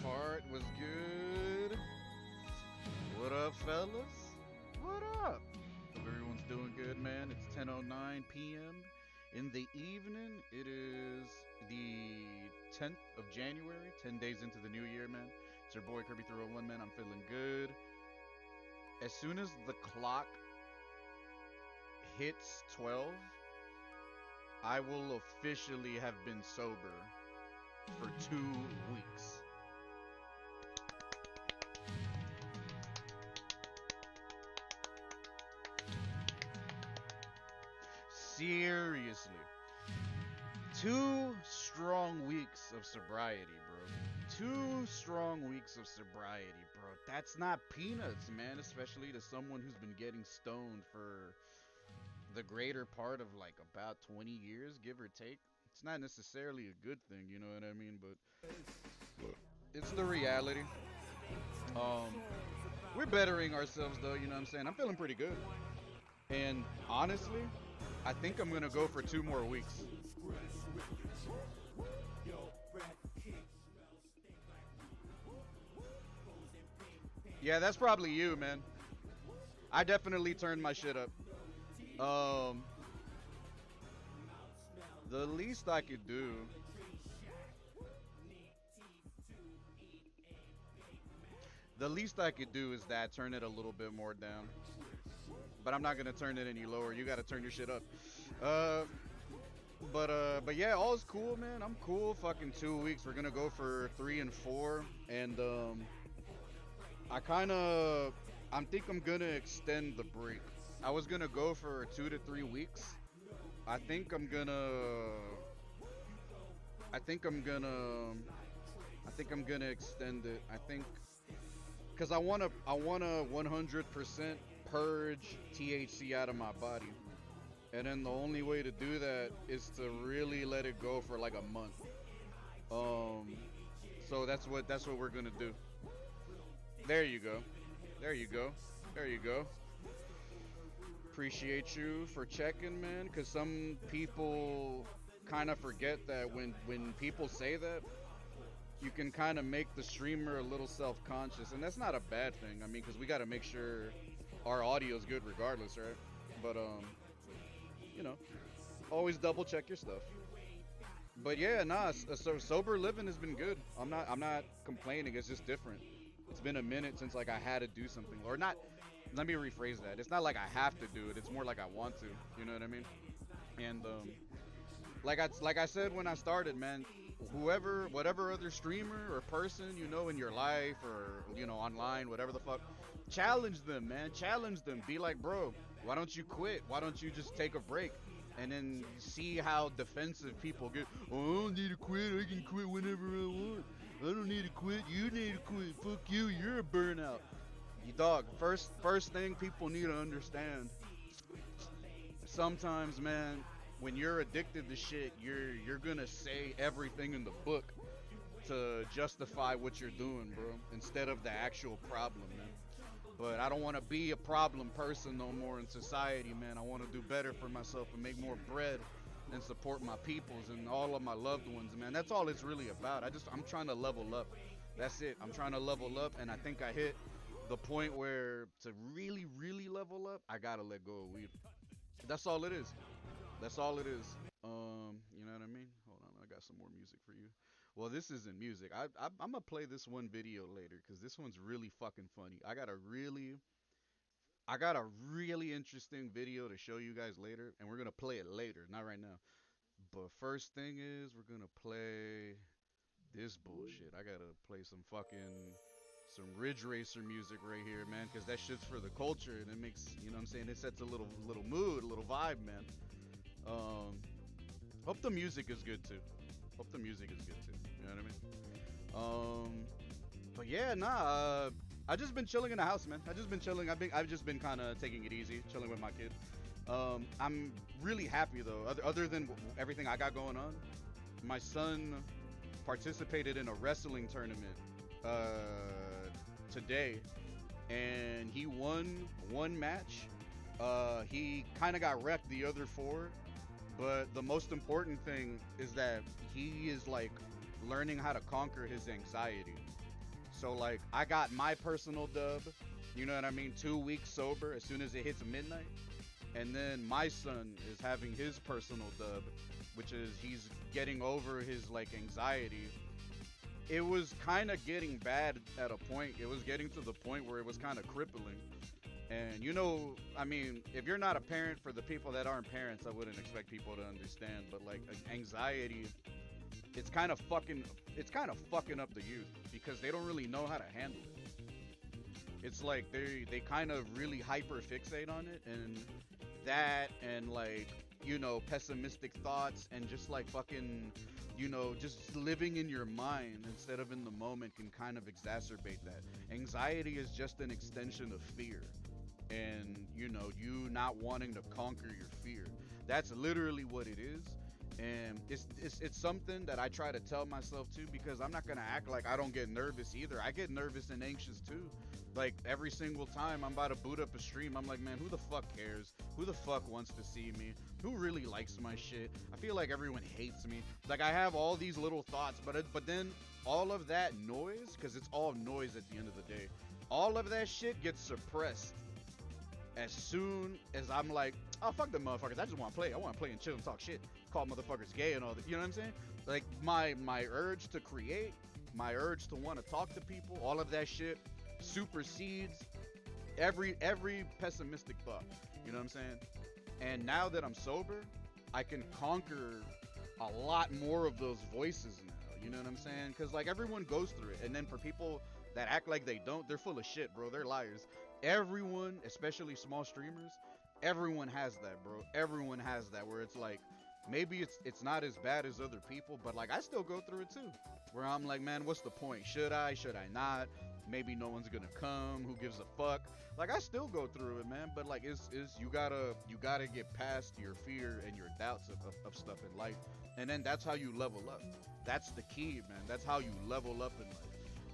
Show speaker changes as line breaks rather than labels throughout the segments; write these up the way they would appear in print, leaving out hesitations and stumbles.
Fart was good. What up, fellas? What up? Hope everyone's doing good, man. It's 10:09 p.m. in the evening. It is the 10th of January, 10 days into the new year, man. It's your boy Kirby 301, man. I'm feeling good. As soon as the clock hits 12, I will officially have been sober for 2 weeks. Seriously. 2 strong weeks of sobriety, bro. 2 strong weeks of sobriety, bro. That's not peanuts, man. Especially to someone who's been getting stoned for the greater part of like about 20 years, give or take. It's not necessarily a good thing, you know what I mean? But it's the reality. Um, we're bettering ourselves, though, you know what I'm saying? I'm feeling pretty good. And honestly, I think I'm gonna go for 2 more weeks. Yeah, that's probably you, man. I definitely turned my shit up. Um, the least I could do. The least I could do is that turn it a little bit more down. But I'm not gonna turn it any lower. You gotta turn your shit up. Uh, but yeah, all's cool, man. I'm cool. Fucking 2 weeks. We're gonna go for 3 and 4, and I think I'm gonna extend the break. I was gonna go for 2 to 3 weeks. I think I'm gonna. I think I'm gonna. I think I'm gonna extend it. I think, cause I wanna 100% purge THC out of my body, and then the only way to do that is to really let it go for like a month. So that's what we're gonna do. There you go. There you go. There you go. Appreciate you for checking, man. Cause some people kind of forget that when people say that, you can kind of make the streamer a little self-conscious, and that's not a bad thing. I mean, because we got to make sure our audio's good regardless, right? But you know, always double check your stuff. But yeah, nah. So sober living has been good. I'm not complaining. It's just different. It's been a minute since like I had to do something, or not. Let me rephrase that. It's not like I have to do it. It's more like I want to. You know what I mean? And like I said when I started, man, whatever other streamer or person you know in your life or online, whatever the fuck, challenge them, man. Challenge them. Be like, bro, why don't you quit? Why don't you just take a break? And then see how defensive people get. Oh, I don't need to quit. I can quit whenever I want. I don't need to quit. You need to quit. Fuck you. You're a burnout. You dog. First thing people need to understand. Sometimes, man, when you're addicted to shit, you're gonna say everything in the book to justify what you're doing, bro, instead of the actual problem, man. But I don't want to be a problem person no more in society, man. I want to do better for myself and make more bread and support my peoples and all of my loved ones, man. That's all it's really about. I'm trying to level up. That's it. I'm trying to level up, and I think I hit the point where to really, really level up, I gotta let go of weed. That's all it is. That's all it is. You know what I mean? Hold on, I got some more music for you. Well, this isn't music. I'm gonna play this one video later because this one's really fucking funny. I got a really interesting video to show you guys later, and we're gonna play it later, not right now. But first thing is, we're gonna play this bullshit. I gotta play some Ridge Racer music right here, man, because that shit's for the culture, and it makes, you know what I'm saying, it sets a little mood, a little vibe, man. Hope the music is good too. Hope the music is good too. You know what I mean? But yeah, nah. I just been chilling in the house, man. I just been chilling. I've just been kind of taking it easy, chilling with my kid. I'm really happy though. Other than everything I got going on, my son participated in a wrestling tournament today, and he won one match. He kind of got wrecked the other four, but the most important thing is that he is like learning how to conquer his anxiety. So like I got my personal dub, you know what I mean, 2 weeks sober as soon as it hits midnight, and then my son is having his personal dub, which is he's getting over his like anxiety. It was kind of getting bad at a point. It was getting to the point where it was kind of crippling. And you know, I mean, if you're not a parent, for the people that aren't parents, I wouldn't expect people to understand. But like anxiety, it's kind of fucking, it's kind of fucking up the youth because they don't really know how to handle it. It's like they kind of really hyper fixate on it, and that and like pessimistic thoughts and just like fucking just living in your mind instead of in the moment can kind of exacerbate that. Anxiety is just an extension of fear, and you not wanting to conquer your fear. That's literally what it is. And it's something that I try to tell myself too, because I'm not gonna act like I don't get nervous either. I get nervous and anxious too. Like every single time I'm about to boot up a stream, I'm like, man, who the fuck cares? Who the fuck wants to see me? Who really likes my shit? I feel like everyone hates me. Like I have all these little thoughts, but then all of that noise, because it's all noise at the end of the day, all of that shit gets suppressed as soon as I'm like, oh fuck the motherfuckers, I just want to play. I want to play and chill and talk shit, call motherfuckers gay and all that. You know what I'm saying? Like my urge to create, my urge to want to talk to people, all of that shit supersedes every pessimistic thought. You know what I'm saying? And now that I'm sober, I can conquer a lot more of those voices now. You know what I'm saying? Because like everyone goes through it, and then for people that act like they don't, they're full of shit, bro. They're liars. Everyone, especially small streamers, everyone has that, bro. Everyone has that where it's like maybe it's not as bad as other people, but like I still go through it too. Where I'm like, man, what's the point? Should I? Should I not? Maybe no one's gonna come. Who gives a fuck? Like I still go through it, man. But like is you gotta get past your fear and your doubts of stuff in life, and then that's how you level up. That's the key, man. That's how you level up in life.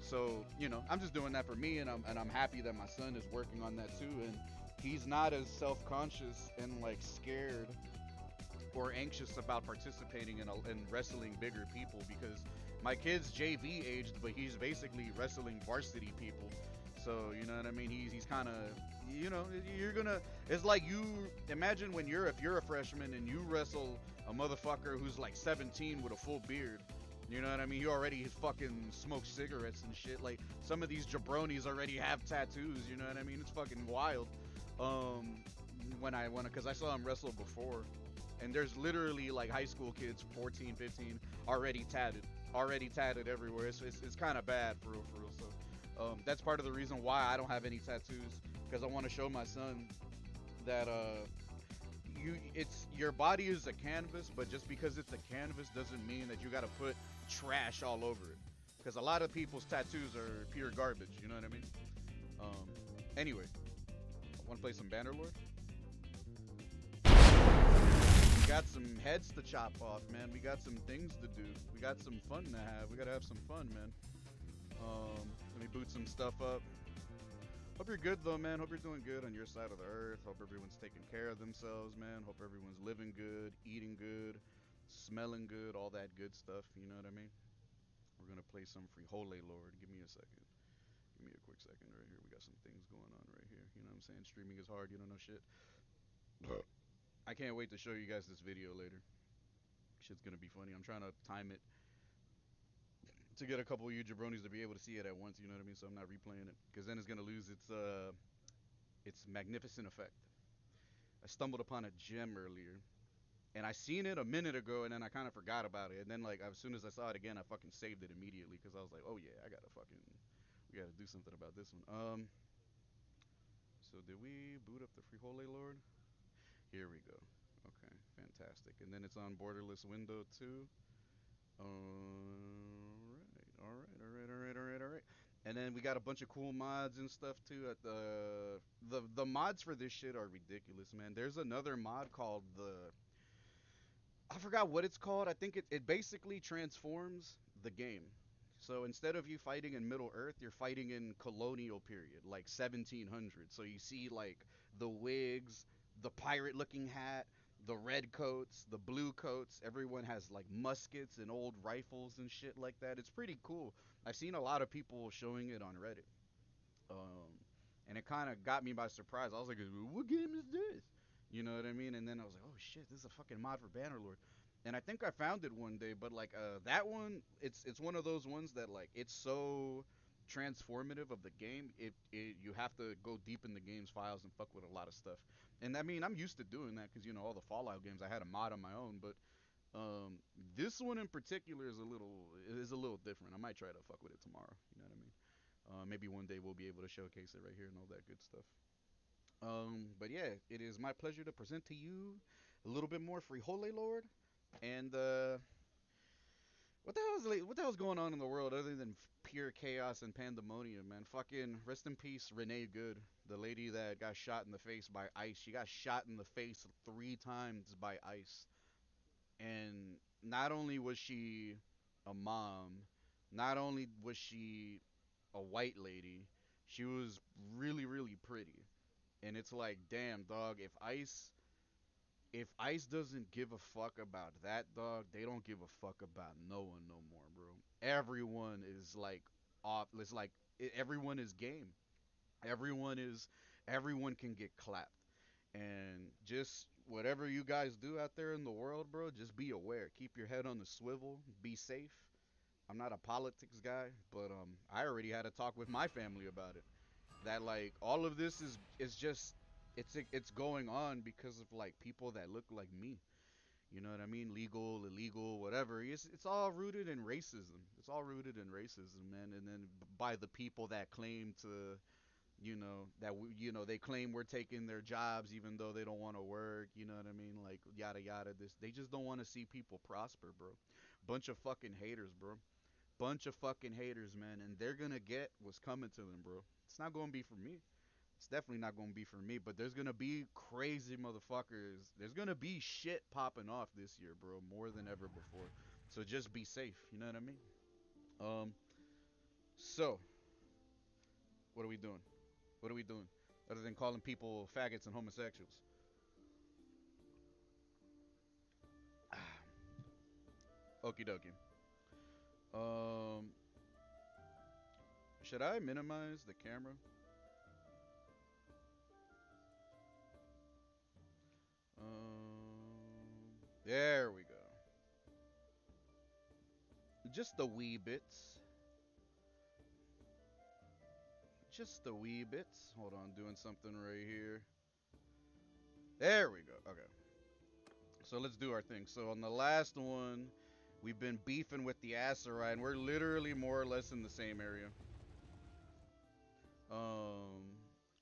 So I'm just doing that for me, and I'm happy that my son is working on that too, and he's not as self-conscious and like scared or anxious about participating in wrestling bigger people, because my kid's JV aged, but he's basically wrestling varsity people. So you know what I mean? He's kind of you're gonna. It's like you imagine when if you're a freshman and you wrestle a motherfucker who's like 17 with a full beard. You know what I mean? He already fucking smokes cigarettes and shit. Like some of these jabronis already have tattoos. You know what I mean? It's fucking wild. Because I saw him wrestle before, and there's literally like high school kids, 14, 15, already tatted everywhere. It's kind of bad for real, for real. So that's part of the reason why I don't have any tattoos, because I want to show my son that your body is a canvas, but just because it's a canvas doesn't mean that you got to put trash all over it, because a lot of people's tattoos are pure garbage. You know what I mean? Anyway, I want to play some Bannerlord. We got some heads to chop off, man. We got some things to do. We got some fun to have. We gotta have some fun, man. Let me boot some stuff up. Hope you're good though, man. Hope you're doing good on your side of the earth. Hope everyone's taking care of themselves, man. Hope everyone's living good, eating good, smelling good, all that good stuff. You know what I mean? We're gonna play some Frijole Lord. Give me a second. Give me a quick second right here. We got some things going on right here. You know what I'm saying? Streaming is hard. You don't know shit. I can't wait to show you guys this video later. Shit's gonna be funny. I'm trying to time it to get a couple of you jabronis to be able to see it at once. You know what I mean? So I'm not replaying it, because then it's gonna lose its magnificent effect. I stumbled upon a gem earlier, and I seen it a minute ago, and then I kind of forgot about it. And then like as soon as I saw it again, I fucking saved it immediately, because I was like, oh yeah, we gotta do something about this one. So did we boot up the Frijole Lord? Here we go. Okay, fantastic. And then it's on borderless window too. All right. And then we got a bunch of cool mods and stuff too. At the mods for this shit are ridiculous, man. There's another mod called I forgot what it's called. I think it basically transforms the game. So instead of you fighting in Middle Earth, you're fighting in colonial period, like 1700. So you see like the wigs, the pirate looking hat, the red coats, the blue coats. Everyone has like muskets and old rifles and shit like that. It's pretty cool. I've seen a lot of people showing it on Reddit. Um, and it kind of got me by surprise. I was like, "What game is this?" You know what I mean? And then I was like, "Oh shit, this is a fucking mod for Bannerlord." And I think I found it one day, but like that one, it's one of those ones that like it's so transformative of the game. It you have to go deep in the game's files and fuck with a lot of stuff. And I mean, I'm used to doing that because you know all the Fallout games I had a mod on my own, but this one in particular is a little different. I might try to fuck with it tomorrow. You know what I mean? Maybe one day we'll be able to showcase it right here and all that good stuff. But yeah, it is my pleasure to present to you a little bit more Frijole Lord. And what the hell's going on in the world other than pure chaos and pandemonium, man? Fucking rest in peace, Renee Good, the lady that got shot in the face by ice. She got shot in the face 3 times by ice, and not only was she a mom, not only was she a white lady, she was really really pretty. And it's like, damn dog, if Ice doesn't give a fuck about that dog, they don't give a fuck about no one no more, bro. Everyone is like off. It's like everyone is game. Everyone is everyone can get clapped. And just whatever you guys do out there in the world, bro, just be aware. Keep your head on the swivel. Be safe. I'm not a politics guy, but I already had a talk with my family about it. That like all of this is just it's going on because of like people that look like me. You know what I mean? Legal, illegal, whatever. It's all rooted in racism. It's all rooted in racism, man. And then by the people that claim to, they claim we're taking their jobs even though they don't want to work. You know what I mean? Like yada yada. This they just don't want to see people prosper, bro. Bunch of fucking haters, bro. Bunch of fucking haters, man. And they're gonna get what's coming to them, bro. It's not gonna be for me. It's definitely not gonna be for me, but there's gonna be crazy motherfuckers. There's gonna be shit popping off this year, bro, more than ever before. So just be safe. You know what I mean? Um. So what are we doing? What are we doing? Other than calling people faggots and homosexuals. Okie dokie. Um. Should I minimize the camera? There we go. Just a wee bits. Just a wee bits. Hold on, doing something right here. There we go. Okay. So let's do our thing. So on the last one, we've been beefing with the Aserai, and we're literally more or less in the same area. Um,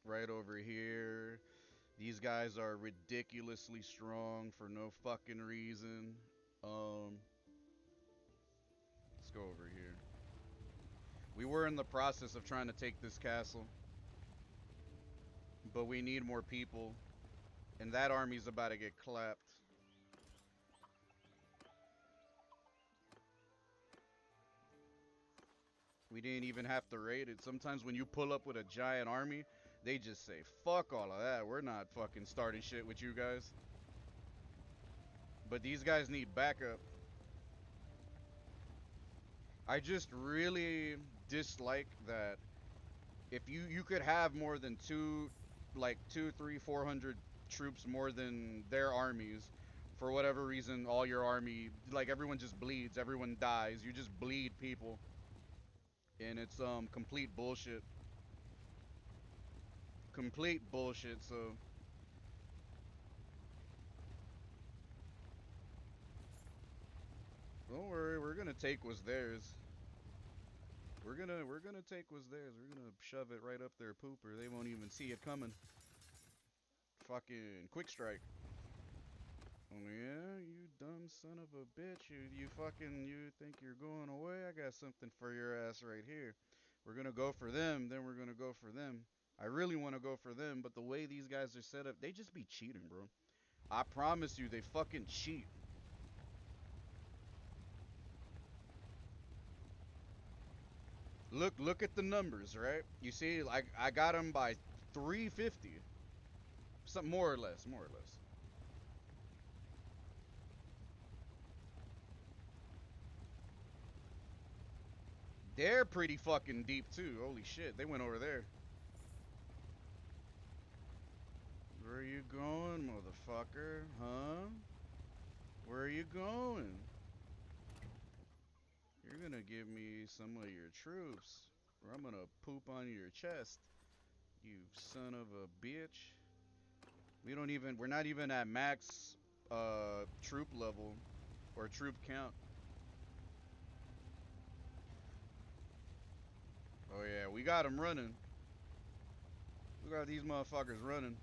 right over here. These guys are ridiculously strong for no fucking reason. Um, let's go over here. We were in the process of trying to take this castle, but we need more people, and that army's about to get clapped. We didn't even have to raid it. Sometimes when you pull up with a giant army, they just say, fuck all of that. We're not fucking starting shit with you guys. But these guys need backup. I just really dislike that if you could have more than two, like two, three, 400 troops more than their armies, for whatever reason, all your army, like everyone just bleeds, everyone dies, you just bleed people, and it's complete bullshit, complete bullshit. So don't worry, we're gonna take what's theirs. We're gonna take what's theirs. We're gonna shove it right up their pooper. They won't even see it coming. Fucking quick strike. Oh yeah, you dumb son of a bitch. You think you're going away? I got something for your ass right here. We're gonna go for them, then we're gonna go for them. I really want to go for them, but the way these guys are set up, they just be cheating, bro. I promise you, they fucking cheat. Look at the numbers, right? You see, like I got them by 350, some more or less, more or less. They're pretty fucking deep too. Holy shit, they went over there. Where are you going, motherfucker? Huh? Where are you going? You're gonna give me some of your troops, or I'm gonna poop on your chest, you son of a bitch. We're not even at max troop level or troop count. Oh yeah, we got them running. We got these motherfuckers running.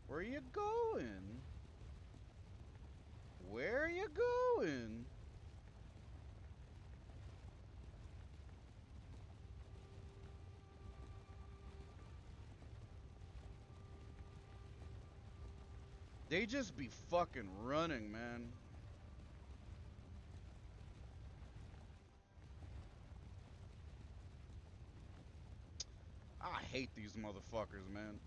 Where are you going? Where are you going? They just be fucking running, man. I hate these motherfuckers, man.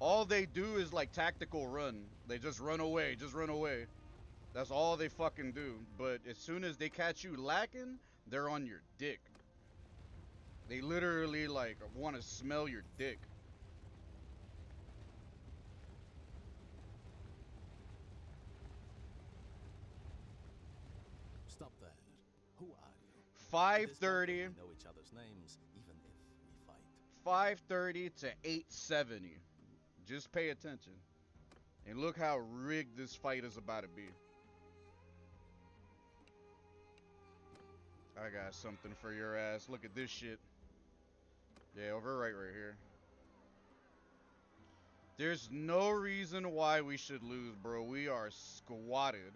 All they do is like tactical run. They just run away, just run away. That's all they fucking do. But as soon as they catch you lacking, they're on your dick. They literally like want to smell your dick.
Stop that. Who are you?
530.
We know each other's names, even if we fight.
530 to 870. Just pay attention. And look how rigged this fight is about to be. I got something for your ass. Look at this shit. Yeah, over right here. There's no reason why we should lose, bro. We are squatted.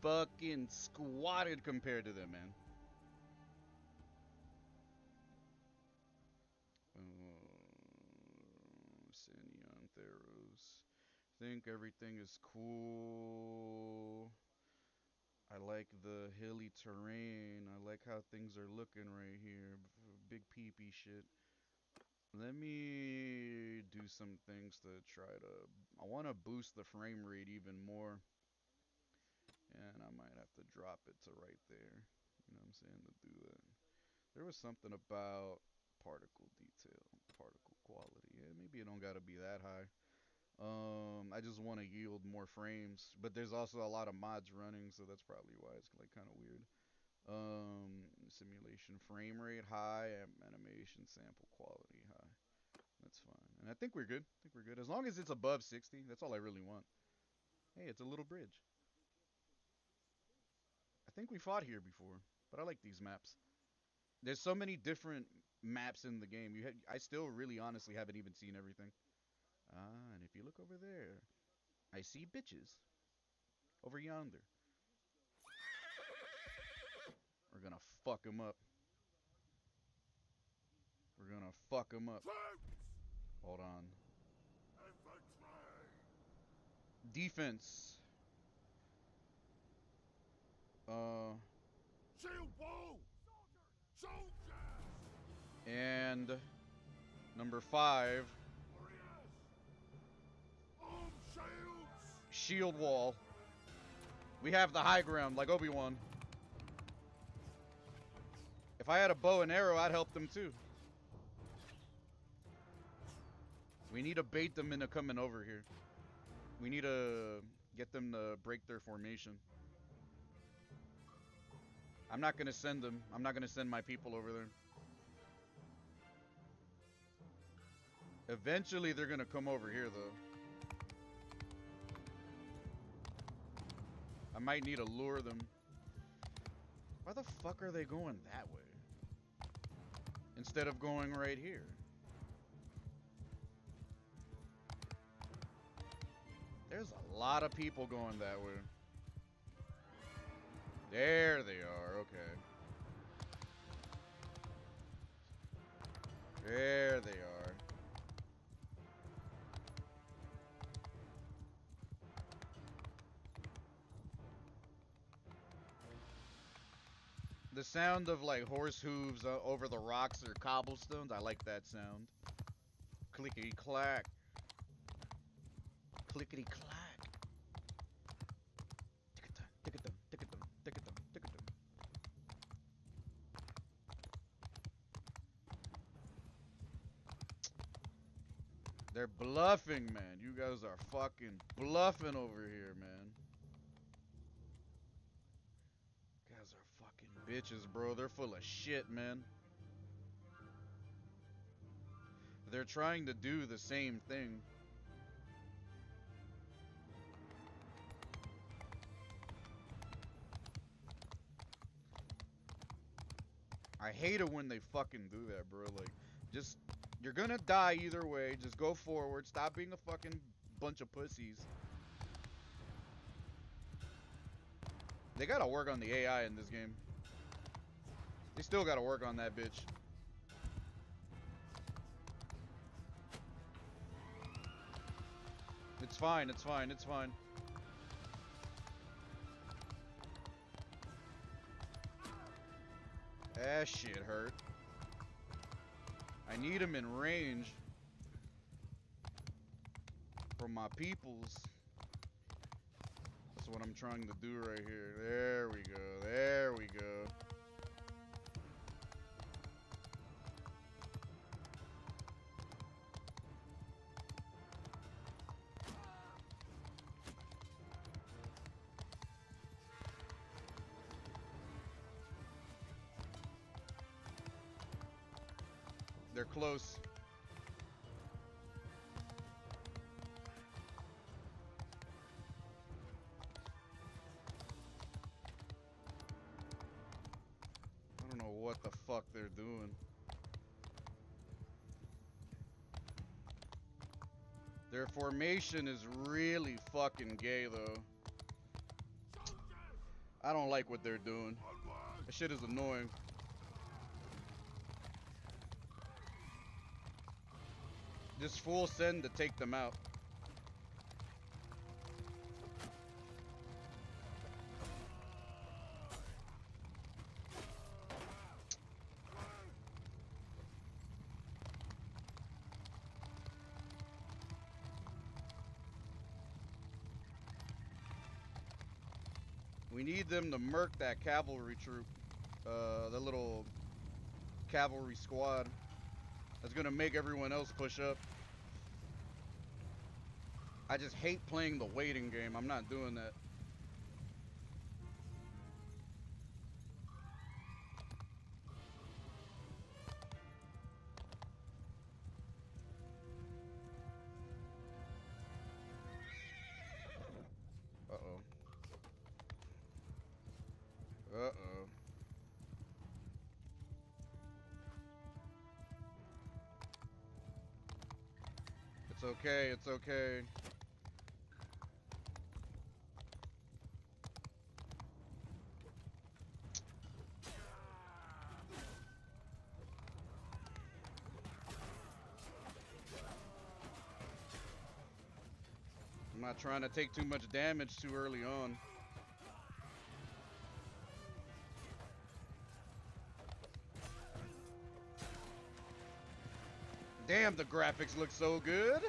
Fucking squatted compared to them, man. Sinyon Theros. Think everything is cool. I like the hilly terrain. I like how things are looking right here. Big peepee shit. Let me do some things to try to... I want to boost the frame rate even more. And I might have to drop it to right there. You know what I'm saying? To do that. There was something about particle detail, particle quality. Yeah, maybe it don't gotta be that high. I just want to yield more frames, but there's also a lot of mods running, so that's probably why it's like kind of weird. Simulation frame rate high, animation sample quality high. That's fine, and I think we're good. I think we're good as long as it's above 60. That's all I really want. Hey, it's a little bridge. I think we fought here before, but I like these maps. There's so many different maps in the game. I still really honestly haven't even seen everything. Ah, and if you look over there, I see bitches. Over yonder. We're gonna fuck them up. We're gonna fuck them up. Hold on. Defense.
Shield wall! Soldiers!
And number 5.
Warriors! Arm shields!
Shield wall. We have the high ground, like Obi-Wan. If I had a bow and arrow, I'd help them too. We need to bait them into coming over here. We need to get them to break their formation. I'm not gonna send them. I'm not gonna send my people over there. Eventually, they're gonna come over here, though. I might need to lure them. Why the fuck are they going that way? Instead of going right here. There's a lot of people going that way. There they are, okay. There they are. The sound of like horse hooves over the rocks or cobblestones, I like that sound. Clickety clack. Clickety clack. Ticka-tum, ticka-tum, ticka-tum, ticka-tum, ticka-tum. They're bluffing, man. You guys are fucking bluffing over here, man. You guys are fucking bitches, bro. They're full of shit, man. They're trying to do the same thing. I hate it when they fucking do that, bro. Like, just, you're gonna die either way. Just go forward. Stop being a fucking bunch of pussies. They gotta work on the AI in this game. They still gotta work on that bitch. It's fine, it's fine, it's fine. That shit hurt. I need him in range from my peoples. That's what I'm trying to do right here. There we go. There we go. They're close. I don't know what the fuck they're doing. Their formation is really fucking gay, though. I don't like what they're doing. That shit is annoying. Just full send to take them out. We need them to murk that cavalry troop. The little cavalry squad. That's gonna make everyone else push up. I just hate playing the waiting game. I'm not doing that. Uh-oh. Uh-oh. It's okay, it's okay. I'm not trying to take too much damage too early on. Damn, the graphics look so good.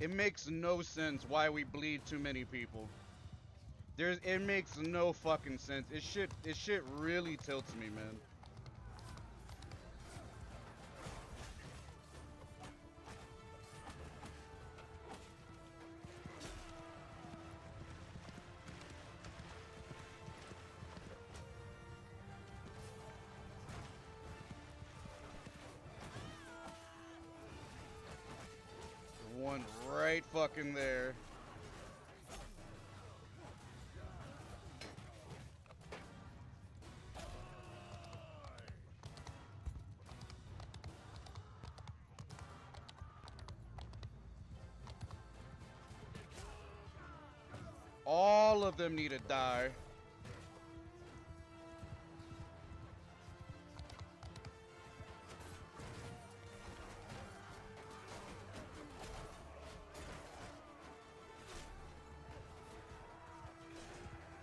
It makes no sense why we bleed too many people. It makes no fucking sense. It shit really tilts me, man. One right fucking there. All of them need to die.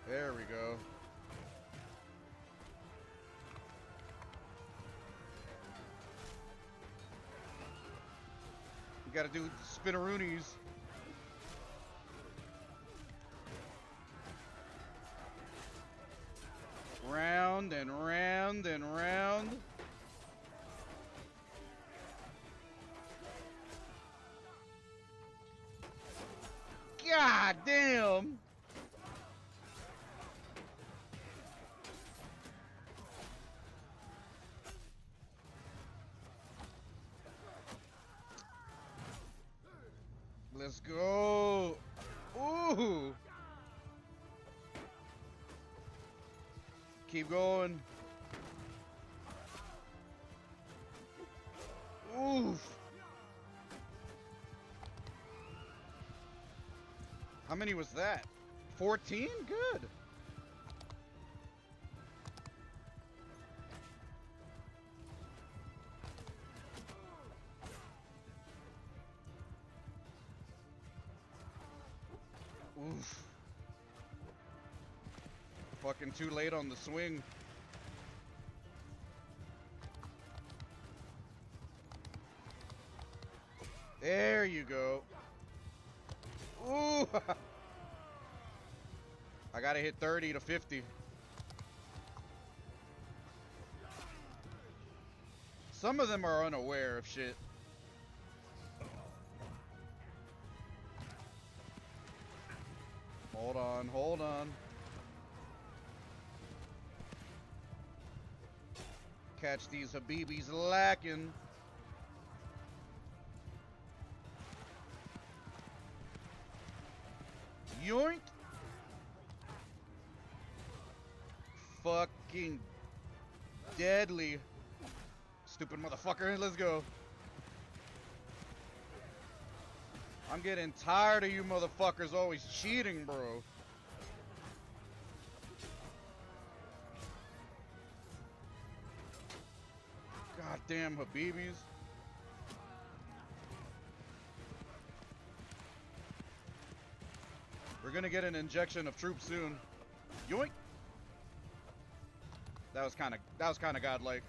There we go. You gotta do spinneroonies. Round and round and round. God damn. Let's go. Ooh. Keep going. Oof. How many was that? 14? Good. Oof. Fucking too late on the swing. There you go. Ooh. I gotta hit 30 to 50. Some of them are unaware of shit. Hold on, hold on. Catch these Habibis lacking. Yoink. Fucking deadly. Stupid motherfucker, let's go. I'm getting tired of you motherfuckers always cheating, bro. Goddamn Habibis. We're gonna get an injection of troops soon. Yoink. That was kind of godlike.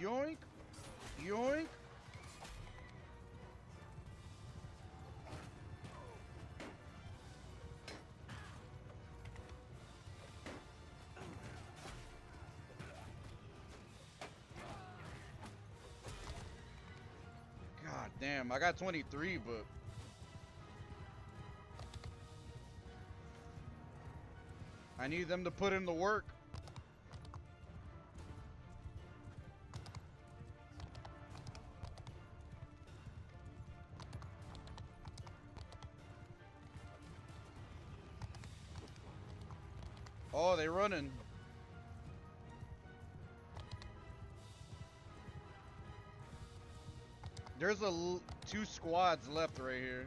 Yoink. Yoink. God damn, I got 23, but I need them to put in the work. Oh, they running. There's two squads left right here.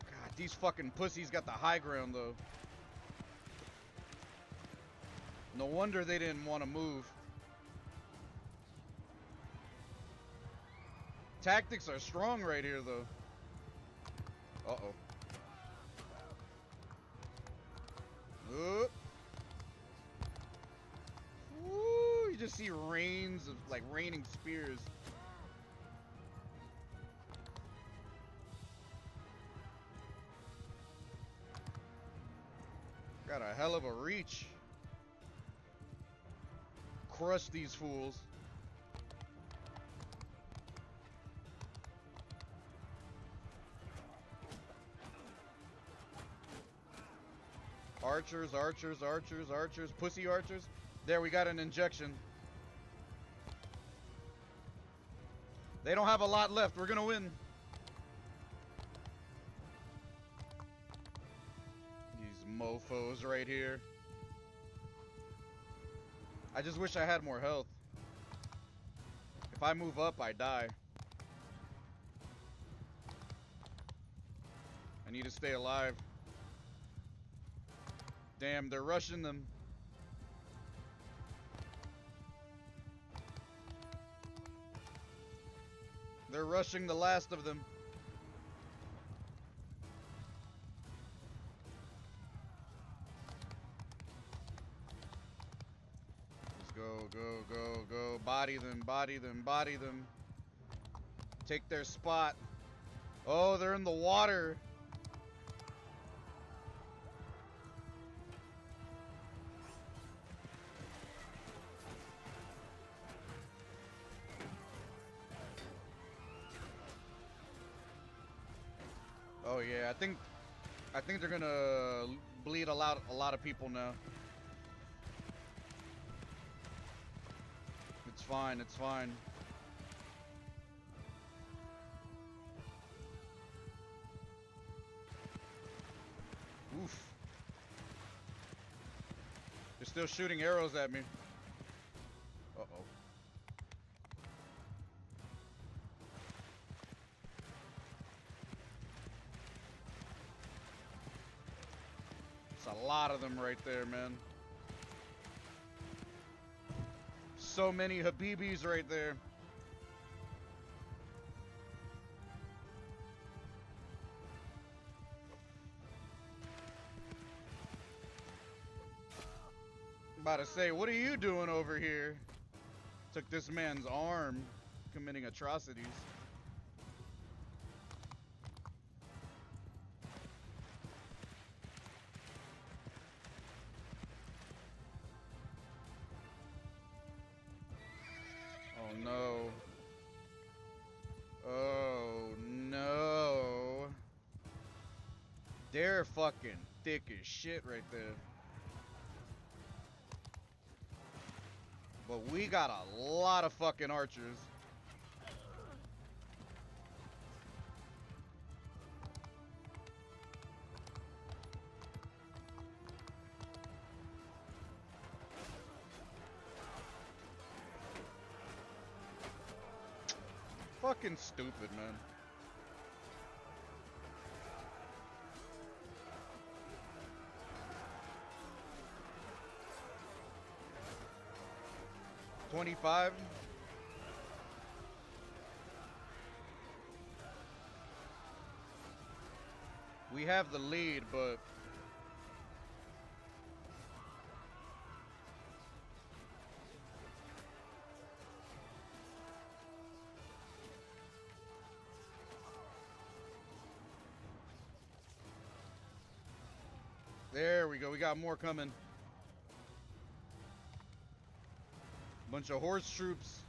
God, these fucking pussies got the high ground though. No wonder they didn't want to move. Tactics are strong right here though. Uh-oh. Oop. Woo, you just see rains of like raining spears. Got a hell of a reach. Crush these fools. Archers, archers, archers, archers, pussy archers. There, we got an injection. They don't have a lot left. We're gonna win. These mofos right here. I just wish I had more health. If I move up, I die. I need to stay alive. Damn, they're rushing them. They're rushing the last of them. go, go, go. Body them, body them, body them. Take their spot. Oh, they're in the water. Oh yeah, I think they're gonna bleed a lot of people now. It's fine, it's fine. Oof. They're still shooting arrows at me. Uh-oh. It's a lot of them right there, man. So many Habibis right there. About to say, what are you doing over here? Took this man's arm, committing atrocities. Oh no. Oh no. They're fucking thick as shit right there. But we got a lot of fucking archers. Fucking stupid, man. $25. We have the lead, but there we go. We got more coming. Bunch of horse troops.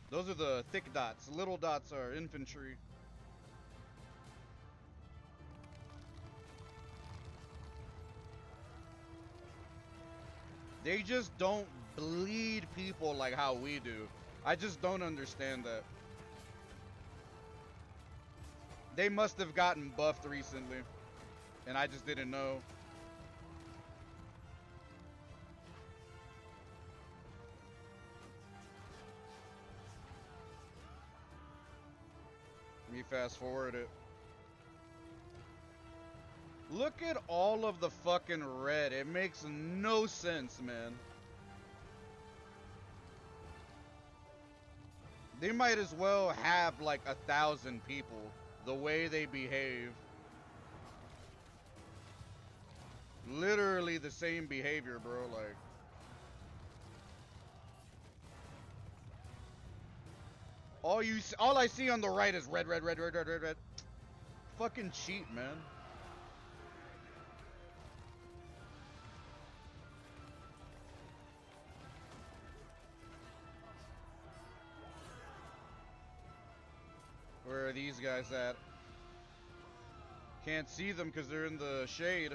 Those are the thick dots. Little dots are infantry. They just don't bleed people like how we do. I just don't understand that. They must have gotten buffed recently, and I just didn't know. Let me fast forward it. Look at all of the fucking red. It makes no sense, man. They might as well have like 1,000 people the way they behave. Literally the same behavior, bro. Like, all I see on the right is red, red, red, red, red, red, red. Fucking cheat, man. Where are these guys at? Can't see them because they're in the shade.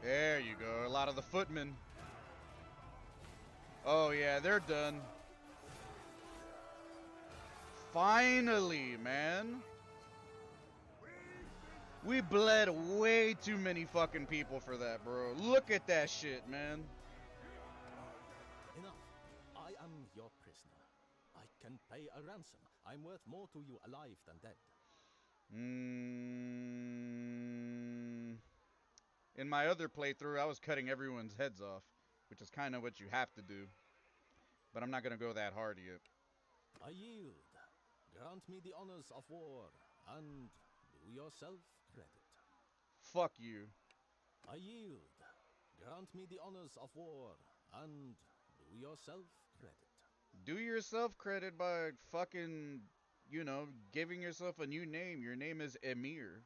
There you go. A lot of the footmen. Oh yeah, they're done. Finally, man. We bled way too many fucking people for that, bro. Look at that shit, man.
Enough. I am your prisoner. I can pay a ransom. I'm worth more to you alive than dead.
In my other playthrough, I was cutting everyone's heads off, which is kind of what you have to do. But I'm not gonna go that hard yet.
I yield. Grant me the honors of war, and do yourself credit.
Fuck you.
I yield. Grant me the honors of war, and do yourself credit.
Do yourself credit by fucking, giving yourself a new name. Your name is Emir.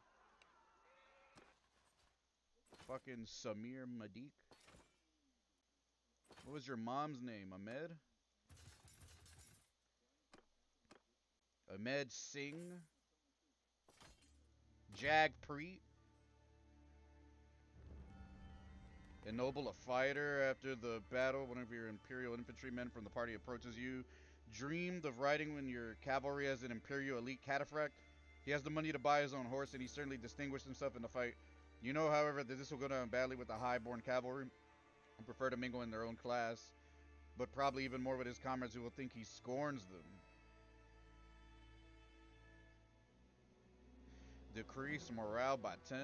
Fucking Samir Madik. What was your mom's name? Ahmed? Ahmed Singh? Jagpreet? Ennoble a fighter after the battle. One of your Imperial infantrymen from the party approaches you. Dreamed of riding when your cavalry as an Imperial elite cataphract. He has the money to buy his own horse, and he certainly distinguished himself in the fight. You know, however, that this will go down badly with the high-born cavalry, who prefer to mingle in their own class, but probably even more with his comrades who will think he scorns them. Decrease morale by 10.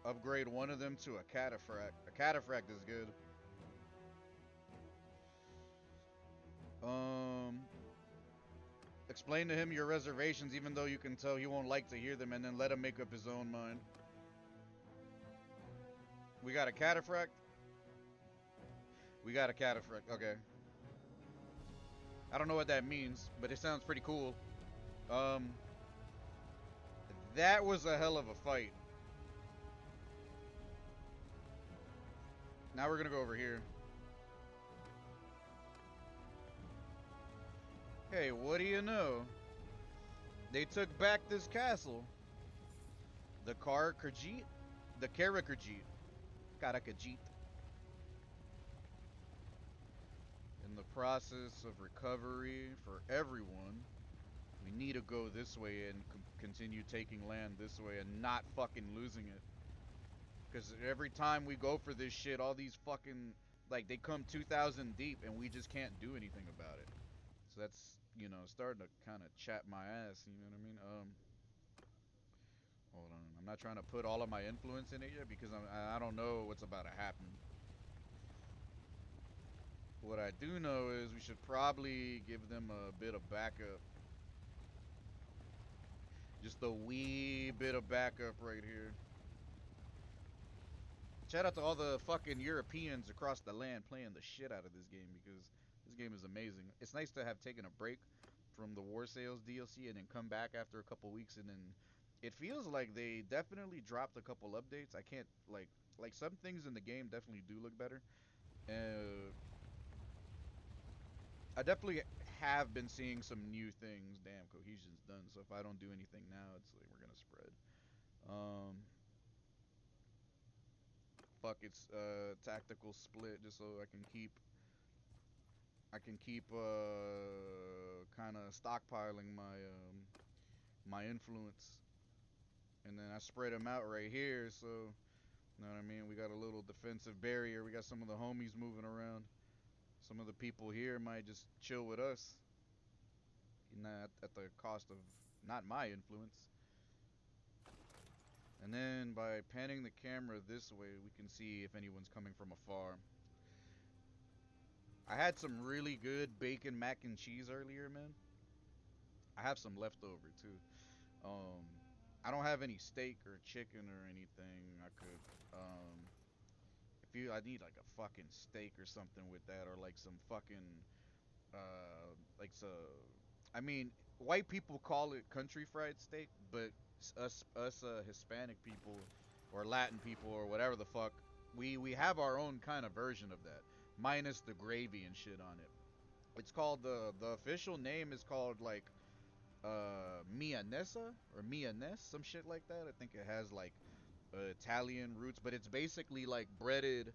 Upgrade one of them to a cataphract. A cataphract is good. Explain to him your reservations, even though you can tell he won't like to hear them, and then let him make up his own mind. We got a cataphract? We got a cataphract, okay. I don't know what that means, but it sounds pretty cool. That was a hell of a fight. Now we're gonna go over here. Hey, what do you know? They took back this castle. The Karakajit? The Karakajit. Karakajit. In the process of recovery for everyone, we need to go this way and continue taking land this way and not fucking losing it. Because every time we go for this shit, all these fucking, like, they come 2,000 deep and we just can't do anything about it. So that's, starting to kind of chap my ass, you know what I mean? Hold on. I'm not trying to put all of my influence in it yet because I don't know what's about to happen. What I do know is we should probably give them a bit of backup. Just a wee bit of backup right here. Shout out to all the fucking Europeans across the land playing the shit out of this game because this game is amazing. It's nice to have taken a break from the War Sales DLC and then come back after a couple weeks, and then it feels like they definitely dropped a couple updates. I can't, like some things in the game definitely do look better. I definitely have been seeing some new things. Damn, cohesion's done, so if I don't do anything now, it's like we're gonna spread. Fuck, it's tactical split just so I can keep kind of stockpiling my influence, and then I spread them out right here. So you know what I mean. We got a little defensive barrier. We got some of the homies moving around. Some of the people here might just chill with us, not at the cost of not my influence. And then by panning the camera this way, we can see if anyone's coming from afar. I had some really good bacon mac and cheese earlier, man. I have some left over too. Um, I don't have any steak or chicken or anything. I need like a fucking steak or something with that, or like some fucking, like so. I mean, white people call it country fried steak, but us Hispanic people or Latin people or whatever the fuck, we have our own kind of version of that, minus the gravy and shit on it. It's called the official name is called like milanesa or milanese, some shit like that. I think it has like Italian roots, but it's basically like breaded,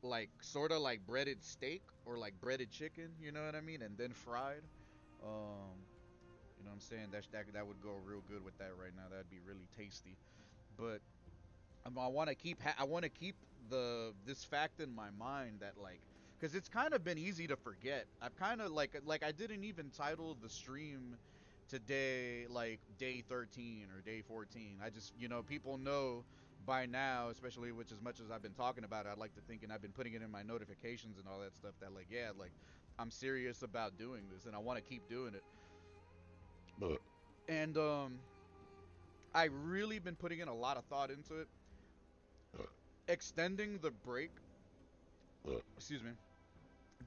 like sort of like breaded steak or like breaded chicken, you know what I mean, and then fried. Um, you know what I'm saying? That would go real good with that right now. That'd be really tasty. But I want to keep the this fact in my mind that like, because it's kind of been easy to forget. I've kind of like I didn't even title the stream today like day 13 or day 14. I just, people know by now, especially which as much as I've been talking about it, I'd like to think, and I've been putting it in my notifications and all that stuff, that like, yeah, like I'm serious about doing this and I want to keep doing it. And I really been putting in a lot of thought into it. extending the break, excuse me,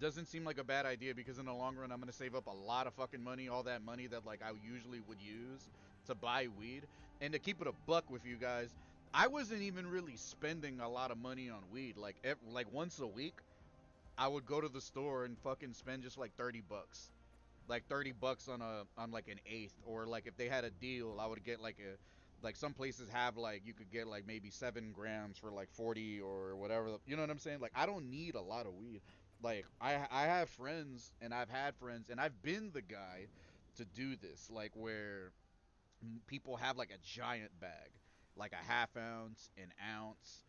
doesn't seem like a bad idea because in the long run, I'm gonna save up a lot of fucking money, all that money that like I usually would use to buy weed. And to keep it a buck with you guys, I wasn't even really spending a lot of money on weed. Like once a week, I would go to the store and fucking spend just like $30, like $30 on like an eighth, or like if they had a deal, I would get like some places have like you could get like maybe 7 grams for like 40 or whatever. You know what I'm saying? Like I don't need a lot of weed. Like I have friends and I've had friends and I've been the guy to do this, like where people have like a giant bag, like a half ounce, an ounce,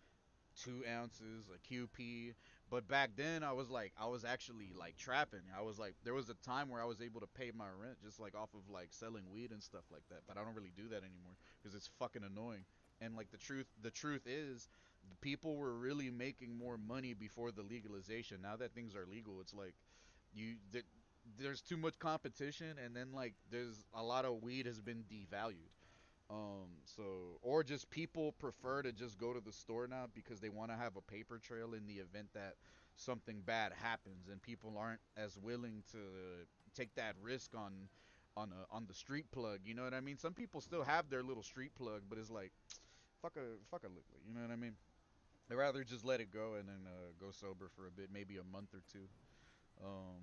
2 ounces, a QP. But back then, I was actually like trapping. I was like, there was a time where I was able to pay my rent just like off of like selling weed and stuff like that. But I don't really do that anymore because it's fucking annoying. And like the truth is, the people were really making more money before the legalization. Now that things are legal, it's like you th- there's too much competition, and then like there's a lot of weed has been devalued. So, or just people prefer to just go to the store now because they want to have a paper trail in the event that something bad happens, and people aren't as willing to take that risk on the street plug. You know what I mean? Some people still have their little street plug, but it's like fuck a liquid. You know what I mean? I'd rather just let it go and then go sober for a bit, maybe a month or two. Um,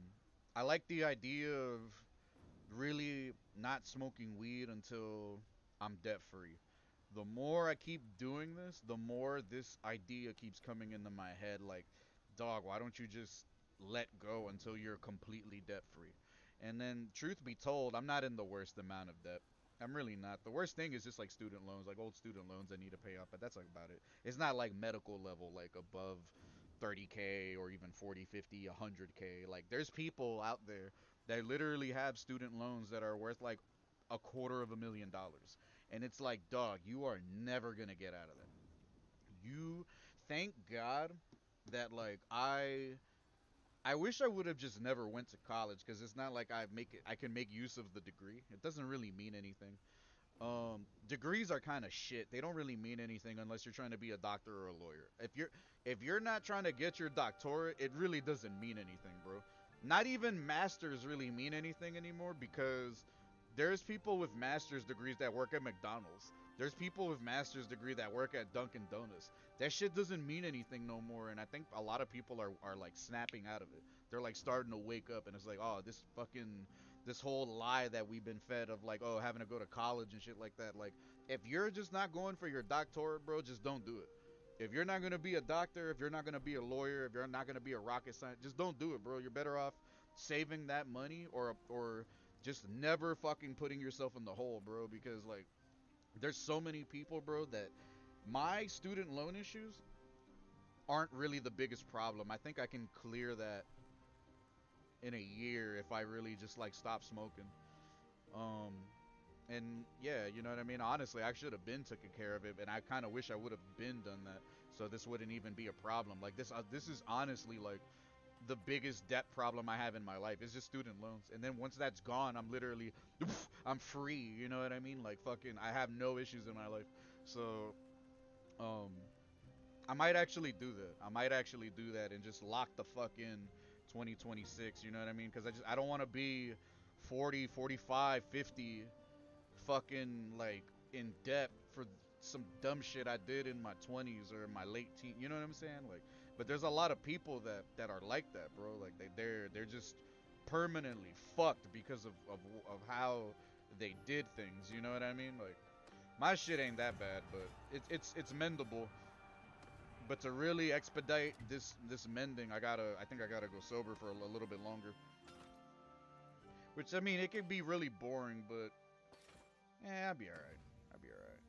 I like the idea of really not smoking weed until I'm debt free. The more I keep doing this, the more this idea keeps coming into my head like, dog, why don't you just let go until you're completely debt free? And then, truth be told, I'm not in the worst amount of debt. I'm really not. The worst thing is just like student loans, like old student loans I need to pay off, but that's like about it. It's not like medical level, like above 30K or even 40, 50, 100K. Like, there's people out there that literally have student loans that are worth like $250,000. And it's like, dog, you are never gonna get out of that. You thank God that like I wish I would have just never went to college because it's not like I can make use of the degree. It doesn't really mean anything. Degrees are kind of shit. They don't really mean anything unless you're trying to be a doctor or a lawyer. If you're not trying to get your doctorate, it really doesn't mean anything, bro. Not even masters really mean anything anymore because there's people with master's degrees that work at McDonald's. There's people with master's degree that work at Dunkin' Donuts. That shit doesn't mean anything no more, and I think a lot of people are like snapping out of it. They're like starting to wake up, and it's like, oh, this whole lie that we've been fed of like, oh, having to go to college and shit like that. Like, if you're just not going for your doctorate, bro, just don't do it. If you're not gonna be a doctor, if you're not gonna be a lawyer, if you're not gonna be a rocket scientist, just don't do it, bro. You're better off saving that money or just never fucking putting yourself in the hole, bro. Because like, there's so many people, bro, that my student loan issues aren't really the biggest problem. I think I can clear that in a year if I really just like stop smoking. Um, and yeah, you know what I mean. Honestly, I should have been taken care of it, and I kind of wish I would have been done that, so this wouldn't even be a problem. Like this is honestly like the biggest debt problem I have in my life. It's just student loans, and then once that's gone, I'm literally, I'm free. You know what I mean? Like fucking, I have no issues in my life. So, um, I might actually do that. I might actually do that and just lock the fuck in 2026. You know what I mean? Because I don't want to be 40, 45, 50 fucking like in debt for some dumb shit I did in my 20s or in my late teens. You know what I'm saying? Like, but there's a lot of people that are like that, bro. Like they're just permanently fucked because of how they did things. You know what I mean? Like, my shit ain't that bad, but it's mendable. But to really expedite this mending, I think I gotta go sober for a little bit longer. Which, I mean, it can be really boring, but I'll be alright. I'll be alright.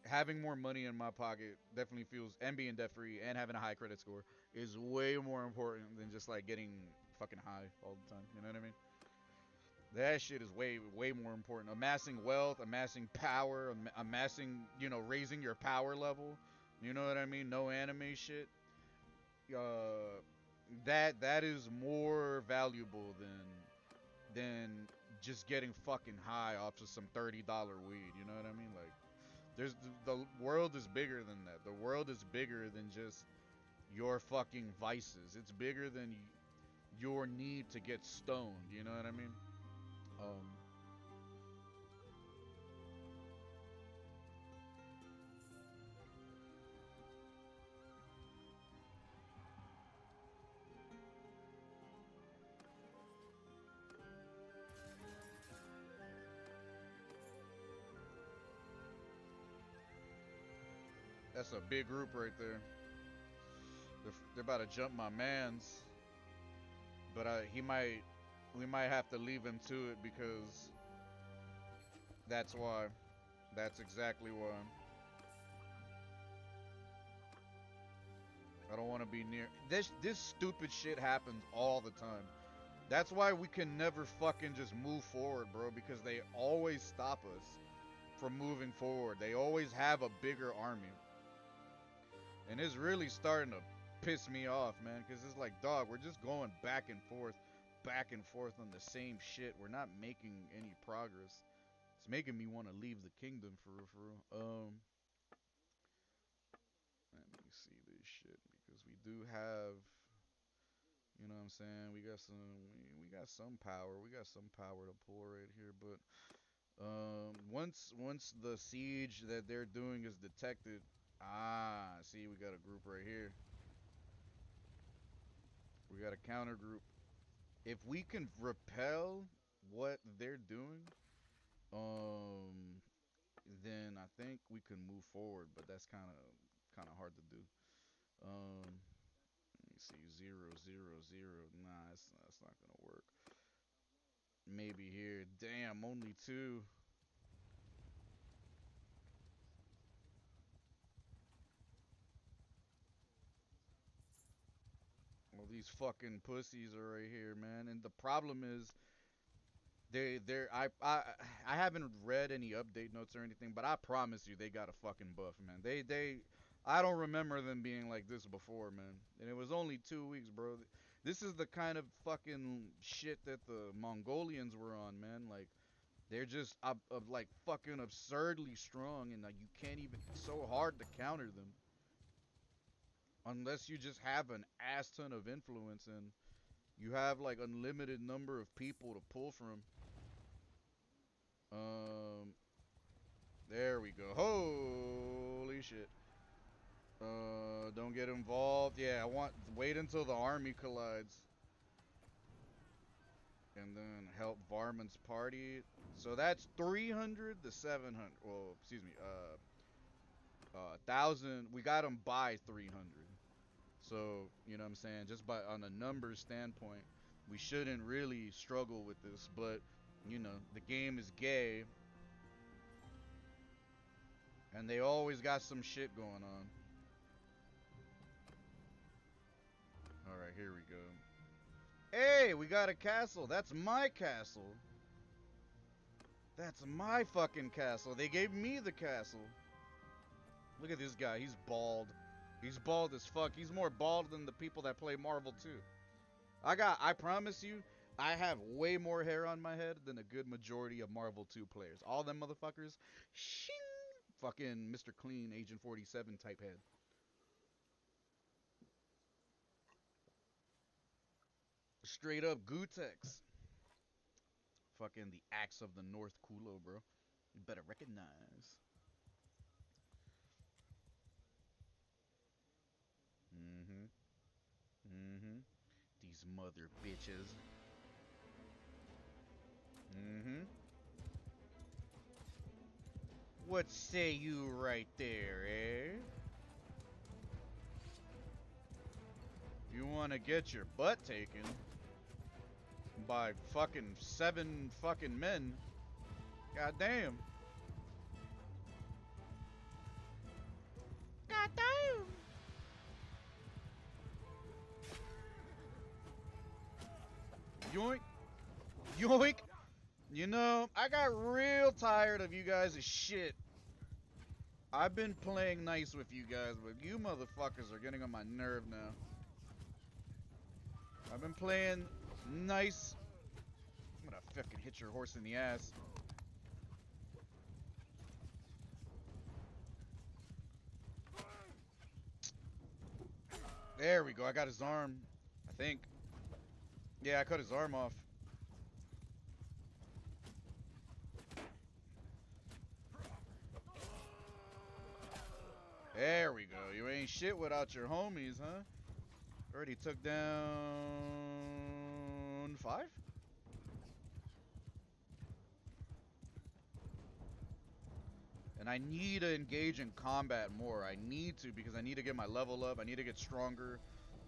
Having more money in my pocket definitely feels, and being debt free and having a high credit score is way more important than just like getting fucking high all the time. You know what I mean? That shit is way more important. Amassing wealth, amassing power, amassing, raising your power level. You know what I mean? No anime shit. Uh, that is more valuable than just getting fucking high off of some $30 weed. You know what I mean? Like, The world is bigger than that. The world is bigger than just your fucking vices. It's bigger than your need to get stoned. You know what I mean? Um, that's a big group right there. They're about to jump my man's, but we might have to leave him to it because that's why. That's exactly why. I don't want to be near this stupid shit happens all the time. That's why we can never fucking just move forward, bro, because they always stop us from moving forward. They always have a bigger army. And it's really starting to piss me off, man, because it's like, dog, we're just going back and forth on the same shit. We're not making any progress. It's making me want to leave the kingdom for real, for real. Let me see this shit because we do have, you know what I'm saying? We got some power. We got some power to pull right here, but once the siege that they're doing is detected, see, we got a group right here. We got a counter group. If we can repel what they're doing, um, then I think we can move forward. But that's kind of hard to do. Let me see, 0, 0, 0. Nah, that's not gonna work. Maybe here. Damn, only two. Well, these fucking pussies are right here, man. And the problem is, I haven't read any update notes or anything, but I promise you, they got a fucking buff, man. I don't remember them being like this before, man. And it was only 2 weeks, bro. This is the kind of fucking shit that the Mongolians were on, man. Like, they're just like fucking absurdly strong, and like you can't even. It's so hard to counter them unless you just have an ass ton of influence and you have like unlimited number of people to pull from. Um, there we go. Holy shit. Don't get involved. Yeah, wait until the army collides. And then help Varmin's party. So that's 300 to 700. Well, excuse me. 1,000. We got them by 300. So, you know what I'm saying? Just by on a numbers standpoint, we shouldn't really struggle with this. But, you know, the game is gay. And they always got some shit going on. Alright, here we go. Hey, we got a castle. That's my castle. That's my fucking castle. They gave me the castle. Look at this guy. He's bald. He's bald as fuck. He's more bald than the people that play Marvel 2. I promise you, I have way more hair on my head than a good majority of Marvel 2 players. All them motherfuckers, shing, fucking Mr. Clean, Agent 47 type head. Straight up Gutex. Fucking the axe of the North Kulo, bro. You better recognize. Mm-hmm. Mm-hmm. These mother bitches. Mm-hmm. What say you right there, eh? You wanna get your butt taken by fucking 7 fucking men? Goddamn. Goddamn. Yoink. Yoink. You know, I got real tired of you guys' shit. I've been playing nice with you guys, but you motherfuckers are getting on my nerve now. I've been playing nice. I'm gonna fucking hit your horse in the ass. There we go. I got his arm. I think. Yeah, I cut his arm off. There we go. You ain't shit without your homies, huh? Already took down 5? And I need to engage in combat more. I need to, because I need to get my level up. I need to get stronger,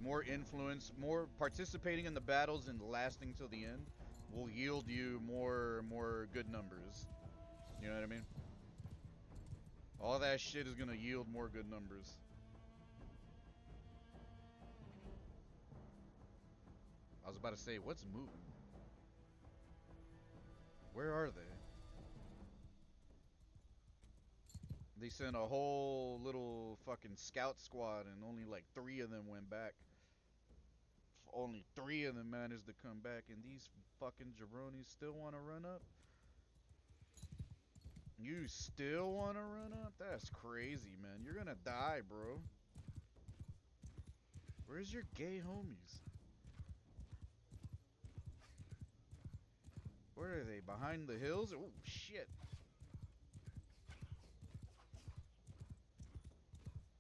more influence, more participating in the battles and lasting till the end will yield you more good numbers. You know what I mean? All that shit is gonna yield more good numbers. I was about to say, what's moving? Where are they? They sent a whole little fucking scout squad and only like 3 of them went back. Only 3 of them managed to come back, and these fucking jabronis still want to run up? You still want to run up? That's crazy, man. You're gonna die, bro. Where's your gay homies? Where are they? Behind the hills? Oh, shit.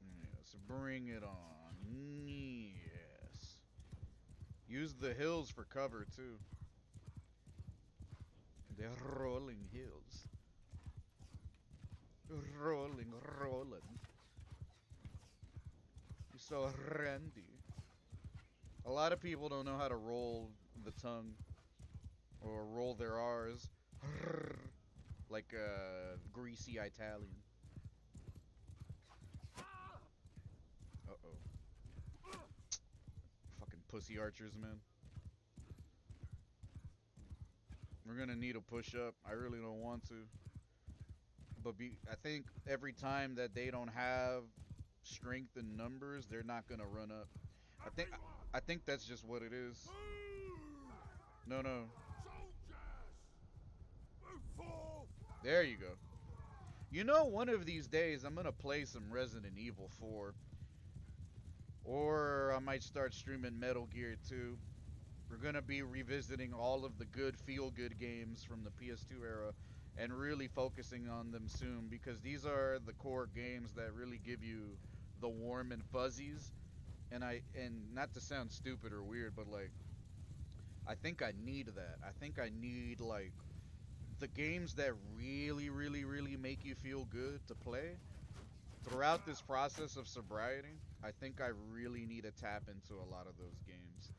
Yes, bring it on. Yes. Use the hills for cover, too. The rolling hills. Rolling. You're so randy. A lot of people don't know how to roll the tongue. Or roll their R's. Like a greasy Italian. Uh-oh. Fucking pussy archers, man. We're gonna need a push up. I really don't want to. But I think every time that they don't have strength in numbers, they're not gonna run up. I think that's just what it is. No. There you go. You know, one of these days I'm gonna play some Resident Evil 4. Or I might start streaming Metal Gear 2. We're gonna be revisiting all of the good feel-good games from the PS2 era and really focusing on them soon, because these are the core games that really give you the warm and fuzzies. And not to sound stupid or weird, but like, I think I need that. I think I need like the games that really make you feel good to play throughout this process of sobriety. I think I really need to tap into a lot of those games,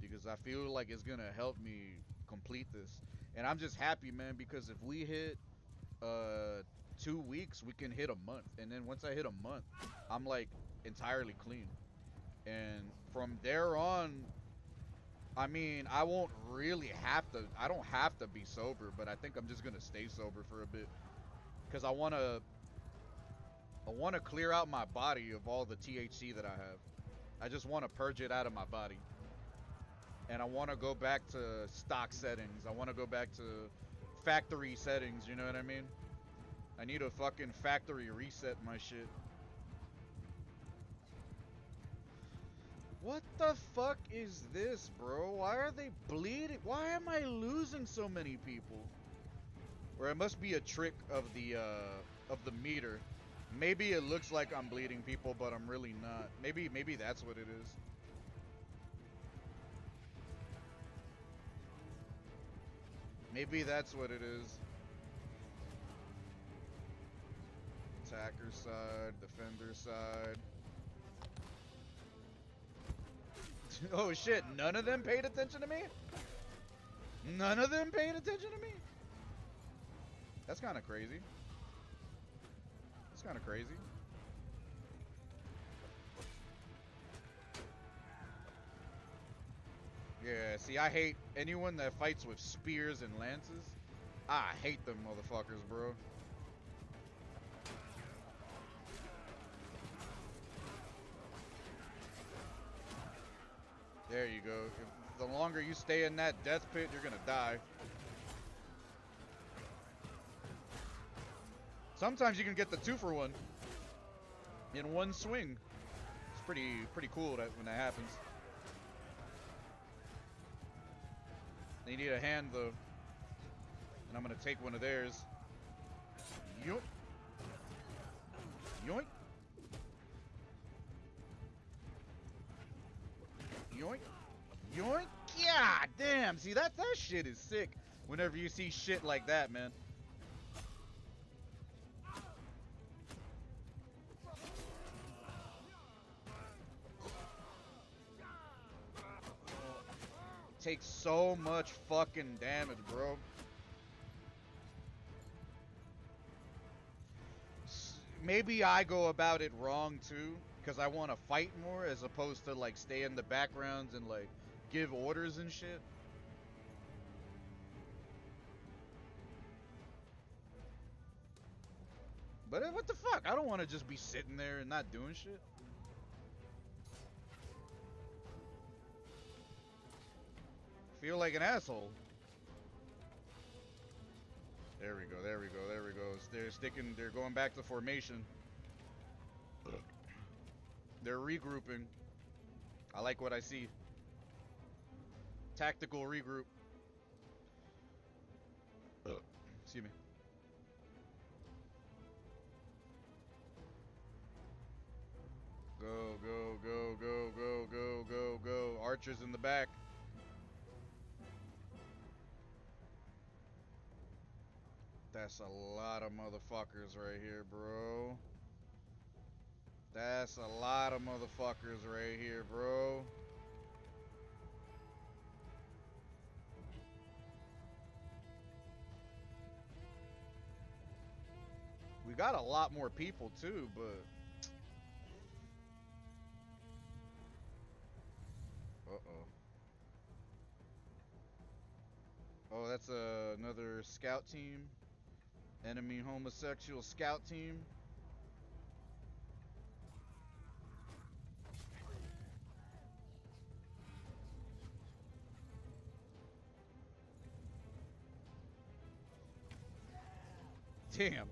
because I feel like it's gonna help me complete this. And I'm just happy, man, because if we hit 2 weeks, we can hit a month, and then once I hit a month, I'm like entirely clean. And from there on, I mean, I won't really have to. I don't have to be sober, but I think I'm just gonna stay sober for a bit, because I wanna clear out my body of all the THC that I have. I just want to purge it out of my body. And I want to go back to stock settings. I want to go back to factory settings, you know what I mean? I need to fucking factory reset my shit. What the fuck is this, bro? Why are they bleeding? Why am I losing so many people? Or it must be a trick of the meter. Maybe it looks like I'm bleeding people, but I'm really not. Maybe that's what it is. Maybe that's what it is. Attacker side, defender side. Oh shit, none of them paid attention to me? None of them paid attention to me? That's kind of crazy. That's kind of crazy. Yeah, see, I hate anyone that fights with spears and lances. I hate them motherfuckers, bro. There you go. If the longer you stay in that death pit, you're gonna die. Sometimes you can get the 2-for-1 in one swing. pretty cool that when that happens. They need a hand though, and I'm gonna take one of theirs. Yoink. Yoink. Yoink. Yoink. God damn. See, that shit is sick whenever you see shit like that, man. Takes so much fucking damage, bro. Maybe I go about it wrong too, because I want to fight more as opposed to like stay in the backgrounds and like give orders and shit. But what the fuck? I don't want to just be sitting there and not doing shit. Feel like an asshole. There we go, there we go, there we go. They're going back to formation. They're regrouping. I like what I see. Tactical regroup. Excuse me. Go, go, go, go, go, go, go, go. Archers in the back. That's a lot of motherfuckers right here, bro. That's a lot of motherfuckers right here, bro. We got a lot more people too, but uh-oh. Oh, that's another scout team. Enemy homosexual scout team. Damn.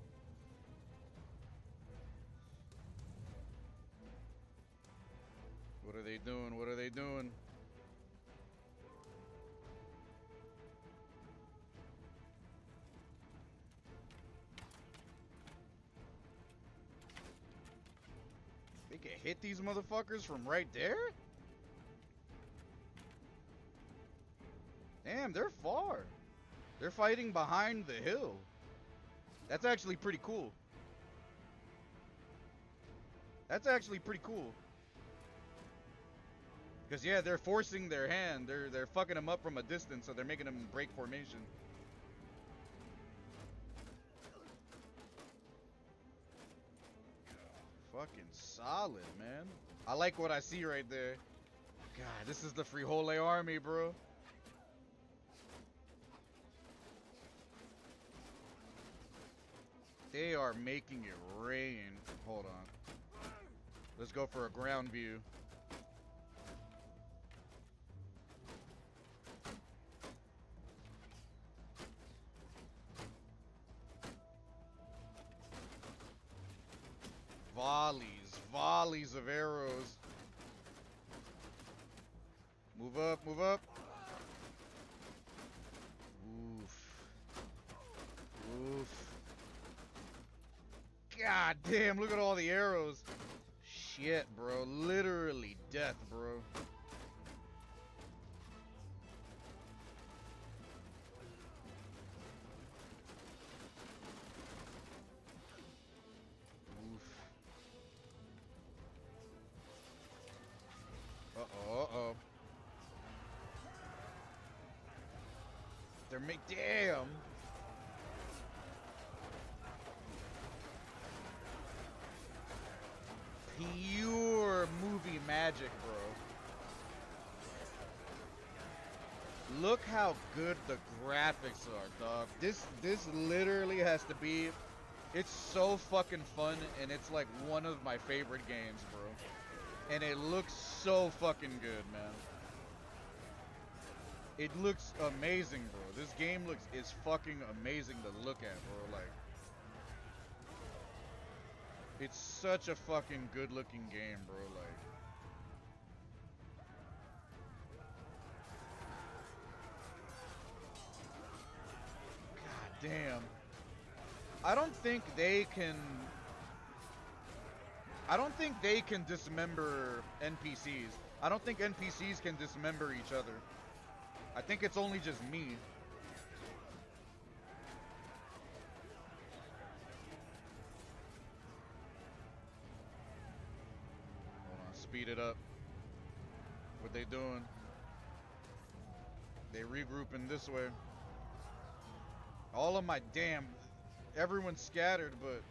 What are they doing? What are they doing? They can hit these motherfuckers from right there? Damn, they're far. They're fighting behind the hill. That's actually pretty cool. That's actually pretty cool. Because yeah, they're forcing their hand. They're fucking them up from a distance, so they're making them break formation. Fucking solid, man. I like what I see right there. God, this is the Frijole army, bro. They are making it rain. Hold on. Let's go for a ground view. Volleys of arrows. Move up, move up. Oof. Oof. God damn, look at all the arrows. Shit, bro. Literally death, bro. Uh-oh. They're damn. Pure movie magic, bro. Look how good the graphics are, dog. This literally has to be. It's so fucking fun, and it's like one of my favorite games, bro. And it looks so fucking good, man. It looks amazing, bro. This game is fucking amazing to look at, bro. Like, it's such a fucking good looking game, bro. Like, Damn. I don't think they can. I don't think they can dismember NPCs. I don't think NPCs can dismember each other. I think it's only just me. Hold on, speed it up. What they doing? They regrouping this way. All of my damn, everyone's scattered, but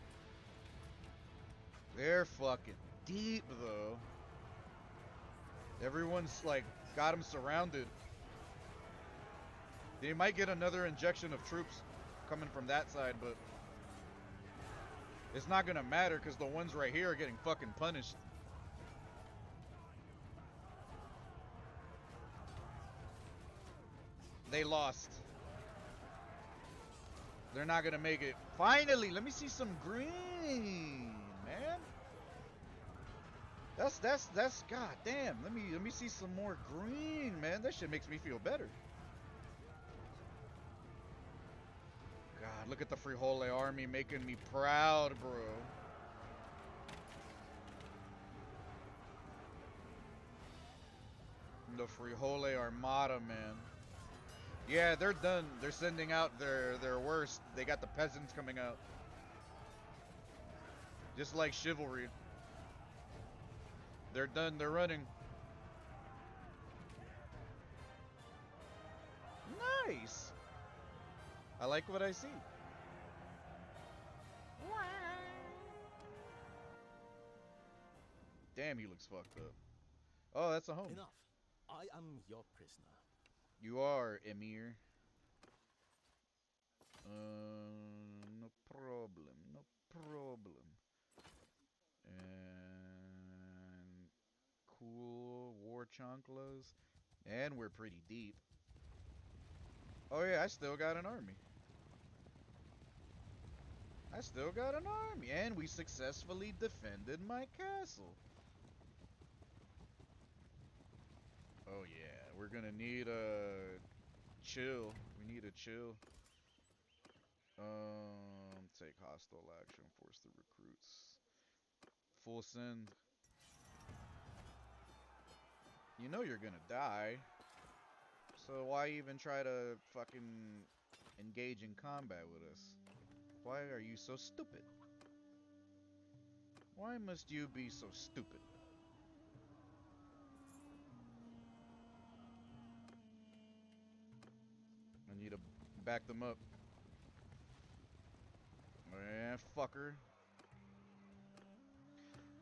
they're fucking deep though. Everyone's like got them surrounded. They might get another injection of troops coming from that side, but it's not gonna matter because the ones right here are getting fucking punished. They lost. They're not gonna make it. Finally, let me see some green, man. That's god damn. Let me see some more green, man. That shit makes me feel better. God, look at the Frijole army making me proud, bro. The Frijole Armada, man. Yeah, they're done. They're sending out their worst. They got the peasants coming out. Just like chivalry. They're done. They're running. Nice. I like what I see. Damn, he looks fucked up. Oh, that's a home.
Enough. I am your prisoner.
You are, Emir. No problem. No problem. And cool war chanclas. And we're pretty deep. Oh yeah, I still got an army. I still got an army. And we successfully defended my castle. Oh yeah, we're gonna need a chill. We need a chill. Take hostile action, force the recruits. Full send. You know you're gonna die. So why even try to fucking engage in combat with us? Why are you so stupid? Why must you be so stupid? I need to back them up. Man, fucker.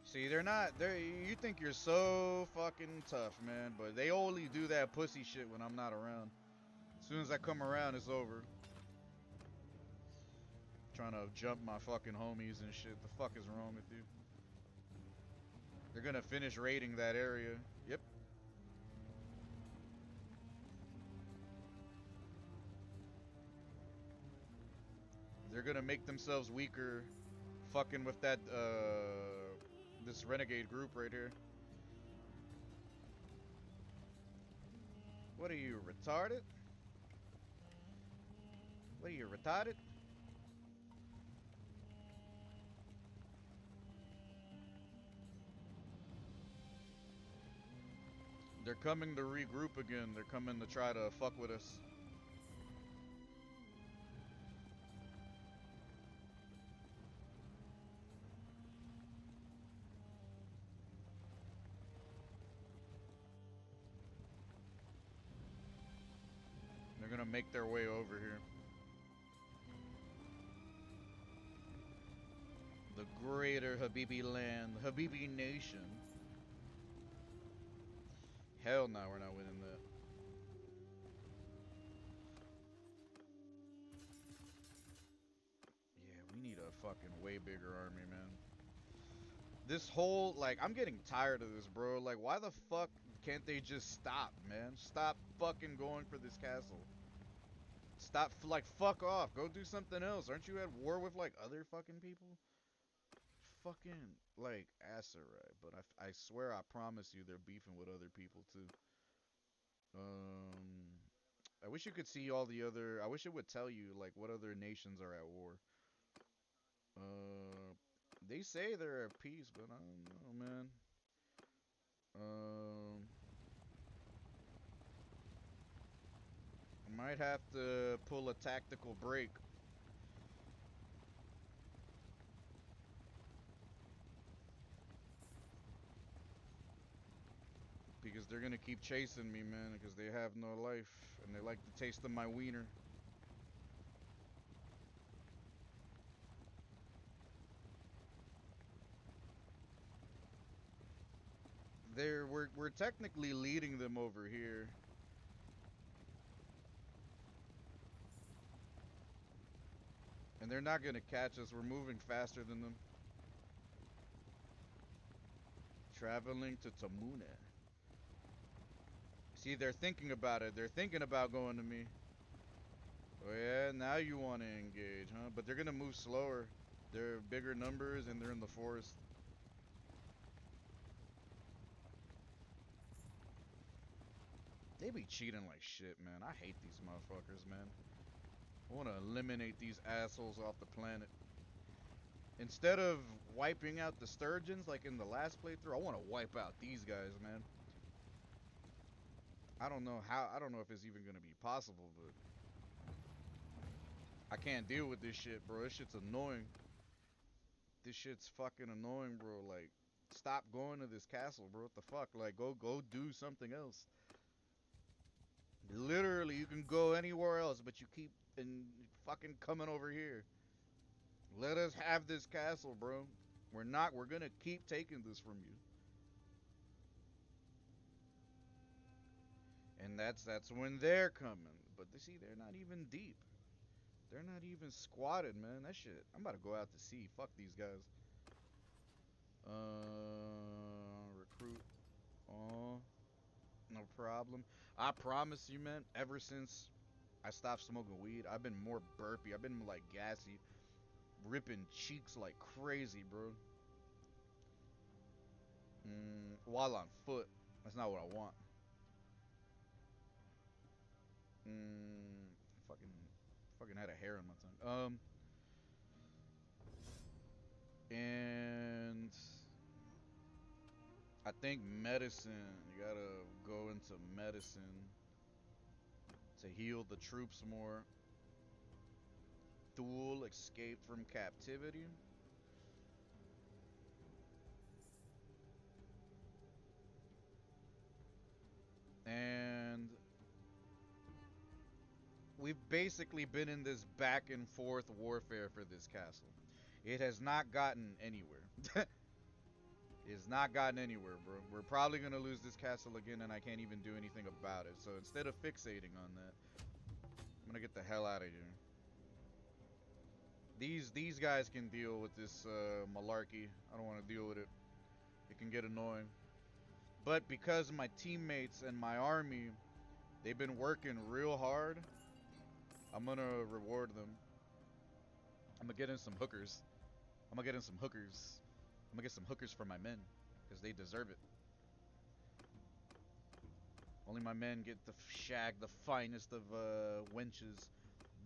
See, they're not. You think you're so fucking tough, man, but they only do that pussy shit when I'm not around. As soon as I come around, it's over. Trying to jump my fucking homies and shit. The fuck is wrong with you? They're gonna finish raiding that area. Yep. They're gonna make themselves weaker, fucking with that, this renegade group right here. What are you, retarded? What are you, retarded? They're coming to regroup again. They're coming to try to fuck with us. They're gonna make their way over here. The greater Habibi land, the Habibi nation. Hell no, we're not winning that. Yeah, we need a fucking way bigger army, man. This whole, like, I'm getting tired of this, bro. Like, why the fuck can't they just stop, man? Stop fucking going for this castle. Stop, like, fuck off. Go do something else. Aren't you at war with, like, other fucking people? Fucking, like, Aserai. But I swear, I promise you they're beefing with other people, too. I wish you could see all the other. I wish it would tell you like what other nations are at war. Uh, they say they're at peace, but I don't know, man. Um, I might have to pull a tactical break. Because they're gonna keep chasing me, man, because they have no life, and they like the taste of my wiener. We're technically leading them over here. And they're not gonna catch us, we're moving faster than them. Traveling to Tamuna. See, they're thinking about it, they're thinking about going to me. Oh yeah, now you want to engage, huh? But they're gonna move slower. They're bigger numbers and they're in the forest. They be cheating like shit, man. I hate these motherfuckers, man. I want to eliminate these assholes off the planet. Instead of wiping out the sturgeons like in the last playthrough, I want to wipe out these guys, man. I don't know how, I don't know if it's even gonna be possible, but I can't deal with this shit, bro. This shit's annoying. This shit's fucking annoying, bro. Like, stop going to this castle, bro. What the fuck? Like, go do something else. Literally, you can go anywhere else, but you keep fucking coming over here. Let us have this castle, bro. We're gonna keep taking this from you. And that's when they're coming. But they see they're not even deep. They're not even squatted, man. That shit. I'm about to go out to sea. Fuck these guys. Recruit. Oh, no problem. I promise you, man. Ever since I stopped smoking weed, I've been more burpy. I've been like gassy, ripping cheeks like crazy, bro. While on foot. That's not what I want. Mm, fucking, fucking had a hair on my tongue. And I think medicine. You gotta go into medicine to heal the troops more. Thule escaped from captivity. And we've basically been in this back and forth warfare for this castle. It has not gotten anywhere. It's not gotten anywhere, bro. We're probably gonna lose this castle again, and I can't even do anything about it. So instead of fixating on that, I'm gonna get the hell out of here. These guys can deal with this malarkey. I don't want to deal with it. It can get annoying. But because my teammates and my army, they've been working real hard, I'm gonna reward them. I'm gonna get in some hookers. I'm gonna get in some hookers. I'm gonna get some hookers for my men, because they deserve it. Only my men get to shag the finest of wenches,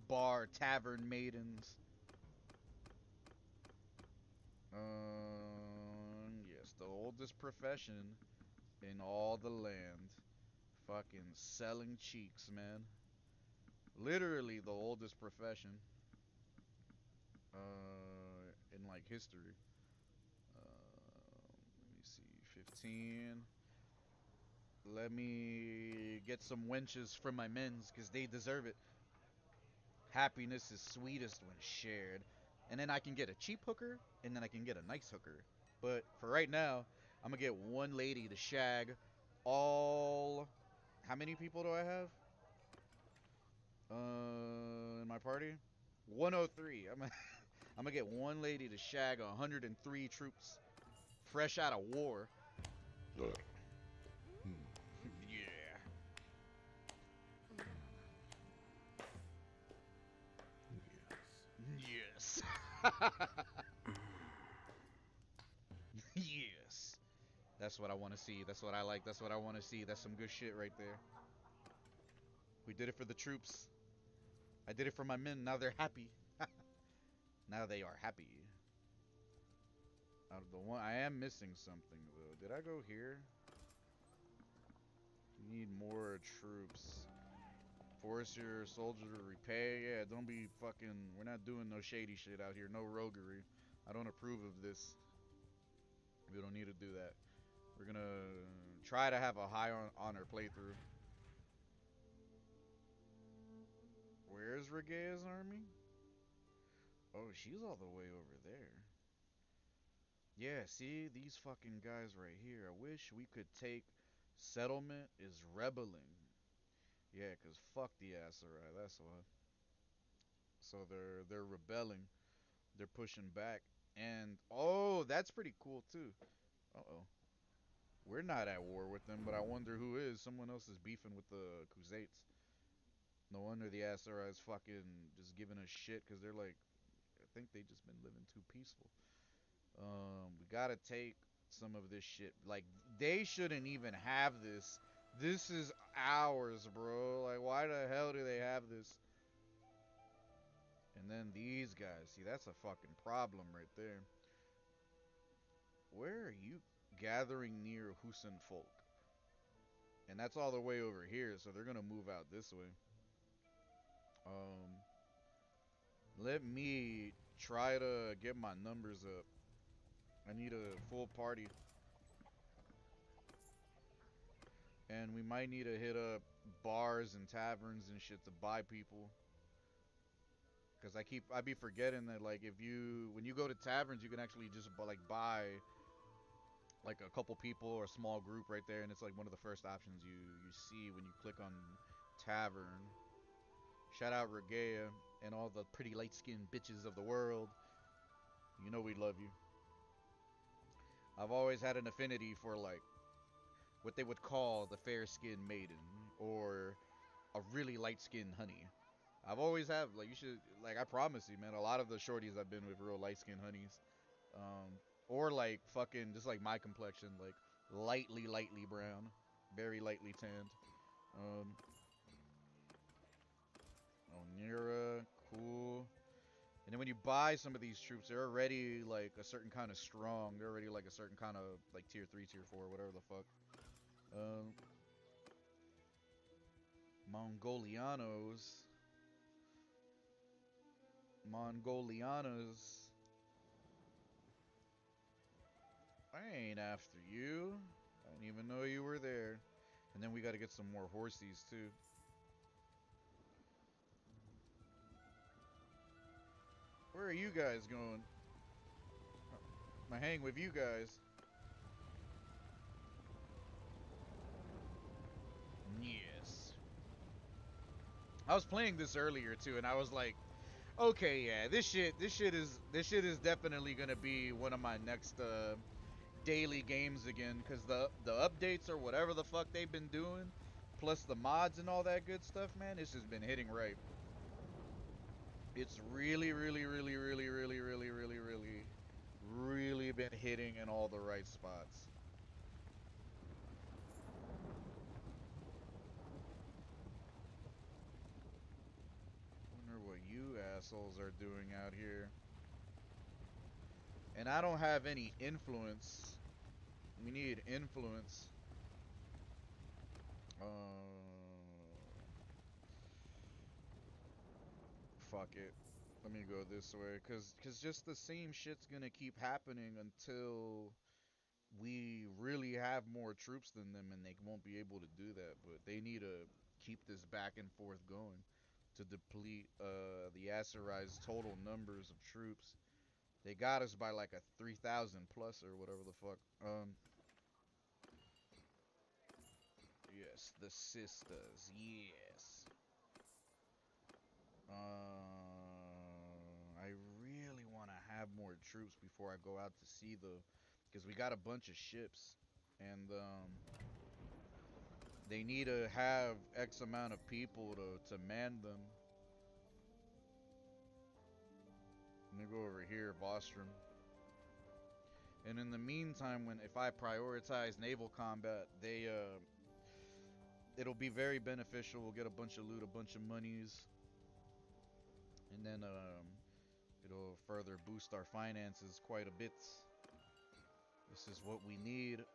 bar, tavern maidens. Yes, the oldest profession in all the land. Fucking selling cheeks, man. Literally the oldest profession. In like history. Let me see, 15. Let me get some wenches from my men's, because they deserve it. Happiness is sweetest when shared. And then I can get a cheap hooker, and then I can get a nice hooker. But for right now, I'm gonna get one lady to shag all... How many people do I have? In my party? 103. I'm gonna get one lady to shag 103 troops fresh out of war. Yeah.
Yes.
Yes. Yes. That's what I want to see. That's what I like. That's what I want to see. That's some good shit right there. We did it for the troops. I did it for my men. Now they're happy. Now they are happy. Out of the one, I am missing something though. Did I go here? Need more troops. Force your soldier to repay. Yeah, don't be fucking. We're not doing no shady shit out here. No roguery. I don't approve of this. We don't need to do that. We're gonna try to have a high honor playthrough. Where's Regea's army? Oh, she's all the way over there. Yeah, see these fucking guys right here. I wish we could take settlement is rebelling. Yeah, cause fuck the Aserai. That's why. So they're rebelling. They're pushing back. And oh, that's pretty cool too. Uh-oh. We're not at war with them, but I wonder who is. Someone else is beefing with the Khuzaits. No wonder the Aserai is fucking just giving us shit because they're like, I think they just been living too peaceful. We gotta take some of this shit. Like, they shouldn't even have this. This is ours, bro. Like, why the hell do they have this? And then these guys. See, that's a fucking problem right there. Where are you gathering near Husin folk? And that's all the way over here, so they're gonna move out this way. Um, Let me try to get my numbers up. I need a full party. And we might need to hit up bars and taverns and shit to buy people. Cause I be forgetting that, like, if you when you go to taverns, you can actually just buy like a couple people or a small group right there, and it's like one of the first options you see when you click on tavern. Shout out Regea and all the pretty light skinned bitches of the world. You know we love you. I've always had an affinity for like what they would call the fair skinned maiden or a really light skinned honey. I've always have, like, you should, like, I promise you, man, a lot of the shorties I've been with real light skinned honeys. Or like fucking just like my complexion, like lightly brown, very lightly tanned. Um, Onira, cool. And then when you buy some of these troops, they're already like a certain kind of strong. They're already like a certain kind of like tier 3, tier 4, whatever the fuck. Um, Mongolianos. Mongolianas. I ain't after you. I didn't even know you were there. And then we gotta get some more horsies too. Where are you guys going? I hang with you guys. Yes. I was playing this earlier too, and I was like, okay, yeah, this shit is definitely gonna be one of my next daily games again, because the updates or whatever the fuck they've been doing, plus the mods and all that good stuff, man, it's just been hitting right. It's really been hitting in all the right spots. Wonder what you assholes are doing out here. And I don't have any influence. We need influence. Fuck it. Let me go this way, cause just the same shit's gonna keep happening until we really have more troops than them, and they won't be able to do that. But they need to keep this back and forth going to deplete the Aserai's total numbers of troops. They got us by like a 3,000 plus or whatever the fuck. Yes, the sisters. Yes. I really want to have more troops before I go out to sea, though, because we got a bunch of ships, and they need to have X amount of people to man them. Let me go over here, Bostrom. And in the meantime, when if I prioritize naval combat, It'll be very beneficial. We'll get a bunch of loot, a bunch of monies, and then it'll further boost our finances quite a bit. This is what we need.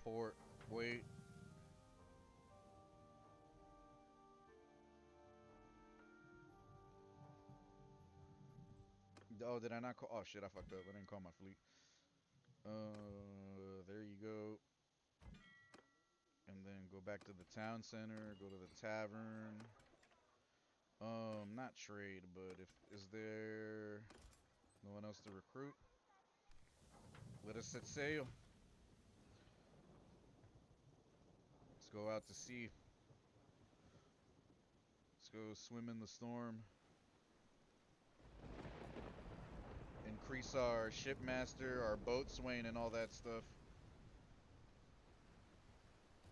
Port, wait. Oh, did I not call? Oh shit, I fucked up. I didn't call my fleet. There you go. And then go back to the town center. Go to the tavern. Not trade, but if is there no one else to recruit? Let us set sail. Let's go out to sea. Let's go swim in the storm. Increase our shipmaster, our boatswain, and all that stuff.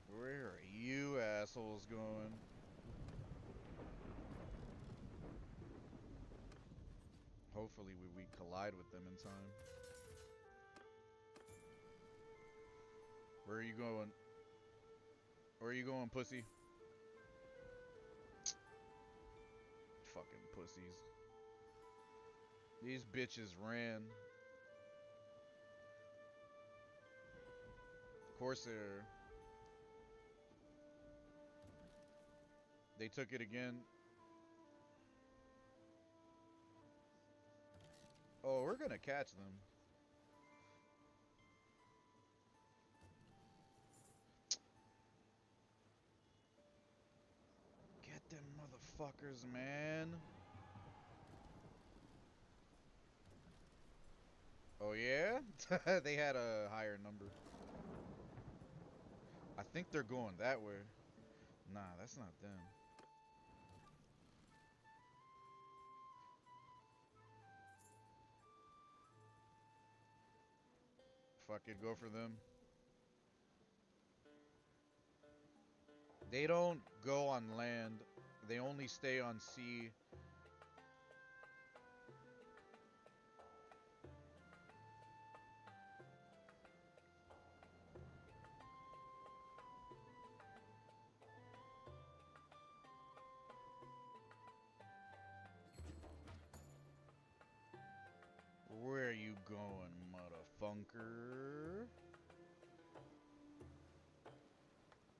Where are you assholes going? Hopefully we collide with them in time. Where are you going? Where are you going, pussy? Fucking pussies. These bitches ran. Corsair. They took it again. Oh, we're gonna catch them. Get them motherfuckers, man. Oh yeah? They had a higher number. I think they're going that way. Nah, that's not them. Fuck it, go for them. They don't go on land. They only stay on sea. Where are you going, motherfunker?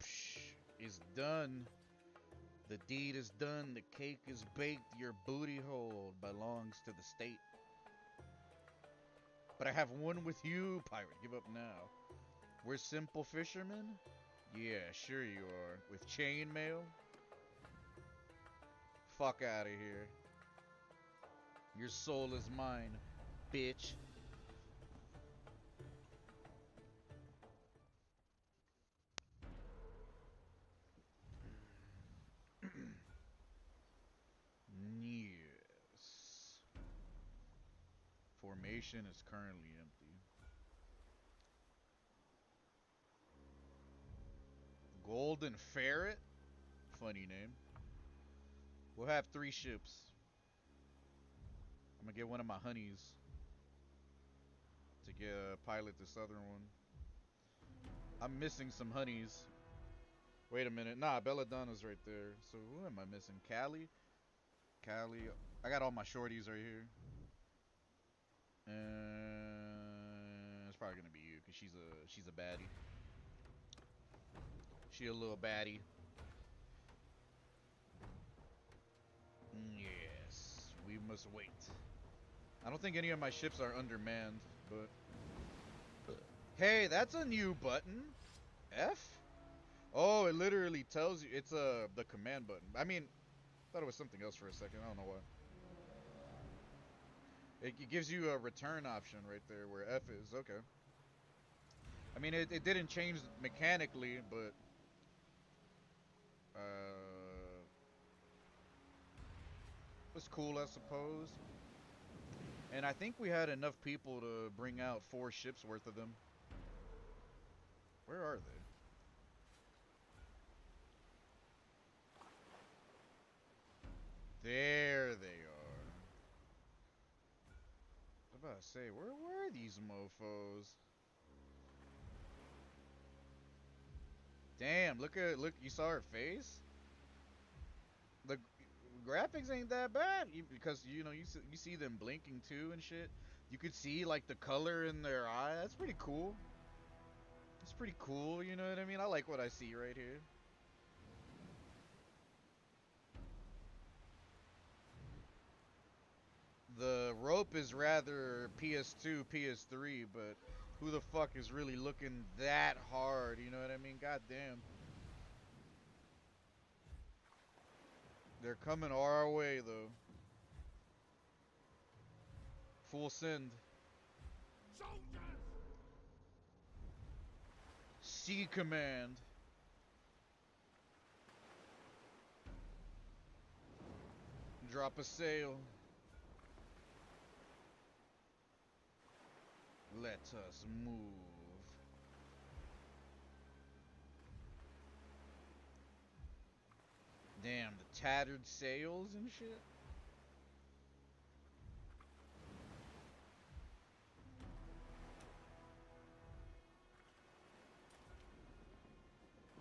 Psh, it's done. The deed is done. The cake is baked. Your booty hole belongs to the state. But I have one with you, pirate. Give up now. We're simple fishermen? Yeah, sure you are. With chainmail? Fuck out of here. Your soul is mine, bitch. Yes. Formation is currently empty. Golden Ferret? Funny name. We'll have 3 ships. I'm gonna get one of my honeys to get pilot this other one. I'm missing some honeys. Wait a minute. Nah, Belladonna's right there. So who am I missing? Callie? Callie. I got all my shorties right here. It's probably gonna be you, cause she's a baddie. She a little baddie. Yes, we must wait. I don't think any of my ships are undermanned, but hey, that's a new button. F? Oh, it literally tells you it's the command button. I mean, I thought it was something else for a second. I don't know why. It gives you a return option right there where F is. Okay. I mean, it didn't change mechanically, but it's cool, I suppose. And I think we had enough people to bring out 4 ships worth of them. Where are they? There they are. I was about to say, where were these mofos? Damn, look, you saw her face? The graphics ain't that bad because you know you see them blinking too and shit. You could see like the color in their eye. That's pretty cool. It's pretty cool, you know what I mean? I like what I see right here. The rope is rather PS2, PS3, but who the fuck is really looking that hard, you know what I mean? God damn. They're coming our way though. Full send.
Soldiers!
Sea command. Drop a sail. Let us move. Damn, the tattered sails and shit.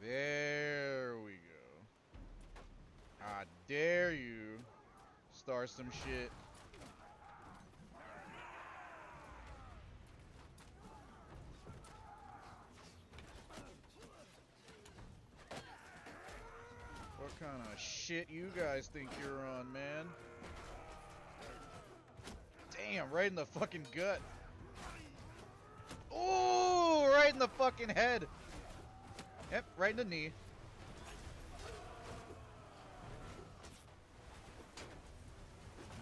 There we go. I dare you. Start some shit. What kind of shit you guys think you're on, man? Damn, right in the fucking gut. Oh, right in the fucking head. Yep, right in the knee.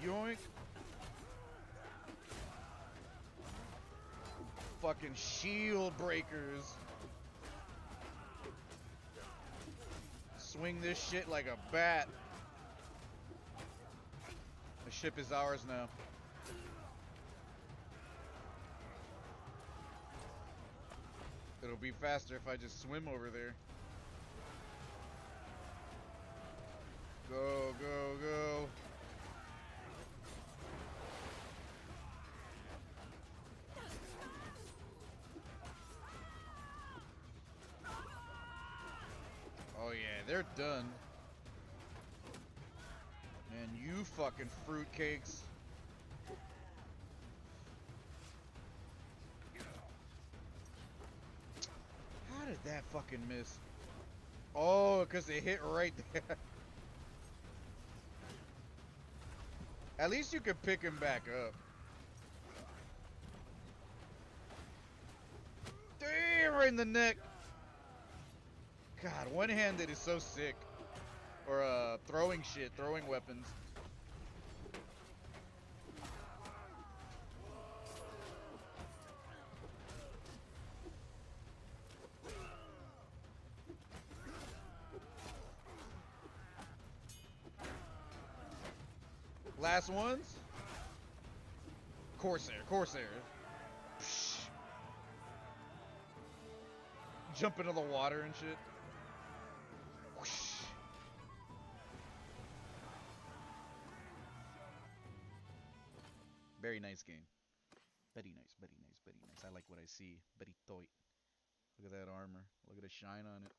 Yoink. Fucking shield breakers. Swing this shit like a bat. The ship is ours now. It'll be faster if I just swim over there. Go, go, go. Oh yeah, they're done. Man, you fucking fruitcakes. How did that fucking miss? Oh, because it hit right there. At least you could pick him back up. Damn, right in the neck. God, one-handed is so sick. Or throwing shit, throwing weapons. Last ones. Corsair, Corsair. Psh. Jump into the water and shit. Whoosh. Very nice game. Very nice, very nice, very nice. I like what I see. Very toy. Look at that armor. Look at the shine on it.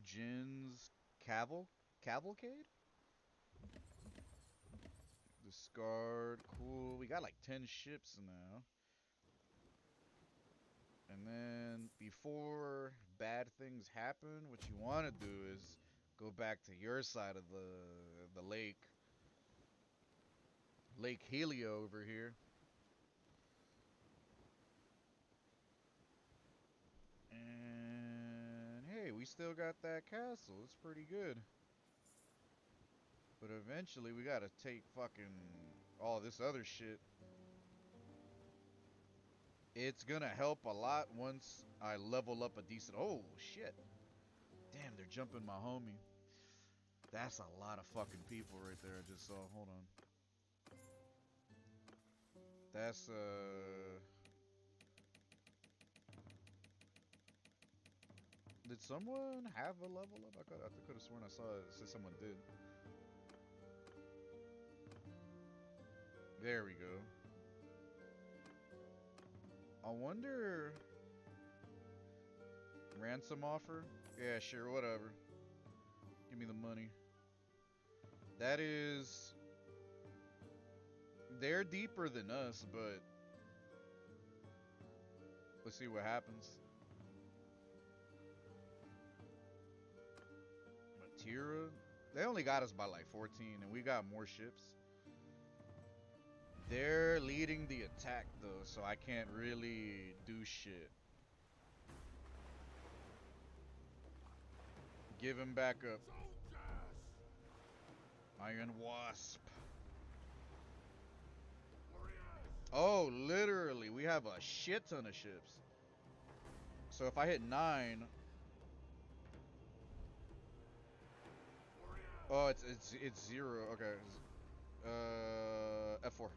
Jin's Cavalcade? Discard. Cool. We got like 10 ships now. And then before bad things happen, what you want to do is go back to your side of the lake. Lake Helio over here. And hey, we still got that castle. It's pretty good. But eventually we gotta take fucking all this other shit. It's gonna help a lot once I level up a decent... Oh, shit. Damn, they're jumping my homie. That's a lot of fucking people right there I just saw. Hold on. That's, Did someone have a level up? I could have sworn I saw it. It said someone did. There we go. I wonder Ransom offer? Yeah, sure, whatever. Give me the money. That is... They're deeper than us, but... Let's see what happens. Matira? They only got us by like 14, and we got more ships. They're leading the attack, though, so I can't really do shit. Give him back up.
Soldiers!
Iron Wasp.
Warriors!
Oh, literally, we have a shit ton of ships. So if I hit 9...
Warriors!
Oh, it's 0. Okay. F4.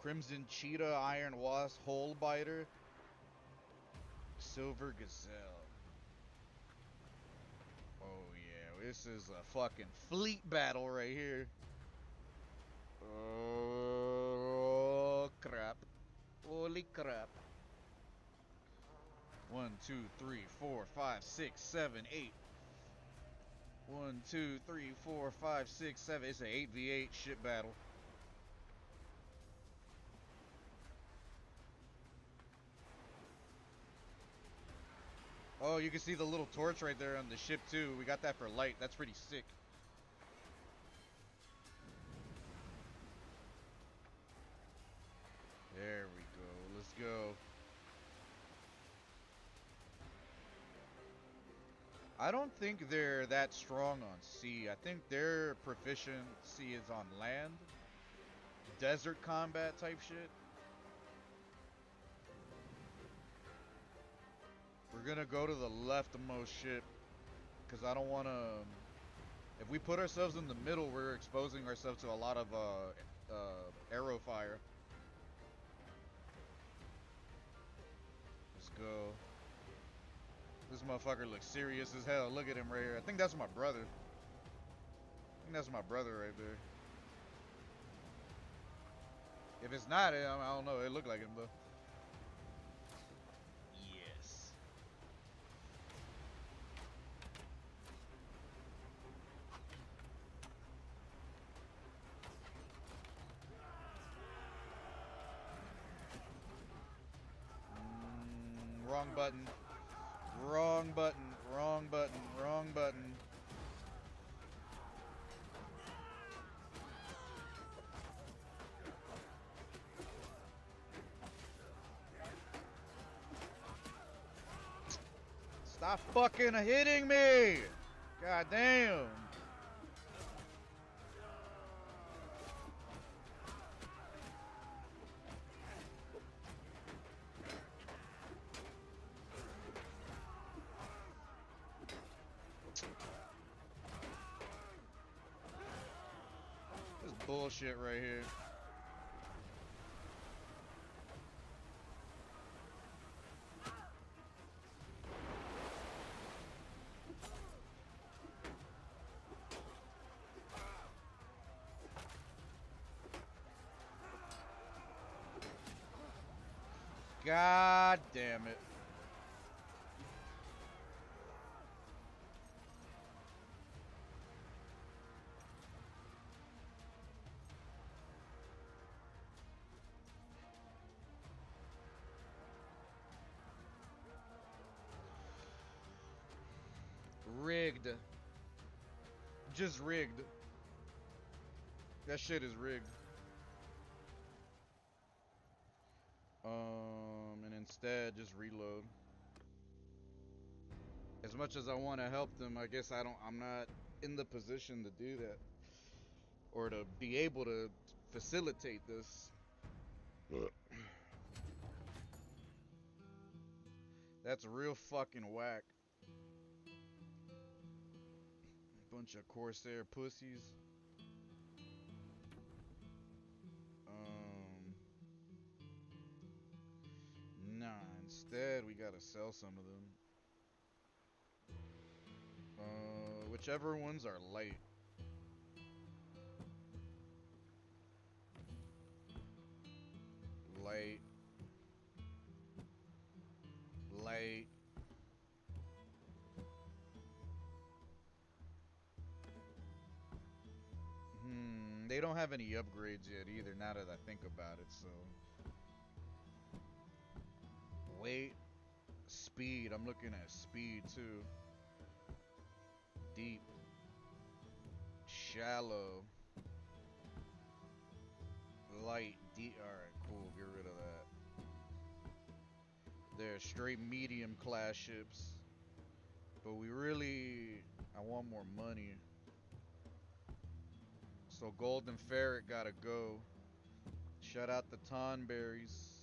Crimson Cheetah, Iron Wasp, Hole Biter, Silver Gazelle. Oh yeah, this is a fucking fleet battle right here. Oh crap. Holy crap. 1, 2, 3, 4, 5, 6, 7, 8. 1, 2, 3, 4, 5, 6, 7. It's an 8v8 ship battle. Oh, you can see the little torch right there on the ship too. We got that for light. That's pretty sick. There we go. Let's go. I don't think they're that strong on sea. I think their proficiency is on land. Desert combat type shit. We're gonna go to the leftmost ship. Because I don't want to... If we put ourselves in the middle, we're exposing ourselves to a lot of arrow fire. Let's go. This motherfucker looks serious as hell. Look at him right here. I think that's my brother. I think that's my brother right there. If it's not, I don't know. It looked like him though. Yes. Wrong button. Wrong button. Wrong button. Wrong button. Stop fucking hitting me! God damn. This is bullshit right here. God damn it. Rigged. Just rigged. That shit is rigged. And instead just reload. As much as I want to help them, I guess I'm not in the position to do that. Or to be able to facilitate this. That's real fucking whack. Bunch of Corsair pussies. Nah, instead we gotta sell some of them. Whichever ones are light. Light. Light. They don't have any upgrades yet either, now that I think about it, so. Weight, speed. I'm looking at speed too. Deep. Shallow. Light. Deep. Alright, cool. Get rid of that. They're straight medium class ships. But we really. I want more money. So Golden Ferret gotta go. Shut out the Tonberries.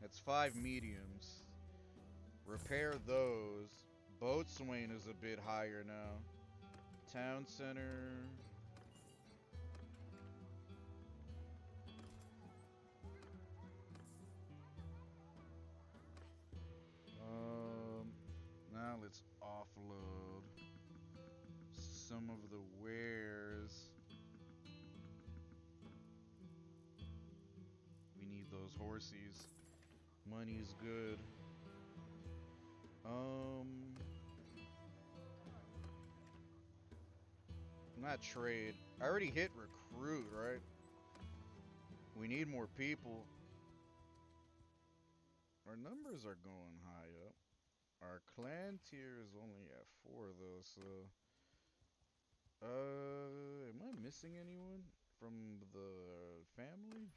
That's 5 mediums. Repair those. Boatswain is a bit higher now. Town center. Now let's offload some of the wares. We need those horsies. Money's good. Not trade. I already hit recruit, right? We need more people. Our numbers are going high up. Our clan tier is only at 4 though, so am I missing anyone from the family?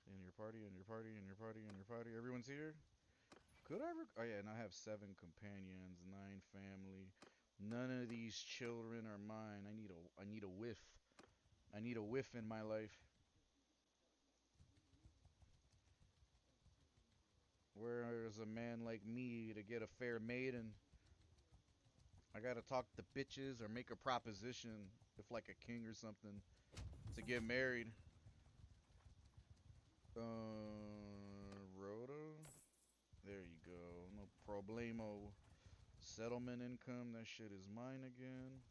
In your party, in your party, in your party, in your party. Everyone's here? Could I oh yeah, and I have 7 companions, 9 family. None of these children are mine. I need a whiff. I need a whiff in my life. Where is a man like me to get a fair maiden? I gotta talk to bitches or make a proposition, if like a king or something, to get married. Rhoda? There you go. No problemo. Settlement income, that shit is mine again.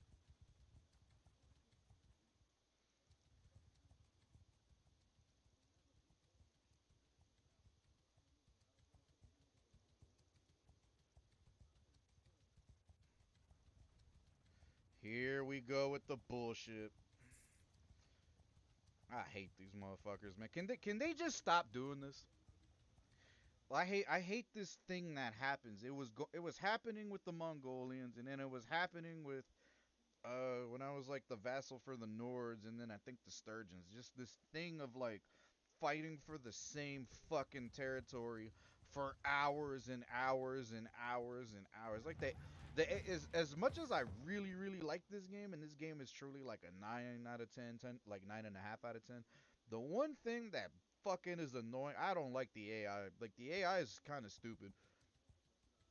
Here we go with the bullshit. I hate these motherfuckers, man. Can they just stop doing this? I hate this thing that happens. It was happening with the Mongolians, and then it was happening with when I was like the vassal for the Nords, and then I think the Sturgeons. Just this thing of like fighting for the same fucking territory for hours and hours and hours and hours. Like as much as I really like this game, and this game is truly like a 9 out of 10, 10 like 9.5 out of 10. The one thing that fucking is annoying, I don't like the AI. Like the AI is kind of stupid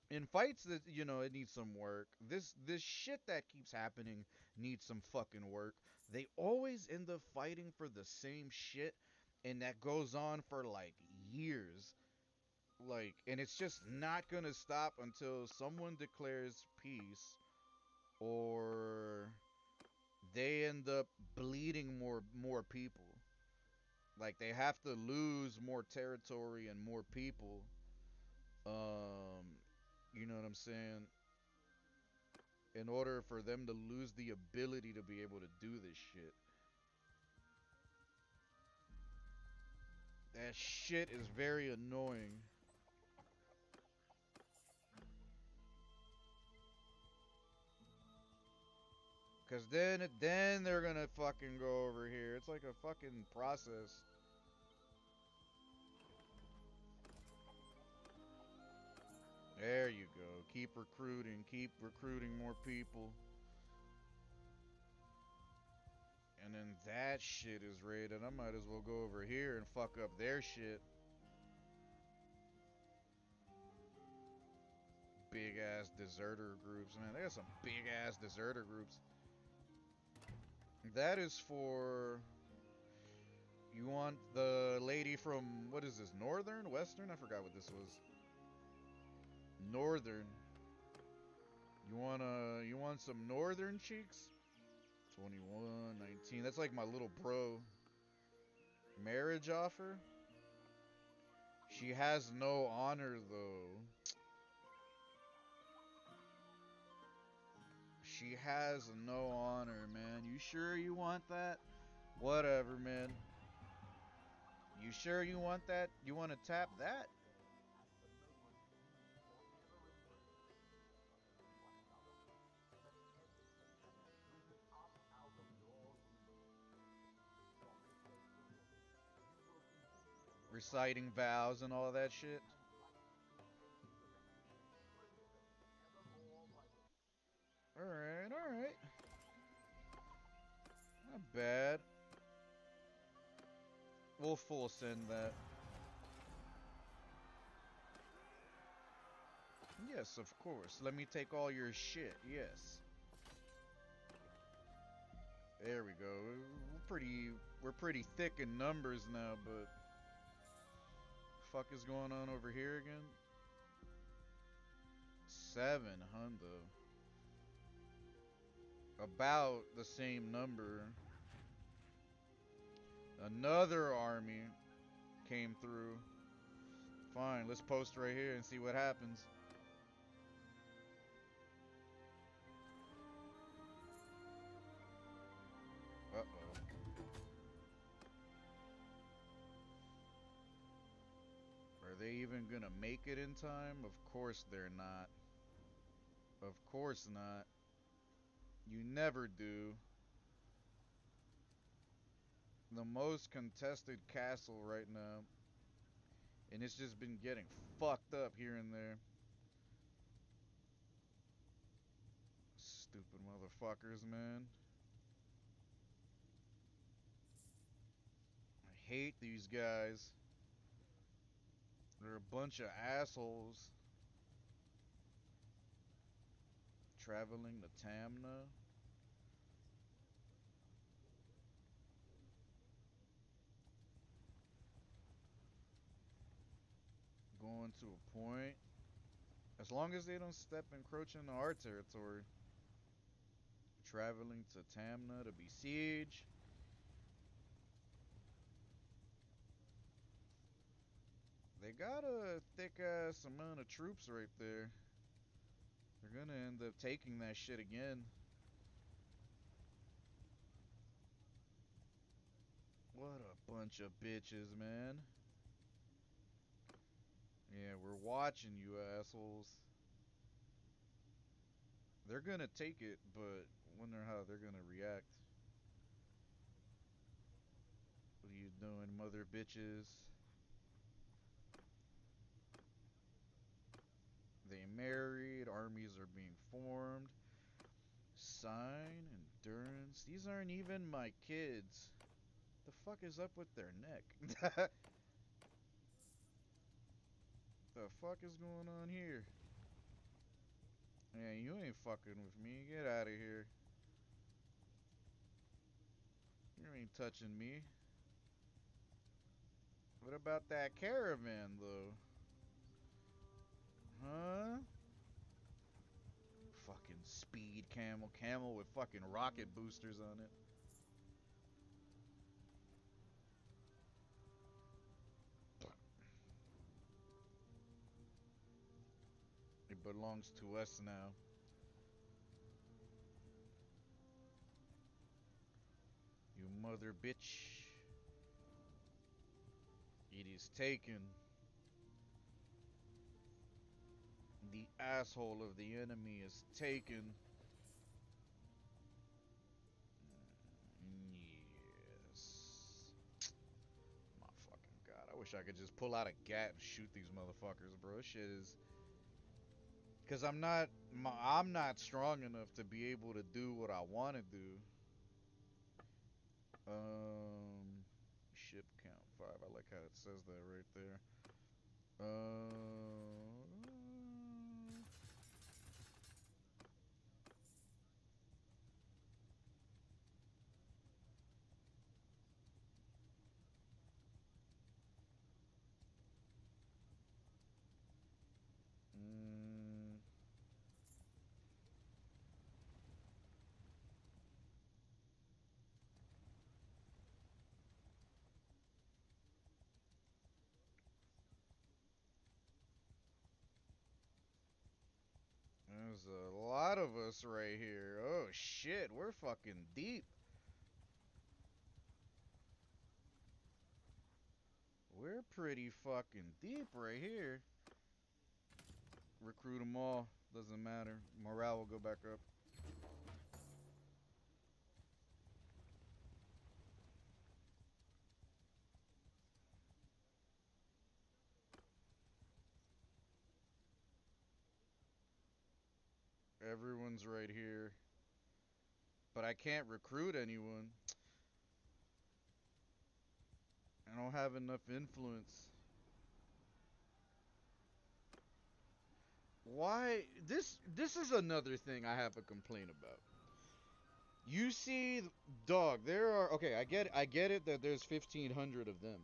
in fights that it needs some work. This shit that keeps happening needs some fucking work. They always end up fighting for the same shit, and that goes on for like years. Like, and it's just not gonna stop until someone declares peace, or they end up bleeding more people. Like they have to lose more territory and more people. Um, you know what I'm saying? In order for them to lose the ability to be able to do this shit. That shit is very annoying. Cause then they're gonna fucking go over here. It's like a fucking process. There you go. Keep recruiting more people. And then that shit is raided. I might as well go over here and fuck up their shit. Big ass deserter groups, man. They got some big ass deserter groups. That is for. You want the lady from, what is this? Northern? Western? I forgot what this was. Northern. You want some northern cheeks? 21, 19. That's like my little bro. Marriage offer? She has no honor, though. She has no honor, man. You sure you want that? Whatever, man. You sure you want that? You want to tap that? Reciting vows and all that shit. Alright, alright. Not bad. We'll full send that. Yes, of course. Let me take all your shit. Yes. There we go. We're pretty thick in numbers now, but fuck is going on over here again? 700. About the same number. Another army came through. Fine, let's post right here and see what happens. Uh-oh. Are they even gonna make it in time? Of course they're not. Of course not. You never do. The most contested castle right now. And it's just been getting fucked up here and there. Stupid motherfuckers, man. I hate these guys. They're a bunch of assholes. Traveling to Tamna. Going to a point. As long as they don't encroach into our territory. Traveling to Tamna to besiege. They got a thick ass amount of troops right there. They're gonna end up taking that shit again. What a bunch of bitches, man. Yeah, we're watching you assholes. They're gonna take it, but wonder how they're gonna react. What are you doing, mother bitches? They married, armies are being formed. Sign, endurance. These aren't even my kids. The fuck is up with their neck? The fuck is going on here? Yeah, you ain't fucking with me. Get out of here. You ain't touching me. What about that caravan, though? Huh? Fucking speed camel. Camel with fucking rocket boosters on it. It belongs to us now. You mother bitch. It is taken. The asshole of the enemy is taken. Yes. My fucking god. I wish I could just pull out a gat and shoot these motherfuckers, bro. This shit is. Cause I'm not strong enough to be able to do what I want to do. Ship count 5. I like how it says that right there. Mm, there's a lot of us right here. Oh shit, we're fucking deep. We're pretty fucking deep right here. Recruit them all. Doesn't matter. Morale will go back up. Everyone's right here. But I can't recruit anyone. I don't have enough influence. Why? This is another thing I have a complaint about. You see, dog, there are okay. I get it that there's 1,500 of them,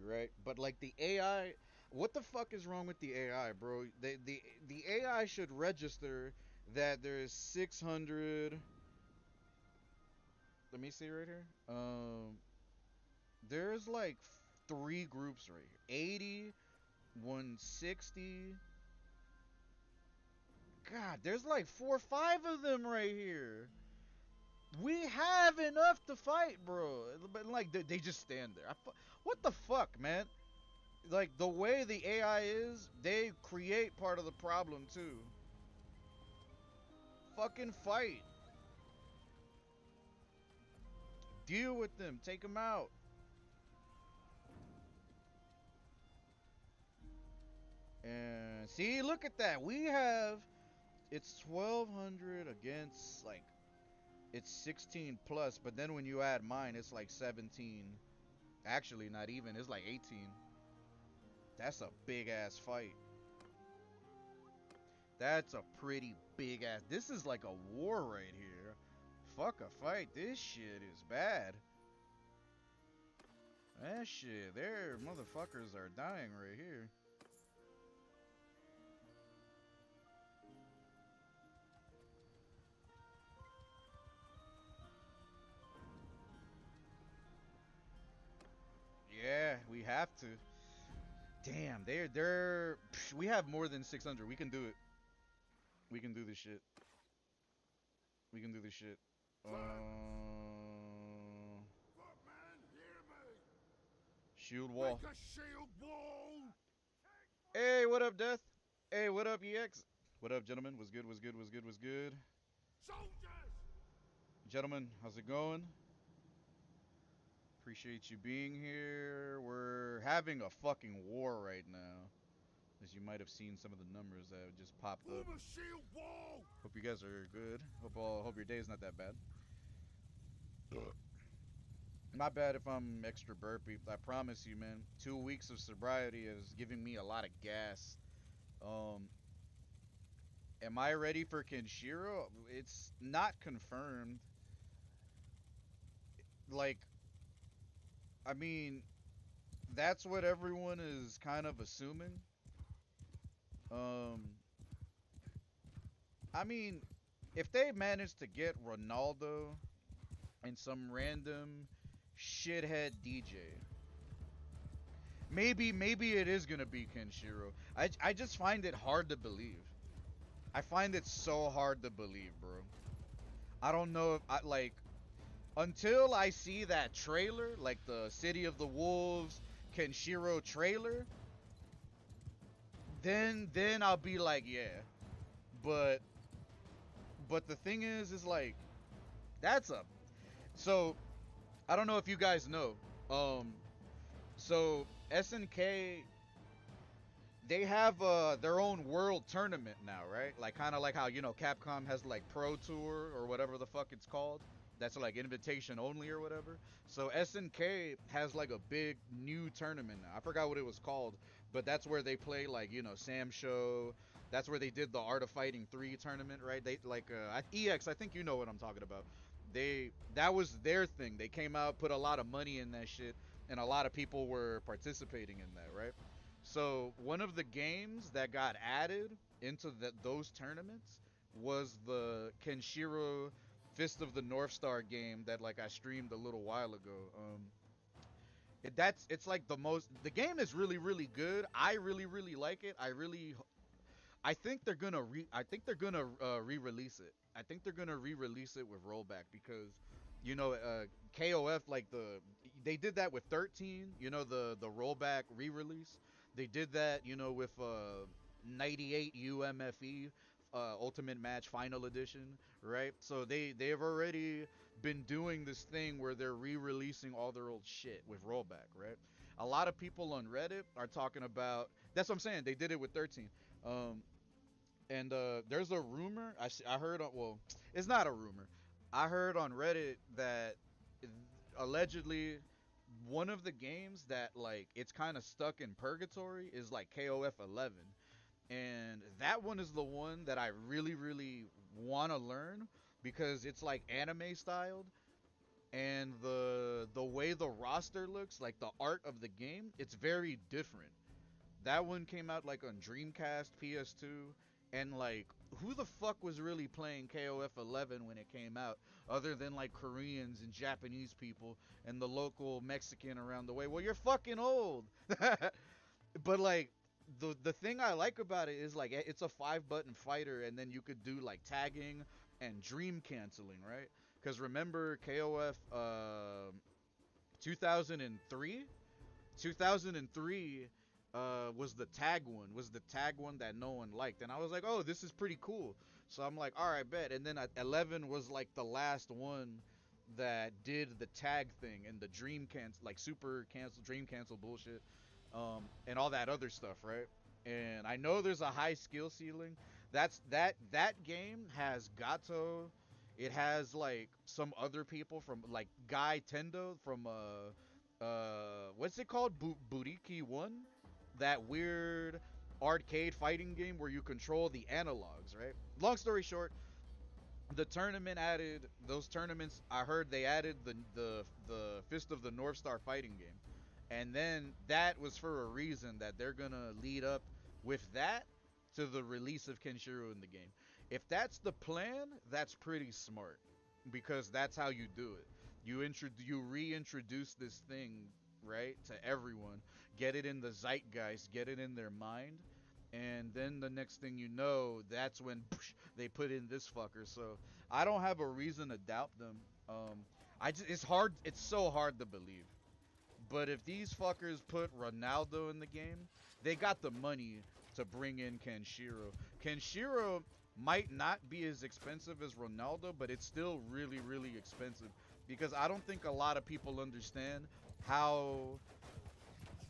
right? But like the AI, what the fuck is wrong with the AI, bro? The AI should register that there's 600. Let me see right here. There's like three groups right here. 80, 160. God, there's like 4 or 5 of them right here. We have enough to fight, bro. But like they just stand there. What the fuck, man? Like the way the AI is, they create part of the problem too. Fucking fight. Deal with them. Take them out. And see, look at that. We have it's 1,200 against like it's 16 plus, but then when you add mine, it's like 17. Actually, not even. It's like 18. That's a big ass fight. That's a pretty big ass. This is like a war right here. Fuck a fight. This shit is bad. That shit, their motherfuckers are dying right here. Yeah, we have to. Damn, we have more than 600. We can do it. We can do this shit. We can do this shit.
Footman, hear me!
Shield wall.
Make a shield wall!
Hey, what up, Death? Hey, what up, EX? What up, gentlemen? Was good, was good, was good, was good.
Soldiers!
Gentlemen, how's it going? Appreciate you being here. We're having a fucking war right now. As you might have seen some of the numbers that just popped up.
Form a shield wall!
Hope you guys are good. Hope your day is not that bad. Not bad if I'm extra burpy. I promise you, man. 2 weeks of sobriety is giving me a lot of gas. Um, am I ready for Kenshiro? It's not confirmed. Like, I mean, that's what everyone is kind of assuming. Um, I mean, if they manage to get Ronaldo and some random shithead DJ, maybe it is gonna be Kenshiro. I just find it hard to believe. I find it so hard to believe, bro. I don't know if I like until I see that trailer, like the City of the Wolves Kenshiro trailer, then I'll be like, yeah. But the thing is like that's a so I don't know if you guys know. So SNK, they have their own world tournament now, right? Like kind of like how Capcom has like Pro Tour or whatever the fuck it's called. That's like invitation only or whatever. So SNK has like a big new tournament now. I forgot what it was called, but that's where they play like Sam Show. That's where they did the Art of Fighting 3 tournament, right? They like EX. I think you know what I'm talking about. That was their thing. They came out, put a lot of money in that shit, and a lot of people were participating in that, right? So one of the games that got added into those tournaments was the Kenshiro Fist of the North Star game that like I streamed a little while ago. It's like the game is really really good. I really really like it. I think they're gonna re-release it. I think they're gonna re-release it with rollback because, you know, KOF like they did that with 13. You know, the rollback re-release. They did that, you know, with 98 UMFE, Ultimate Match Final Edition, right? So they've already been doing this thing where they're re-releasing all their old shit with rollback, right? A lot of people on Reddit are talking about. That's what I'm saying. They did it with 13. Um, and there's a rumor I heard on, well, it's not a rumor. I heard on Reddit that allegedly one of the games that like it's kind of stuck in purgatory is like KOF 11, and that one is the one that I really want to learn because it's like anime styled, and the way the roster looks, like the art of the game, it's very different. That one came out like on Dreamcast, PS2, and like who the fuck was really playing KOF 11 when it came out other than like Koreans and Japanese people and the local Mexican around the way? Well, you're fucking old. But like the thing I like about it is like it's a 5 button fighter, and then you could do like tagging and dream canceling, right? Cuz remember KOF 2003 2003 was the tag one that no one liked, and I was like, oh, this is pretty cool. So I'm like, all right, bet. And then 11 was like the last one that did the tag thing and the dream cancel, like super cancel, dream cancel bullshit, and all that other stuff, right? And I know there's a high skill ceiling. That game has Gato. It has like some other people from like Guy Tendo from what's it called? Buriki 1? That weird arcade fighting game where you control the analogs, right? Long story short, the tournament added those tournaments. I heard they added the Fist of the North Star fighting game, and then that was for a reason that they're gonna lead up with that to the release of Kenshiro in the game. If that's the plan, that's pretty smart because that's how you do it. You reintroduce this thing, right, to everyone, get it in the zeitgeist, get it in their mind, and then the next thing you know, that's when they put in this fucker. So I don't have a reason to doubt them. It's hard. It's so hard to believe. But if these fuckers put Ronaldo in the game, they got the money to bring in Kenshiro. Kenshiro might not be as expensive as Ronaldo, but it's still really expensive because I don't think a lot of people understand how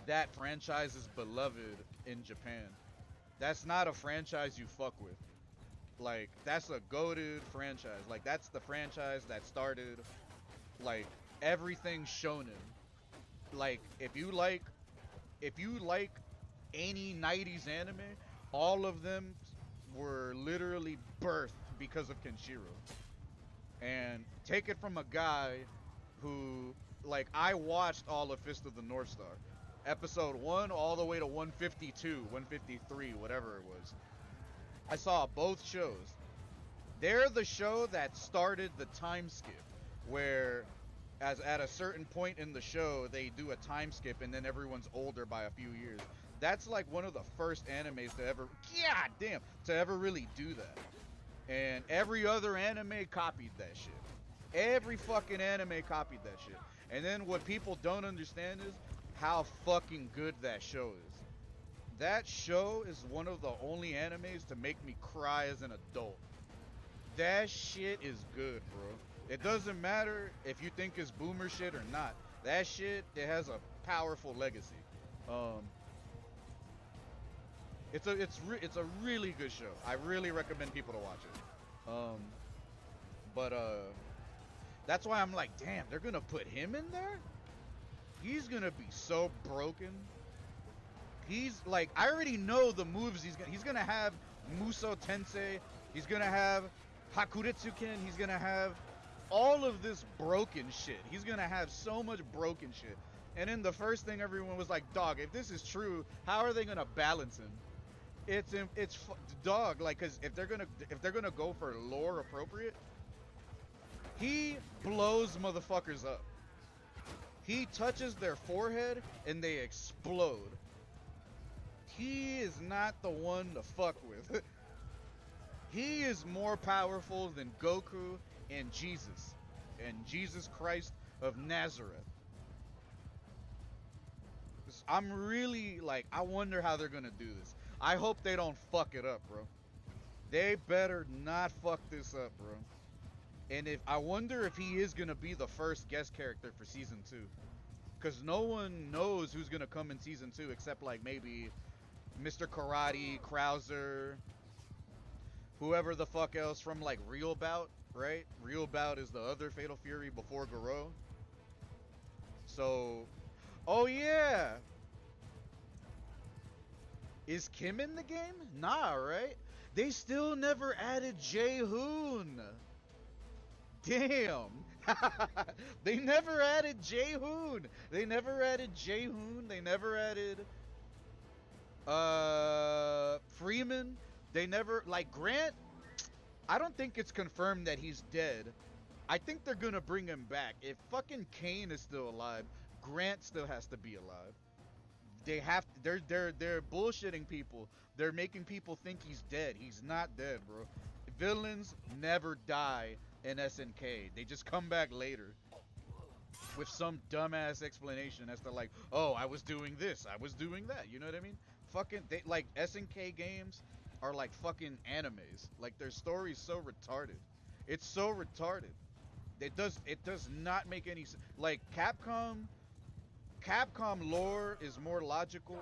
that franchise is beloved in Japan. That's not a franchise you fuck with. Like, that's a goated franchise. Like, that's the franchise that started like everything shonen. Like, if you like any 90s anime, all of them were literally birthed because of Kenshiro. And take it from a guy who, like, I watched all of Fist of the North Star, episode 1 all the way to 152, 153, whatever it was. I saw both shows. They're the show that started the time skip, where as at a certain point in the show they do a time skip and then everyone's older by a few years. That's like one of the first animes to ever, god damn, to ever really do that. And every other anime copied that shit. Every fucking anime copied that shit. And then what people don't understand is how fucking good that show is. That show is one of the only animes to make me cry as an adult. That shit is good, bro. It doesn't matter if you think it's boomer shit or not. That shit, it has a powerful legacy. It's a really good show. I really recommend people to watch it. But that's why I'm like, damn, they're gonna put him in there? He's gonna be so broken. He's like, I already know the moves he's gonna have. Muso Tensei. He's gonna have Hakuretsuken. He's gonna have all of this broken shit. He's gonna have so much broken shit. And then the first thing everyone was like, dog, if this is true, how are they gonna balance him? It's dog, like, cause if they're gonna go for lore appropriate, he blows motherfuckers up. He touches their forehead and they explode. he is not the one to fuck with. He is more powerful than Goku and Jesus Christ of Nazareth. I'm really like, I wonder how they're gonna do this. I hope they don't fuck it up, bro. They better not fuck this up, bro. And if I wonder if he is gonna be the first guest character for season 2, because no one knows who's gonna come in season 2 except like maybe Mr. Karate, Krauser, whoever the fuck else from like Real Bout, right? Real Bout is the other Fatal Fury before Garo. So, oh yeah, is Kim in the game? Nah, right? They still never added Jae-hoon. Damn. They never added Jae-hoon. They never added Jae-hoon. They never added Freeman. They never, like, Grant. I don't think it's confirmed that he's dead. I think they're gonna bring him back. If fucking Kane is still alive, Grant still has to be alive. They have to, they're bullshitting people. They're making people think he's dead. He's not dead, bro. Villains never die in SNK. They just come back later with some dumbass explanation as to like, oh, I was doing this, I was doing that. You know what I mean? Fucking, they like SNK games are like fucking animes. Like their story's so retarded. It's so retarded. It does not make any sense. Like Capcom lore is more logical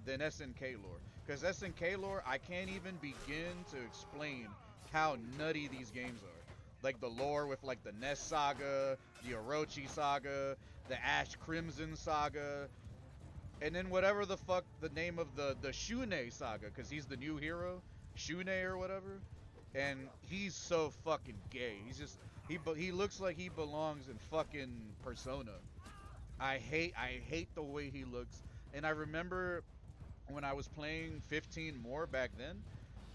than SNK lore. Because SNK lore, I can't even begin to explain how nutty these games are. Like the lore with like the Ness saga, the Orochi saga, the Ash Crimson saga, and then whatever the fuck the name of the Shune saga, because he's the new hero, Shune or whatever, and he's so fucking gay. He's just he looks like he belongs in fucking Persona. I hate the way he looks. And I remember when I was playing 15 more back then,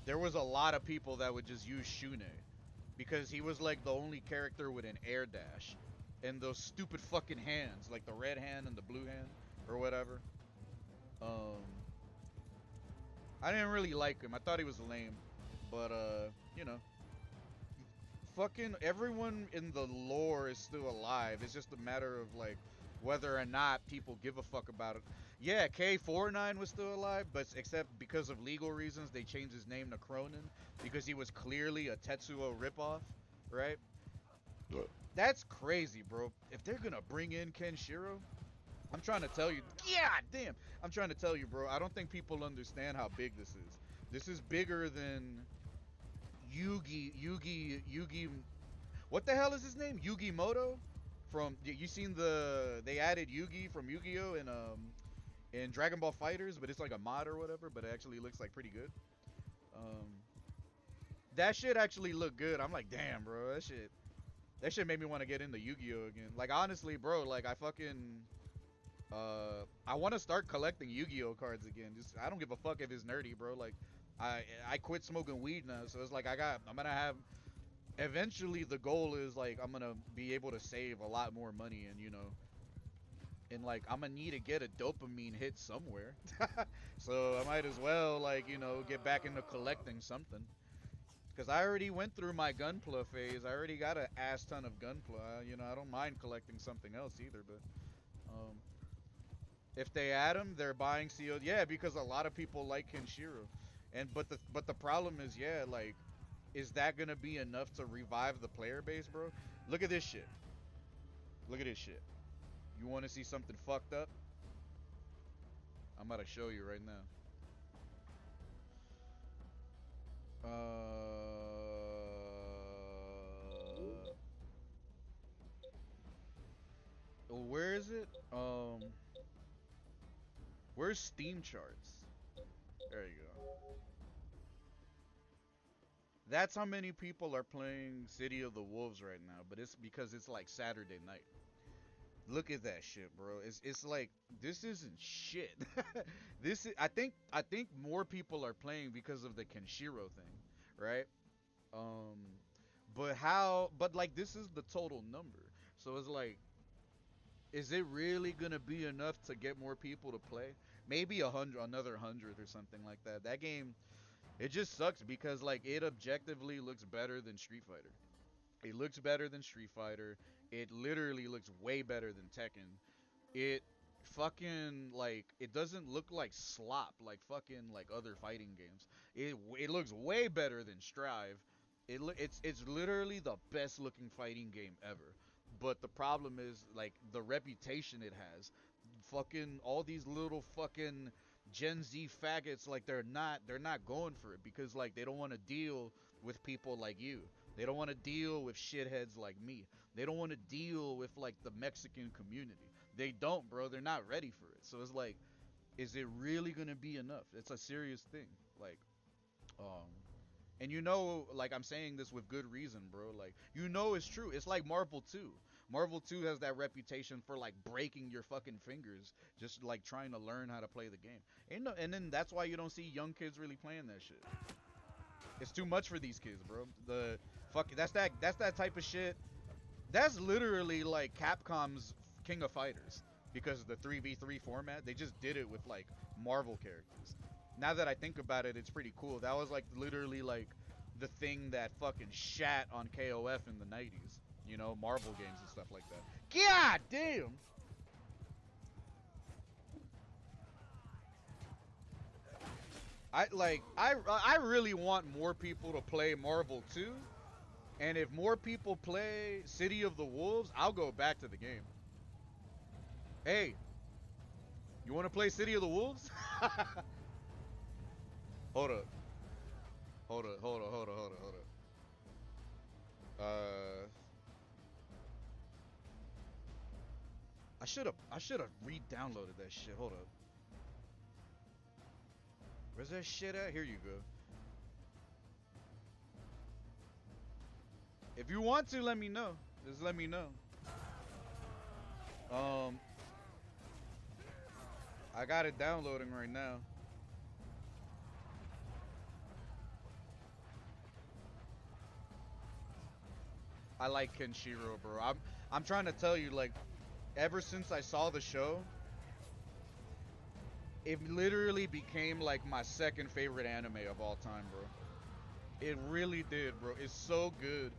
there was a lot of people that would just use Shune because he was like the only character with an air dash and those stupid fucking hands, like the red hand and the blue hand or whatever. Um, I didn't really like him. I thought he was lame, but you know, fucking everyone in the lore is still alive. It's just a matter of like whether or not people give a fuck about it. Yeah, K49 was still alive, but except because of legal reasons, they changed his name to Cronin because he was clearly a Tetsuo ripoff, right? That's crazy, bro. If they're gonna bring in Kenshiro, I'm trying to tell you, yeah, damn. I'm trying to tell you, bro. I don't think people understand how big this is. This is bigger than Yugi. What the hell is his name? Yugi Moto? From you seen they added Yugi from Yu-Gi-Oh in Dragon Ball Fighters, but it's like a mod or whatever, but it actually looks like pretty good. Um, that shit actually looked good. I'm like, damn, bro, that shit made me want to get into Yu-Gi-Oh again. Like honestly, bro, like I want to start collecting Yu-Gi-Oh cards again. Just I don't give a fuck if it's nerdy, bro. Like I quit smoking weed now, so it's like I'm gonna have eventually the goal is like I'm gonna be able to save a lot more money and and like I'm gonna need to get a dopamine hit somewhere. So I might as well like get back into collecting something because I already went through my Gunpla phase. I already got an ass ton of Gunpla. I don't mind collecting something else either, but um if they add them, they're buying sealed. Yeah, because a lot of people like Kenshiro. And but the problem is, yeah, like is that gonna be enough to revive the player base, bro? Look at this shit. Look at this shit. You want to see something fucked up? I'm about to show you right now. Where is it? Where's Steam charts? There you go. That's how many people are playing City of the Wolves right now, but it's because it's like Saturday night. Look at that shit, bro. It's like this isn't shit. This is I think more people are playing because of the Kenshiro thing, right? But like this is the total number. So it's like is it really gonna be enough to get more people to play? Maybe another 100 or something like that. That game, it just sucks because like it objectively looks better than Street Fighter. It looks better than Street Fighter. It literally looks way better than Tekken. It fucking like it doesn't look like slop like fucking like other fighting games. It looks way better than Strive. It's literally the best looking fighting game ever. But the problem is like the reputation it has. Fucking all these little fucking Gen Z faggots like they're not going for it because like they don't want to deal with people like you. They don't want to deal with shitheads like me. They don't want to deal with like the Mexican community. They don't, bro. They're not ready for it. So it's like, is it really gonna be enough? It's a serious thing. Like, um, and like I'm saying this with good reason, bro. Like, it's true. It's like Marvel 2. Marvel 2 has that reputation for like breaking your fucking fingers just like trying to learn how to play the game. And then that's why you don't see young kids really playing that shit. It's too much for these kids, bro. The fuck that's that type of shit. That's literally like Capcom's King of Fighters because of the 3v3 format. They just did it with like Marvel characters. Now that I think about it, it's pretty cool. That was like literally like the thing that fucking shat on KOF in the 90s. Marvel games and stuff like that. God damn! I really want more people to play Marvel 2. And if more people play City of the Wolves, I'll go back to the game. Hey, you want to play City of the Wolves? Hold up. Hold up. I should have re-downloaded that shit. Hold up. Where's that shit at? Here you go. If you want to, let me know. Just let me know. I got it downloading right now. I like Kenshiro, bro. I'm trying to tell you, like, ever since I saw the show, it literally became like my second favorite anime of all time, bro. It really did, bro. It's so good.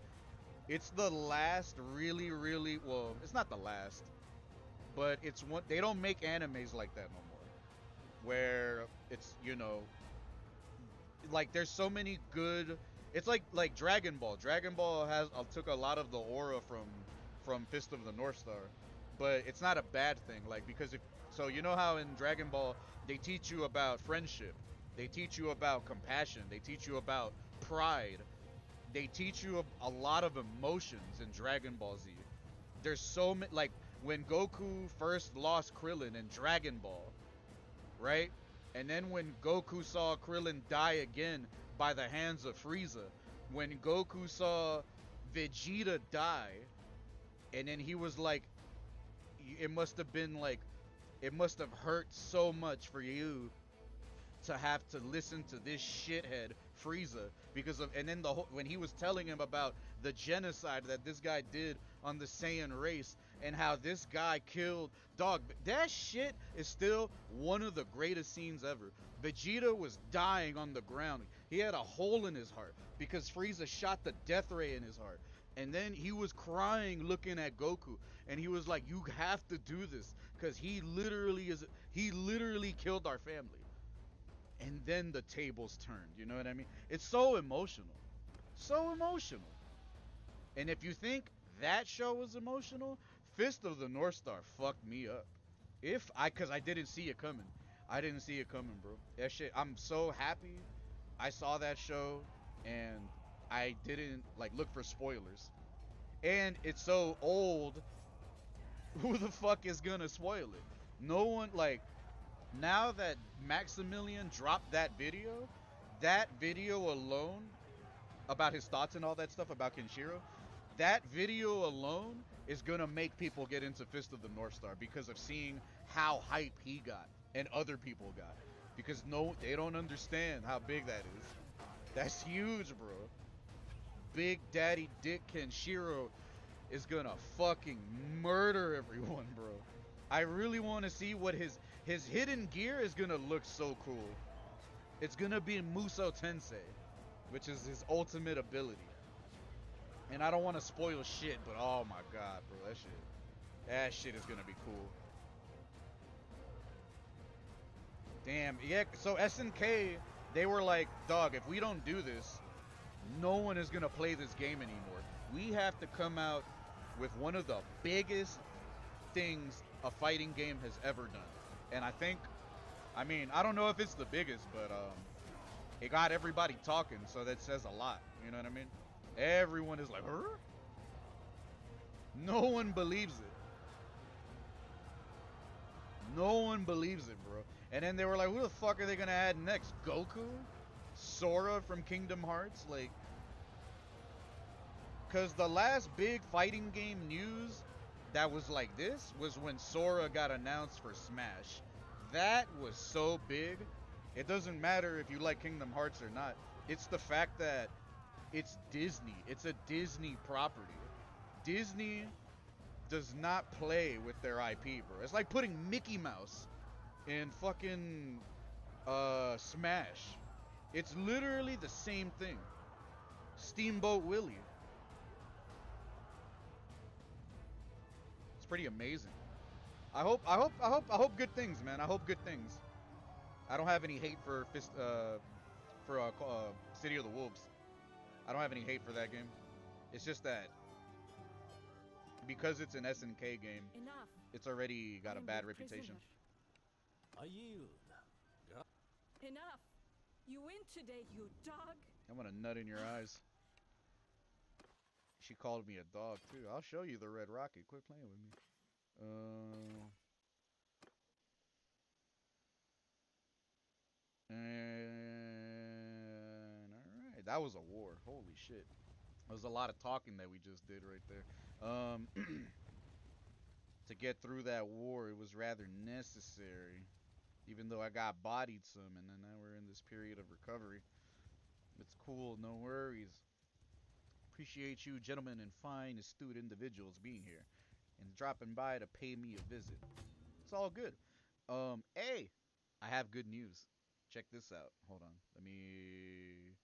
It's the last really, really, well, it's not the last, but it's one, they don't make animes like that no more. Where it's, like there's so many good, it's like Dragon Ball. Dragon Ball took a lot of the aura from Fist of the North Star, but it's not a bad thing. Like, because so you know how in Dragon Ball they teach you about friendship, they teach you about compassion, they teach you about pride, they teach you a lot of emotions in Dragon Ball Z. There's so many, like when Goku first lost Krillin in Dragon Ball, right? And then when Goku saw Krillin die again by the hands of Frieza, when Goku saw Vegeta die, and then he was like, it must have hurt so much for you to have to listen to this shithead Frieza because of, and then when he was telling him about the genocide that this guy did on the Saiyan race and how this guy killed dog, that shit is still one of the greatest scenes ever. Vegeta was dying on the ground. He had a hole in his heart because Frieza shot the death ray in his heart. And then he was crying looking at Goku, and he was like, you have to do this because he literally killed our family. And then the tables turned, you know what I mean? It's so emotional. So emotional. And if you think that show was emotional, Fist of the North Star fucked me up. Cause I didn't see it coming. I didn't see it coming, bro. That shit, I'm so happy I saw that show and I didn't like look for spoilers. And it's so old, who the fuck is gonna spoil it? No one, like, now that Maximilian dropped that video alone about his thoughts and all that stuff about Kenshiro, that video alone is gonna make people get into Fist of the North Star because of seeing how hype he got and other people got. Because they don't understand how big that is. That's huge, bro. Big Daddy Dick Kenshiro is gonna fucking murder everyone, bro. I really want to see what his hidden gear is gonna look so cool. It's gonna be Muso Tensei, which is his ultimate ability. And I don't want to spoil shit, but oh my god, bro, that shit is gonna be cool. Damn, yeah. So SNK, they were like, dog, if we don't do this, no one is gonna play this game anymore. We have to come out with one of the biggest things a fighting game has ever done. And I think, I mean, I don't know if it's the biggest, but it got everybody talking, so that says a lot. You know what I mean? Everyone is like, huh? No one believes it. No one believes it, bro. And then they were like, who the fuck are they gonna add next? Goku? Sora from Kingdom Hearts? Like, because the last big fighting game news that was like this was when Sora got announced for Smash. That was so big. It doesn't matter if you like Kingdom Hearts or not. It's the fact that it's Disney. It's a Disney property. Disney does not play with their IP, bro. It's like putting Mickey Mouse in fucking Smash. It's literally the same thing. Steamboat Willie. It's pretty amazing. I hope good things, man. I hope good things. I don't have any hate for City of the Wolves. I don't have any hate for that game. It's just that because it's an SNK game,
Enough.
it's already got a bad reputation.
I yield.
Enough. You win today, you dog.
I'm gonna nut in your eyes. She called me a dog too. I'll show you the red rocket. Quit playing with me. And alright, that was a war. Holy shit. There was a lot of talking that we just did right there. To get through that war, it was rather necessary. Even though I got bodied some, and then now we're in this period of recovery. It's cool, no worries. Appreciate you, gentlemen and fine, astute individuals, being here and dropping by to pay me a visit. It's all good. Hey, I have good news. Check this out. Hold on. Let me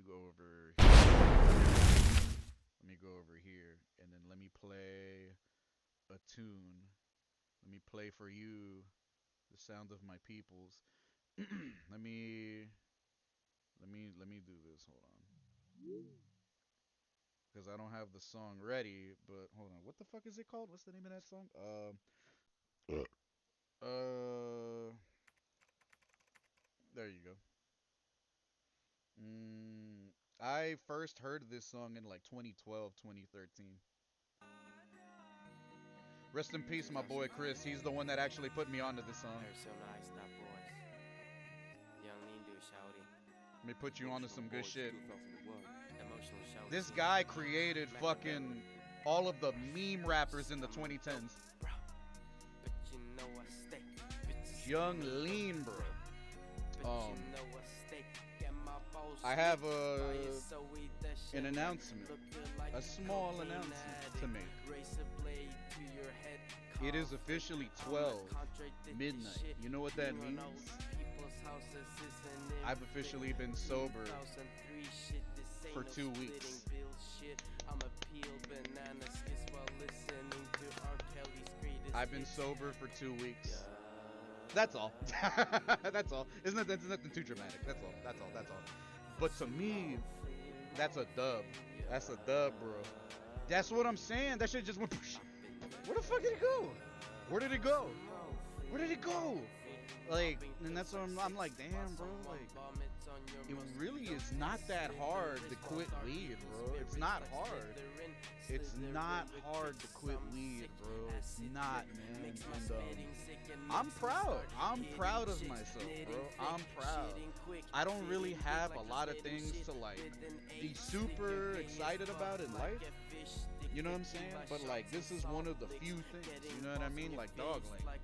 go over here. Let me go over here, and then let me play a tune. Let me play for you the sound of my peoples. let me do this. Hold on. Because I don't have the song ready, but hold on. What the fuck is it called? What's the name of that song? There you go. I first heard this song in like 2012, 2013. Rest in peace, my boy Chris. He's the one that actually put me onto this song. Let me put you onto some good shit. This guy created fucking all of the meme rappers in the 2010s. Young Lean, bro. I have an announcement, a small announcement to make. It is officially 12 midnight. You know what that means? I've officially been sober for 2 weeks. I've been sober for 2 weeks. That's all. That's all. That's nothing too dramatic. That's all. That's all. That's all. But to me, that's a dub. That's a dub, bro. That's what I'm saying. That shit just went. Where the fuck did it go? Where did it go? Where did it go? Like, and that's what I'm like, damn, bro. Like, it really is not that hard to quit weed, bro. It's not hard. It's not hard to quit weed, bro. It's not, man. And I'm proud. I'm proud of myself, bro. I'm proud. I don't really have a lot of things to like be super excited about in life. You know what I'm saying? But like, this is one of the few things. You know what I mean? Like, dog, like,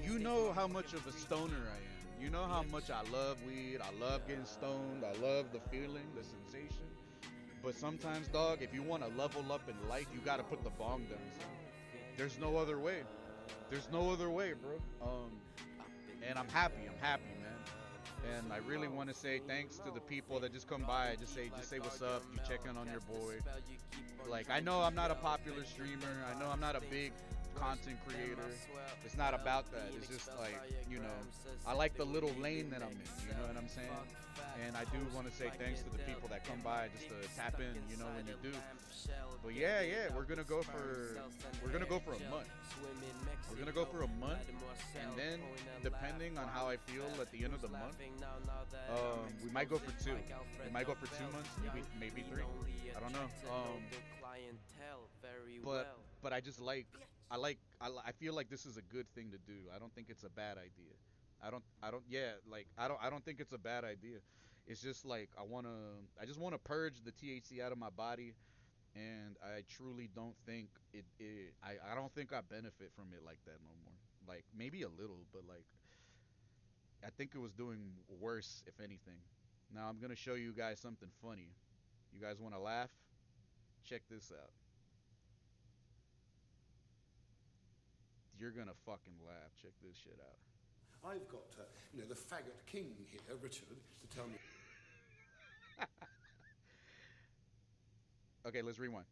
you know how much of a stoner I am. You know how much I love weed. I love getting stoned. I love the feeling, the sensation. But sometimes, dog, if you want to level up in life, you gotta put the bong down, son. There's no other way. There's no other way, bro. And I'm happy. I'm happy, man. And I really want to say thanks to the people that just come by, just say what's up, you check in on your boy. Like, I know I'm not a popular streamer. I know I'm not a big content creator. It's not about that. It's just like, I like the little lane that I'm in. You know what I'm saying? And I do want to say thanks to the people that come by just to tap in. When you do. But yeah, we're gonna go for a month. We're gonna go for a month, and then depending on how I feel at the end of the month, we might go for two. We might go for 2 months, maybe three. I don't know. But I feel like this is a good thing to do. I don't think it's a bad idea. I don't think it's a bad idea. It's just like I just wanna purge the THC out of my body, and I truly don't think I don't think I benefit from it like that no more. Like maybe a little, but like I think it was doing worse if anything. Now I'm gonna show you guys something funny. You guys want to laugh? Check this out. You're gonna fucking laugh. Check this shit out.
I've got, the faggot king here, Richard, to tell me.
Okay, let's rewind.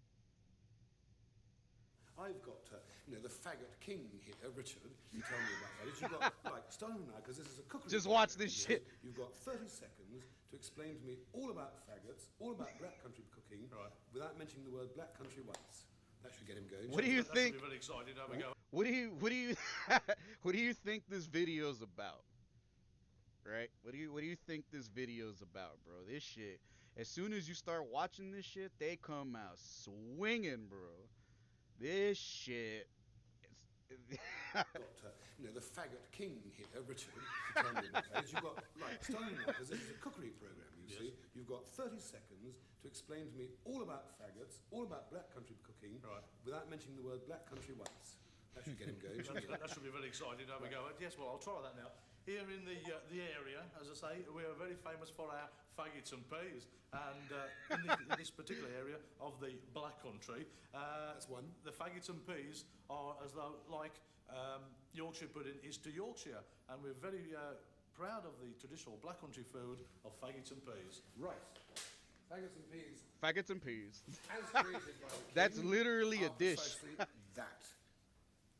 I've got, the faggot king here, Richard, to tell me about faggots. You've got, right, starting now, because this is a cookery.
Just watch this
program.
shit.
You've got 30 seconds to explain to me all about faggots, all about black country cooking, right, without mentioning the word black country whites. That should get him going.
What do you think?
Very excited. Have a go.
What do you what do you think this video's about? Right? What do you think this video's about, bro? This shit. As soon as you start watching this shit, they come out swinging, bro. This shit.
Got, the faggot king here, Richard, to tell me about faggots. You've got, right, starting now, because this is a cookery program, you see. You've got 30 seconds to explain to me all about faggots, all about black country cooking, right, without mentioning the word black country whites. That should get him going.
That should be very exciting. Have a go. Yes, well, I'll try that now. Here in the area, as I say, we are very famous for our faggots and peas, and in this particular area of the Black Country,
that's one.
The faggots and peas are as though like Yorkshire pudding is to Yorkshire, and we're very proud of the traditional Black Country food of faggots and peas.
Right. Faggots and peas.
Faggots and peas.
As created by the king,
That's literally a dish.
Precisely that.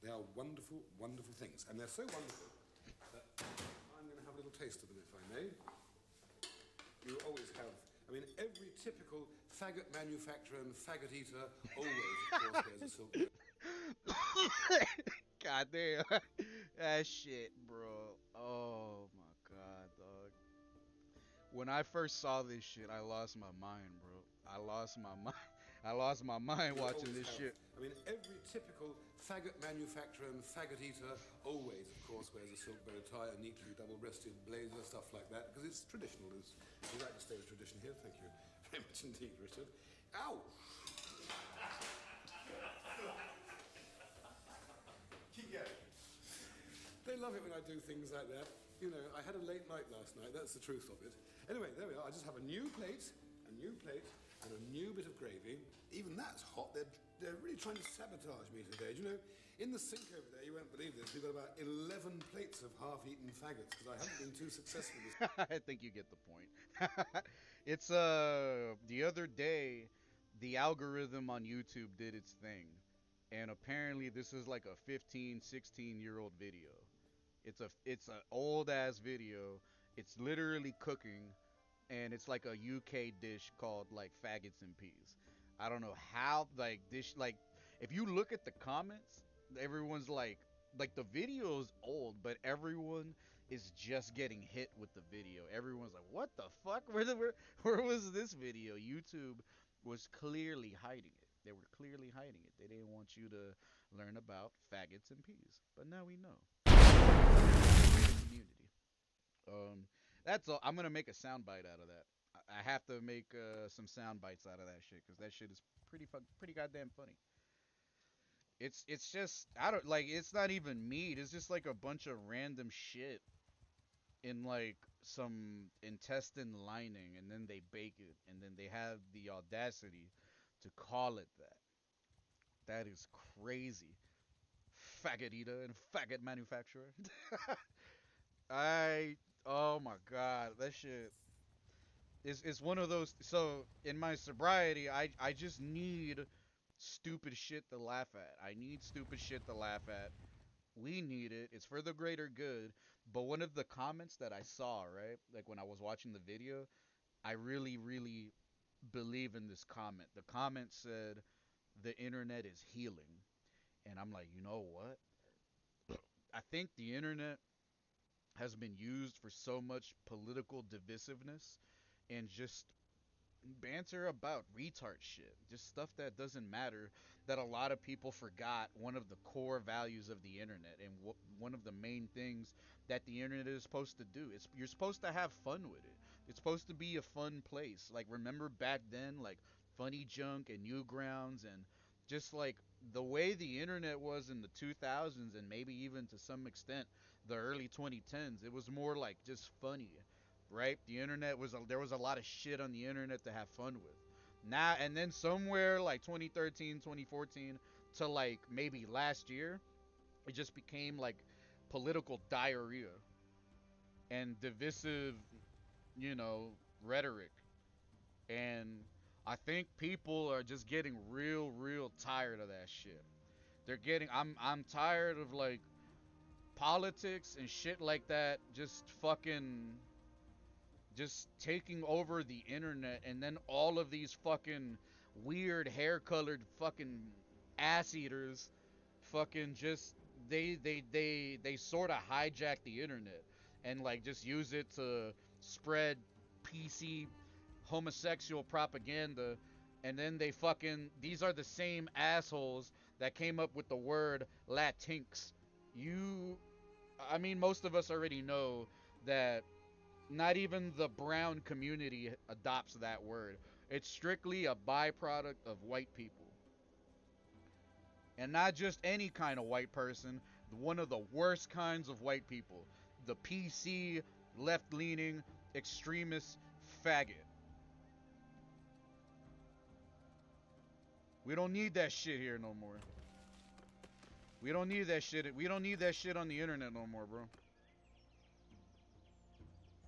They are wonderful, wonderful things, and they're so wonderful that I'm going to have a little taste of them, if I may. You always have. I mean, every typical faggot manufacturer and faggot eater always, of course, wears a silk.
God damn. That shit, bro. Oh my god, dog. When I first saw this shit, I lost my mind, bro. I lost my mind. I lost my mind watching this shit.
I mean, every typical faggot manufacturer and faggot eater always, of course, wears a silk bow tie, a neatly double-breasted blazer, stuff like that, because it's traditional. We like to stay with tradition here. Thank you very much indeed, Richard. Ow! Keep going. They love it when I do things like that. I had a late night last night. That's the truth of it. Anyway, there we are. I just have a new plate, and a new bit of gravy. Even that's hot. They're really trying to sabotage me today. Do you know, in the sink over there, you won't believe this, we've got about 11 plates of half-eaten faggots because I haven't been too successful this.
I think you get the point. It's the other day, the algorithm on YouTube did its thing, and apparently this is like a 15, 16-year-old video. It's an old ass video. It's literally cooking, and it's like a UK dish called like faggots and peas. I don't know how if you look at the comments, everyone's like the video is old, but everyone is just getting hit with the video. Everyone's like, "What the fuck? Where was this video?" YouTube was clearly hiding it. They were clearly hiding it. They didn't want you to learn about faggots and peas. But now we know. Community. That's all. I'm gonna make a soundbite out of that. I have to make some sound bites out of that shit because that shit is pretty goddamn funny. It's just I don't like it's not even meat. It's just like a bunch of random shit in like some intestine lining and then they bake it and then they have the audacity to call it that. That is crazy. Faggot eater and faggot manufacturer. I oh my god, that shit is one of those. So in my sobriety, I just need stupid shit to laugh at. I need stupid shit to laugh at. We need it. It's for the greater good. But one of the comments that I saw, right, like when I was watching the video, I really, really believe in this comment. The comment said, "The internet is healing," and I'm like, you know what? I think the internet has been used for so much political divisiveness and just banter about retard shit, just stuff that doesn't matter. That a lot of people forgot one of the core values of the internet and one of the main things that the internet is supposed to do. It's you're supposed to have fun with it. It's supposed to be a fun place. Like remember back then, like Funny Junk and Newgrounds and just like the way the internet was in the 2000s and maybe even to some extent the early 2010s. It was more like just funny, right? The internet was there was a lot of shit on the internet to have fun with. Now and then somewhere like 2013, 2014 to like maybe last year, it just became like political diarrhea and divisive, rhetoric. And I think people are just getting real, real tired of that shit. They're getting I'm tired of like politics and shit like that just fucking just taking over the internet and then all of these fucking weird hair colored fucking ass eaters fucking just they sort of hijack the internet and like just use it to spread PC homosexual propaganda, and then they fucking these are the same assholes that came up with the word Latinx. You I mean most of us already know that not even the brown community adopts that word. It's strictly a byproduct of white people. And not just any kind of white person, one of the worst kinds of white people. The PC, left leaning, extremist faggot. We don't need that shit here no more. We don't need that shit. We don't need that shit on the internet no more, bro.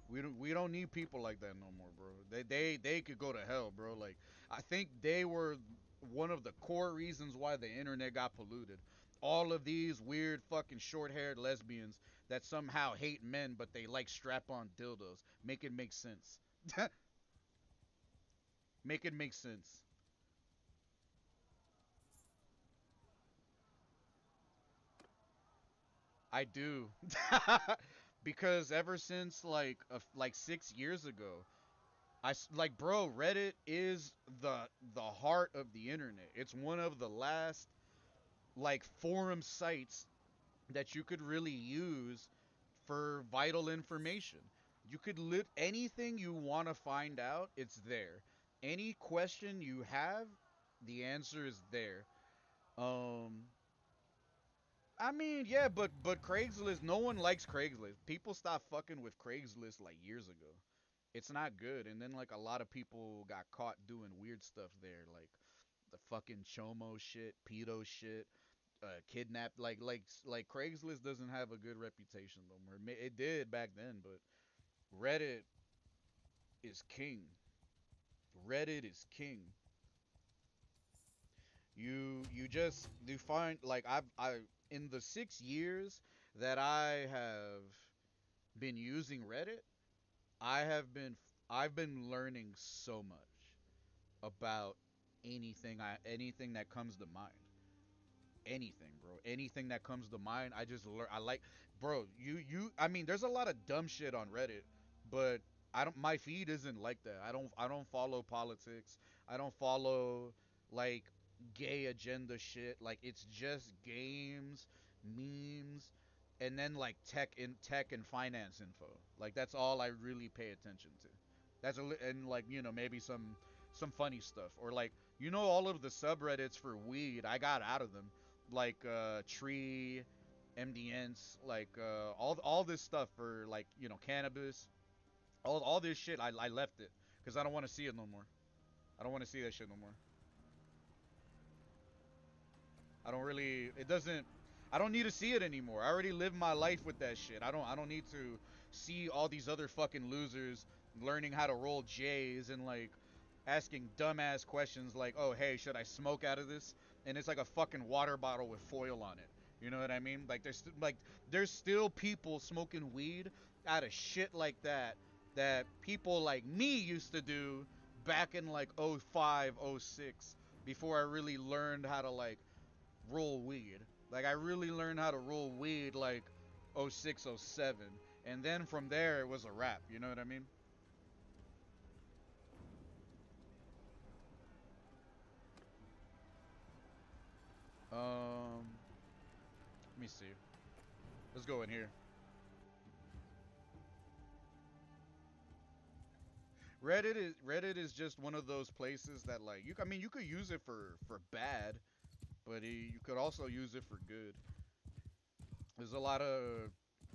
We don't need people like that no more, bro. They could go to hell, bro. Like I think they were one of the core reasons why the internet got polluted. All of these weird fucking short-haired lesbians that somehow hate men but they like strap-on dildos. Make it make sense. Make it make sense. I do. Because ever since like 6 years ago, like bro, Reddit is the heart of the internet. It's one of the last like forum sites that you could really use for vital information. You could anything you want to find out, it's there. Any question you have, the answer is there. Um I mean, yeah, but Craigslist, no one likes Craigslist. People stopped fucking with Craigslist like years ago. It's not good. And then like a lot of people got caught doing weird stuff there, like the fucking chomo shit, pedo shit, kidnap. Like Craigslist doesn't have a good reputation no more. It did back then, but Reddit is king. Reddit is king. You find like I in the 6 years that I have been using Reddit, I have been I've been learning so much about anything that comes to mind. Anything, bro. Anything that comes to mind, I just learn. I like, bro. I mean, there's a lot of dumb shit on Reddit, but I don't. My feed isn't like that. I don't follow politics. I don't follow like gay agenda shit. Like it's just games, memes, and then like tech and finance info. Like that's all I really pay attention to. And like maybe some funny stuff or like all of the subreddits for weed. I got out of them like Tree, MDNs, like all this stuff for like cannabis. All this shit, I left it because I don't want to see it no more. I don't want to see that shit no more. I don't really. It doesn't. I don't need to see it anymore. I already lived my life with that shit. I don't need to see all these other fucking losers learning how to roll J's and like asking dumbass questions like, "Oh, hey, should I smoke out of this?" And it's like a fucking water bottle with foil on it. You know what I mean? Like there's still people smoking weed out of shit like that that people like me used to do back in like '05, '06 before I really learned how to like roll weed. Like I really learned how to roll weed like '06, '07, and then from there it was a wrap. You know what I mean? Let me see. Let's go in here. Reddit is just one of those places that like you. I mean, you could use it for bad, but you could also use it for good. There's a lot of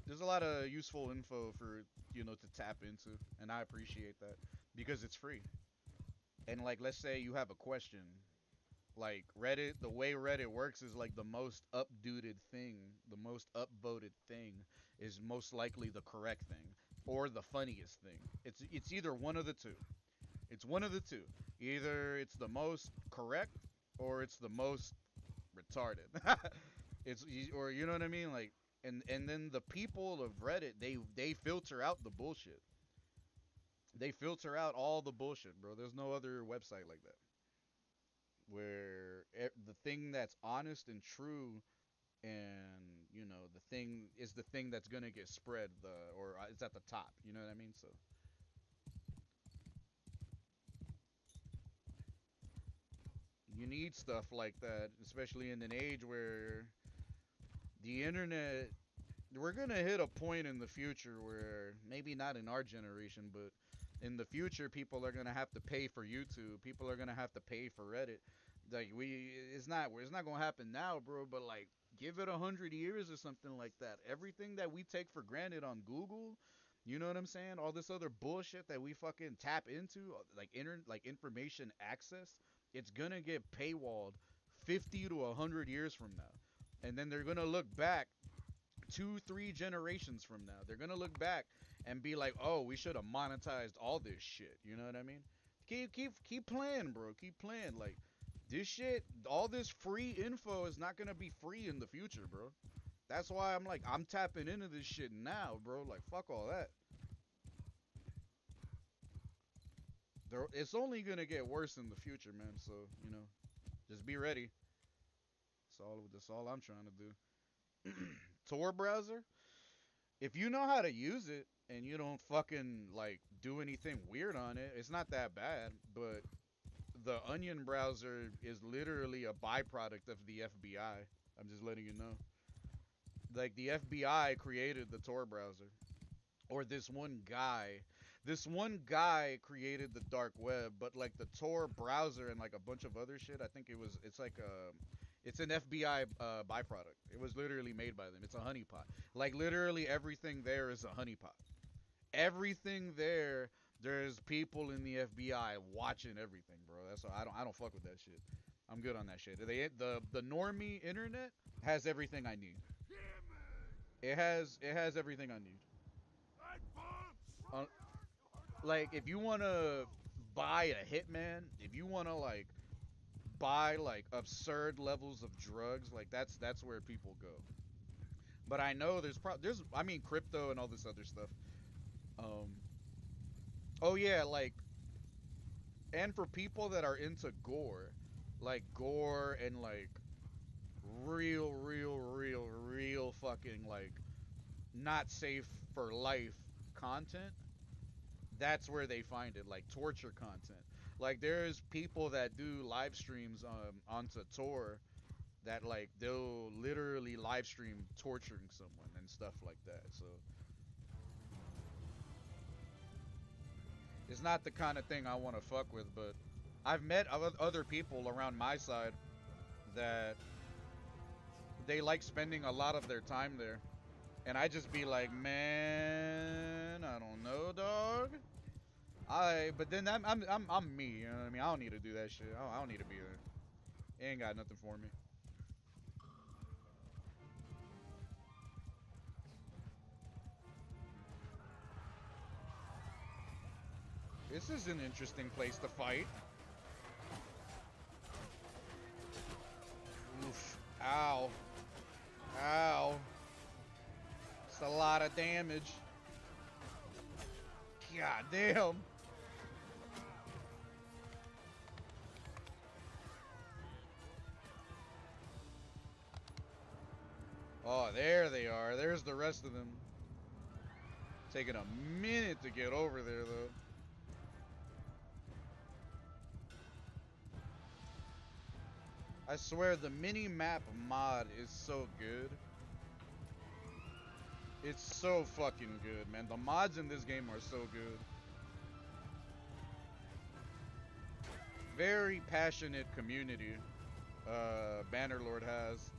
there's a lot of useful info for to tap into, and I appreciate that because it's free. And like, let's say you have a question, like Reddit, the way Reddit works is like the most updated thing, the most upvoted thing is most likely the correct thing or the funniest thing. It's either one of the two. It's one of the two. Either it's the most correct or it's the most retarded. Or you know what I mean? Like and then the people of Reddit, they filter out the bullshit. They filter out all the bullshit, bro. There's no other website like that where the thing that's honest and true and the thing is the thing that's gonna get spread or it's at the top. You know what I mean? So you need stuff like that, especially in an age where the internet. We're gonna hit a point in the future where maybe not in our generation, but in the future, people are gonna have to pay for YouTube. People are gonna have to pay for Reddit. Like it's not gonna happen now, bro. But like, give it 100 years or something like that. Everything that we take for granted on Google, you know what I'm saying? All this other bullshit that we fucking tap into, like information access, it's gonna get paywalled 50 to 100 years from now, and then they're gonna look back 2, 3 generations from now. They're gonna look back and be like, "Oh, we should have monetized all this shit." You know what I mean? Keep playing, bro. Keep playing. Like this shit, all this free info is not gonna be free in the future, bro. That's why I'm tapping into this shit now, bro. Like fuck all that. It's only gonna get worse in the future, man. So just be ready. That's all I'm trying to do. Tor browser. If you know how to use it and you don't fucking like do anything weird on it, it's not that bad. But the Onion browser is literally a byproduct of the FBI. I'm just letting you know. Like the FBI created the Tor browser, or this one guy created the dark web, but like the Tor browser and like a bunch of other shit. I think it's like it's an FBI byproduct. It was literally made by them. It's a honeypot. Like literally everything there is a honeypot. Everything there, there's people in the FBI watching everything, bro. That's why I don't fuck with that shit. I'm good on that shit. The normie internet has everything I need. It has everything I need. Uh, like if you wanna buy a hitman, if you wanna like buy like absurd levels of drugs, like that's where people go. But I know there's I mean crypto and all this other stuff. Um oh yeah, like and for people that are into gore and like real fucking like not safe for life content, that's where they find it, like torture content. Like there's people that do live streams onto Tor that like they'll literally live stream torturing someone and stuff like that. So it's not the kind of thing I want to fuck with, but I've met other people around my side that they like spending a lot of their time there. And I just be like, man, I don't know, dog. But then I'm me. You know what I mean? I don't need to do that shit. I don't need to be there. It ain't got nothing for me. This is an interesting place to fight. Oof. Ow. Ow. It's a lot of damage. God damn. Oh, there they are. There's the rest of them. Taking a minute to get over there, though. I swear the mini-map mod is so good. It's so fucking good, man. The mods in this game are so good. Very passionate community Bannerlord has.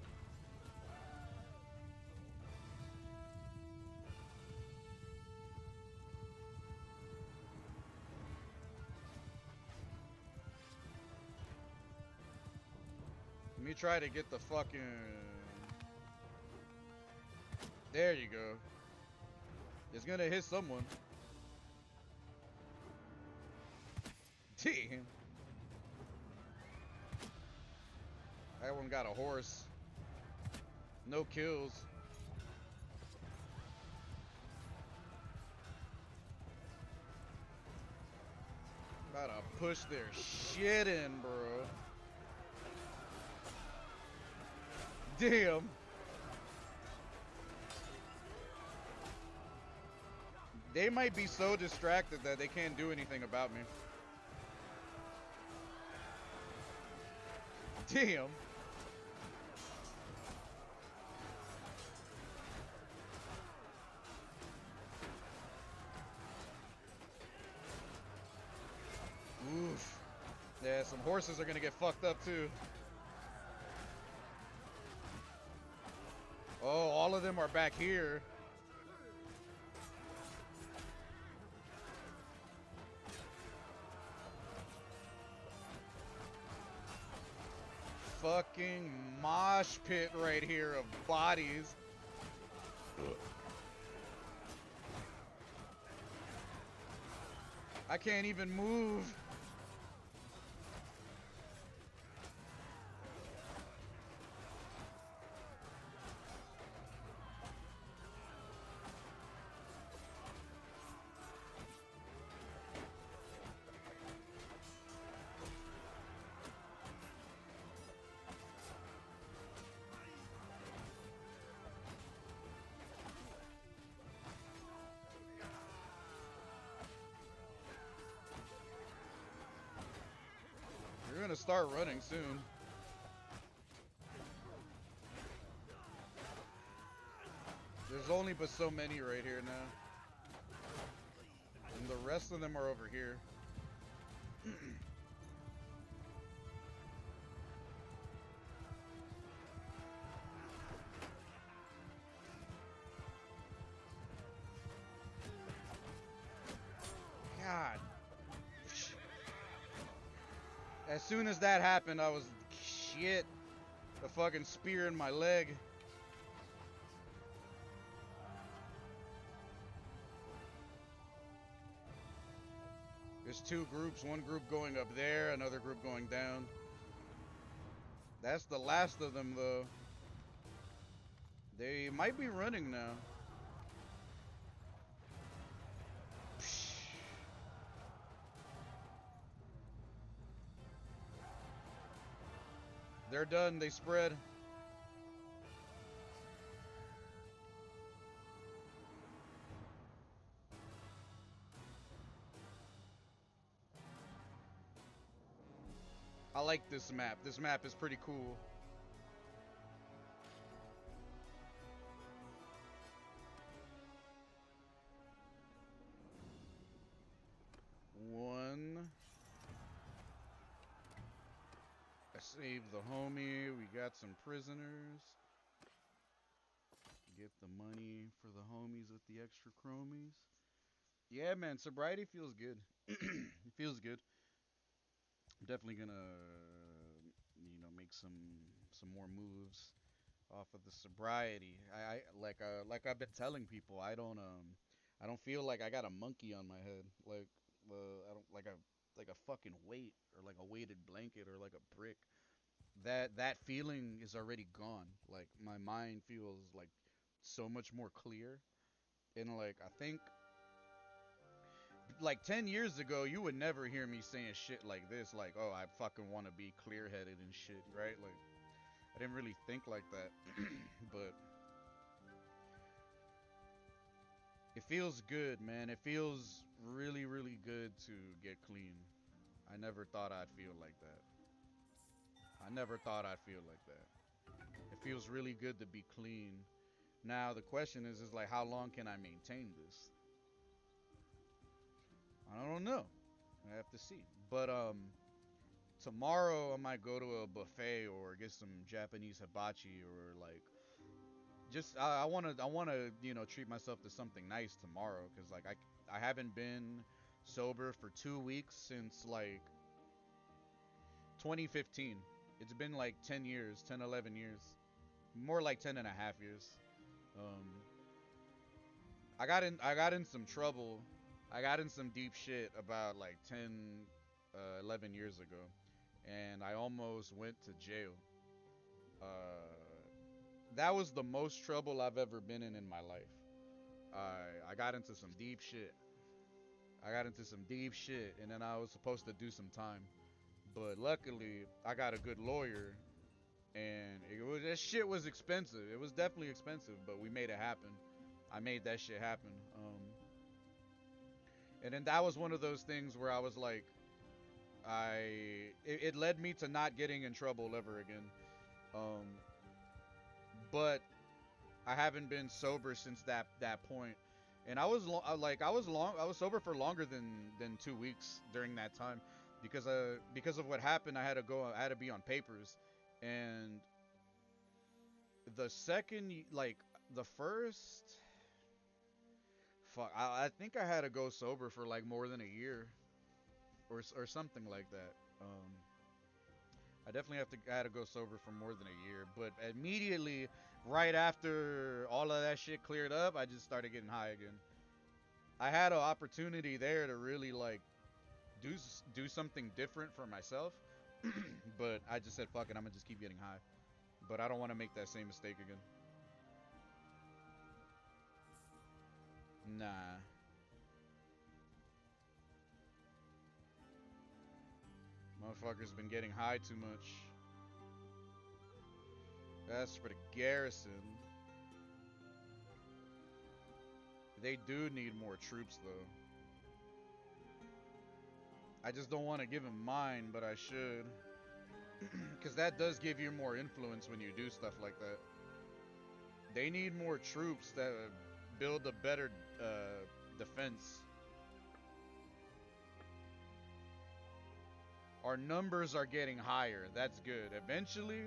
Let me try to get the fucking... There you go. It's gonna hit someone. Damn. That one got a horse. No kills. About to push their shit in, bro. Damn. They might be so distracted that they can't do anything about me. Damn. Oof. Yeah, some horses are gonna get fucked up too. Oh, all of them are back here. Fucking mosh pit right here of bodies. I can't even move. You're gonna start running soon. There's only but so many right here now. And the rest of them are over here. God. As soon as that happened, I was shit. The fucking spear in my leg. There's two groups, one group going up there, another group going down. That's the last of them, though. They might be running now. They're done, they spread. I like this map. This map is pretty cool. One. I saved the homie. We got some prisoners. get the money for the homies with the extra chromies. Yeah, man, sobriety feels good. It feels good. I'm definitely gonna, make some more moves off of the sobriety. Like I've been telling people, I don't feel like I got a monkey on my head. Like I don't like a fucking weight or like a weighted blanket or like a brick. That feeling is already gone. Like my mind feels like so much more clear. And like I think like 10 years ago you would never hear me saying shit like this, like, oh, I fucking want to be clear-headed and shit, right? Like I didn't really think like that. But it feels good, man. It feels really, really good to get clean. I never thought I'd feel like that. I never thought I'd feel like that. It feels really good to be clean. Now the question is like, how long can I maintain this? I don't know. I have to see. But tomorrow I might go to a buffet or get some Japanese hibachi or like just I wanna treat myself to something nice tomorrow because like I haven't been sober for 2 weeks since like 2015. It's been like 10 years, 10, 11 years, more like 10 and a half years. Um, I got in some trouble. I got in some deep shit about like 10, 11 years ago, and I almost went to jail. That was the most trouble I've ever been in my life. I got into some deep shit. I got into some deep shit, and then I was supposed to do some time. But luckily, I got a good lawyer, and that shit was expensive. It was definitely expensive, but we made it happen. I made that shit happen. And then that was one of those things where I was like, it led me to not getting in trouble ever again. Um, but I haven't been sober since that point. And I was sober for longer than 2 weeks during that time, because of what happened. I had to be on papers, and the second like the first fuck I think I had to go sober for like more than a year or something like that. I definitely had to go sober for more than a year, but immediately right after all of that shit cleared up, I just started getting high again. I had an opportunity there to really like do something different for myself, but I just said fuck it, I'm gonna just keep getting high. But I don't want to make that same mistake again. Nah. Motherfuckers been getting high too much. That's for the garrison. They do need more troops though. I just don't want to give them mine, but I should. Because that does give you more influence when you do stuff like that. They need more troops that build a better defense. Our numbers are getting higher. That's good. Eventually,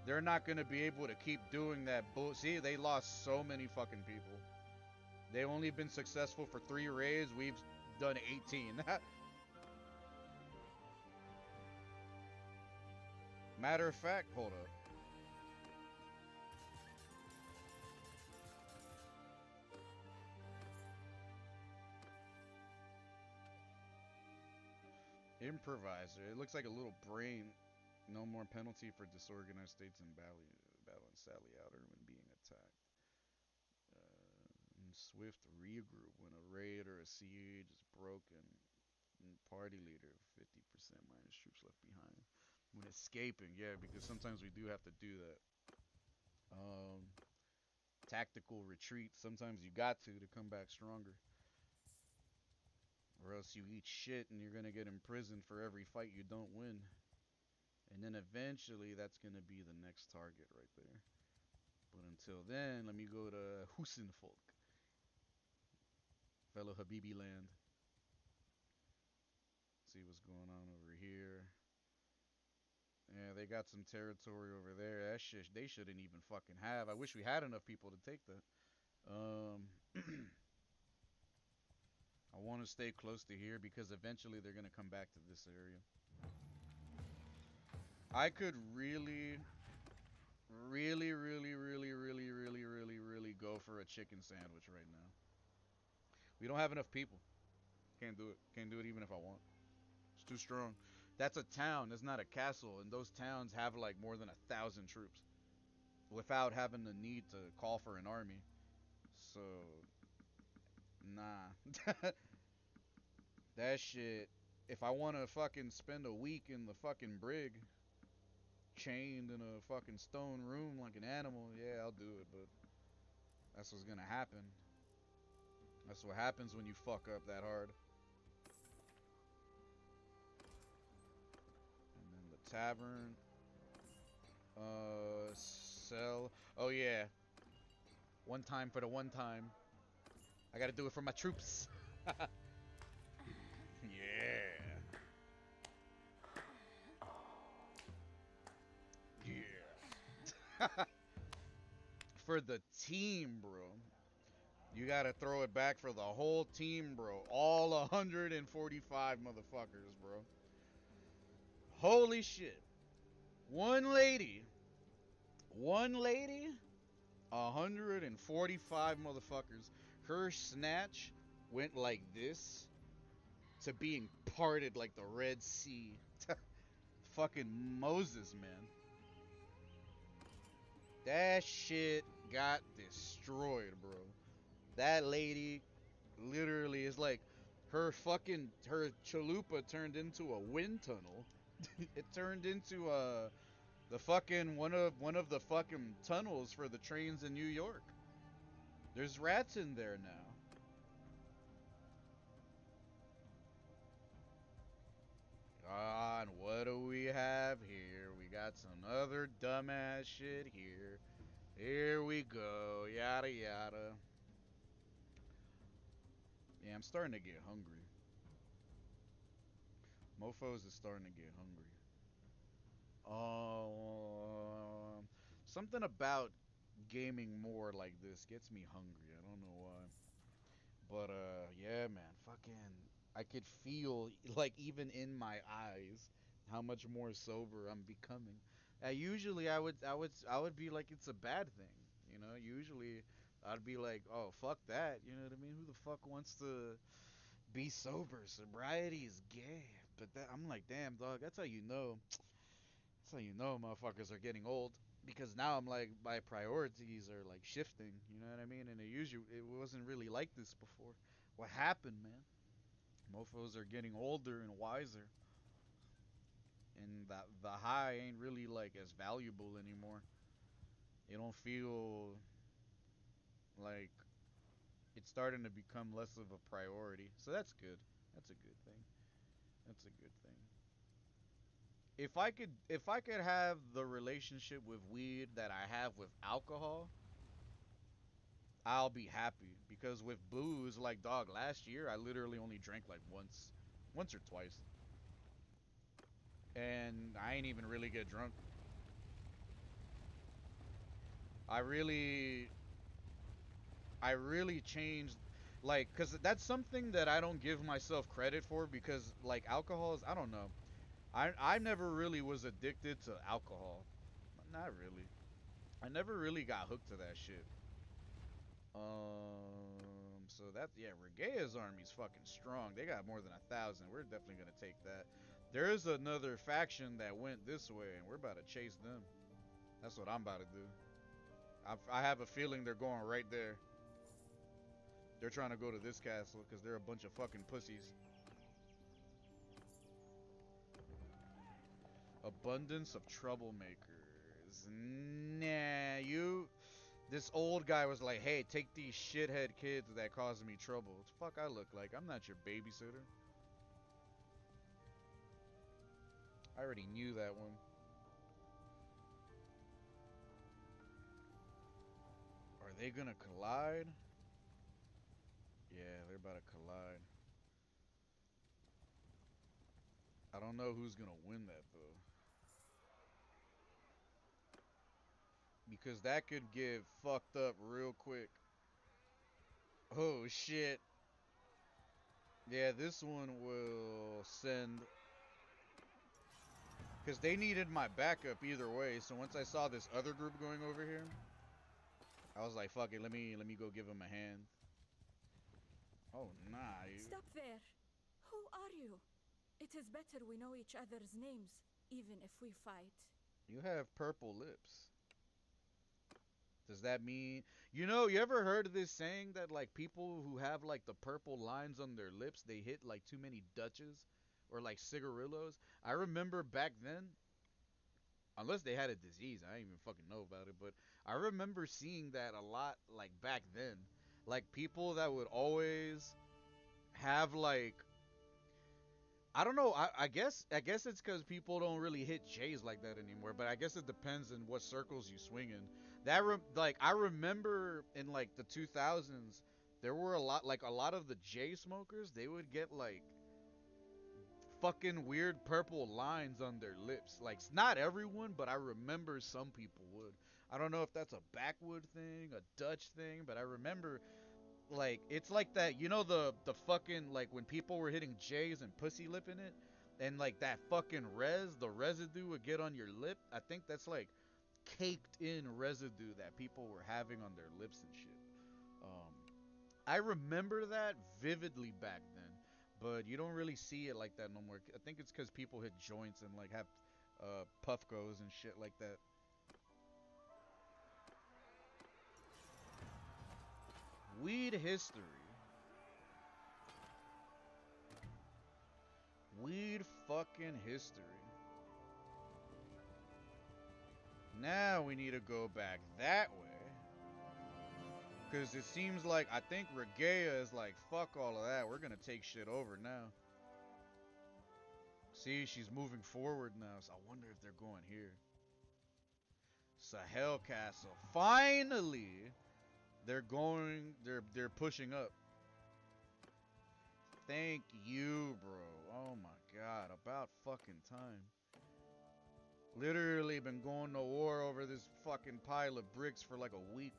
they're not going to be able to keep doing that bull. See, they lost so many fucking people. They only been successful for 3 raids. We've done 18. Matter of fact, hold up. Improviser. It looks like a little brain. No more penalty for disorganized states and battle and sally outer when being attacked. Swift regroup when a raid or a siege is broken. Party leader 50% minus troops left behind. When escaping, yeah, because sometimes we do have to do that. Um, Tactical retreat. Sometimes you got to come back stronger, or else you eat shit and you're gonna get imprisoned for every fight you don't win. And then eventually, that's gonna be the next target right there. But until then, let me go to Husenfolk, fellow Habibi land. See what's going on over here. Yeah, they got some territory over there. That shit they shouldn't even fucking have. I wish we had enough people to take that. I want to stay close to here because eventually they're gonna come back to this area. I could really go for a chicken sandwich right now. We don't have enough people. Can't do it. Can't do it even if I want. It's too strong. That's a town. That's not a castle. And those towns have like more than 1,000 troops without having the need to call for an army. So, nah. That shit. If I want to fucking spend a week in the fucking brig, chained in a fucking stone room like an animal, yeah, I'll do it. But that's what's gonna happen. That's what happens when you fuck up that hard. And then the tavern. Sell. Oh yeah. One time for the one time. I gotta do it for my troops. Yeah. Yeah. For the team, bro. You gotta throw it back for the whole team, bro. All 145 motherfuckers, bro. Holy shit. One lady. One lady. 145 motherfuckers. Her snatch went like this to being parted like the Red Sea. Fucking Moses, man. That shit got destroyed, bro. That lady literally is like her chalupa turned into a wind tunnel. It turned into the fucking one of the fucking tunnels for the trains in New York. There's rats in there now. And what do we have here? We got some other dumbass shit here. Here we go. Yada yada. Yeah, I'm starting to get hungry. Mofos is starting to get hungry. Something about gaming more like this gets me hungry. I don't know why. But yeah, man, fucking I could feel like even in my eyes how much more sober I'm becoming. Usually I would be like it's a bad thing, you know? Usually I'd be like, "Oh, fuck that." You know what I mean? Who the fuck wants to be sober? Sobriety is gay. But that I'm like, "Damn, dog, that's how you know. That's how you know motherfuckers are getting old." Because now I'm like my priorities are like shifting, you know what I mean? And it wasn't really like this before. What happened, man? Mofos are getting older and wiser, and the high ain't really like as valuable anymore. It don't feel like it's starting to become less of a priority. So that's good. That's a good thing. That's a good thing. If I could have the relationship with weed that I have with alcohol, I'll be happy because with booze, like dog, last year I literally only drank like once or twice, and I ain't even really get drunk. I really, I really changed, like, cause that's something that I don't give myself credit for because like alcohol is, I don't know, I never really was addicted to alcohol, not really. I never really got hooked to that shit. So that yeah, Regea's army's fucking strong. They got more than 1,000. We're definitely gonna take that. There is another faction that went this way, and we're about to chase them. That's what I'm about to do. I have a feeling they're going right there. They're trying to go to this castle because they're a bunch of fucking pussies. Abundance of troublemakers. Nah, you. This old guy was like, "Hey, take these shithead kids that caused me trouble." What the fuck I look like? I'm not your babysitter. I already knew that one. Are they gonna collide? Yeah, they're about to collide. I don't know who's gonna win that though. because that could get fucked up real quick. Oh shit. Yeah, this one will send because they needed my backup either way. So once I saw this other group going over here, I was like, "Fuck it, let me go give them a hand." Oh nah.
Stop there. Who are you? It is better we know each other's names, even if we fight.
You have purple lips. Does that mean you ever heard of this saying that like people who have like the purple lines on their lips, they hit like too many Dutches or like cigarillos? I remember back then, unless they had a disease, I didn't even fucking know about it, but I remember seeing that a lot like back then. Like people that would always have like I don't know. I guess it's because people don't really hit J's like that anymore. But I guess it depends on what circles you swing in. Like I remember in like the 2000s, there were a lot of the J smokers. They would get like fucking weird purple lines on their lips. Like not everyone, but I remember some people would. I don't know if that's a backwood thing, a Dutch thing, but I remember like it's like that the fucking like when people were hitting J's and pussy lipping it and like that fucking the residue would get on your lip. I think that's like caked in residue that people were having on their lips and shit. um I remember that vividly back then, but you don't really see it like that no more. I think it's because people hit joints and like have puffcos and shit like that. Weed history. Weed fucking history. Now we need to go back that way. Because it seems like, I think Regea is like, fuck all of that. We're going to take shit over now. See, she's moving forward now. So I wonder if they're going here. Sahel Castle. Finally! They're pushing up. Thank you, bro. Oh my god. About fucking time. Literally been going to war over this fucking pile of bricks for like a week.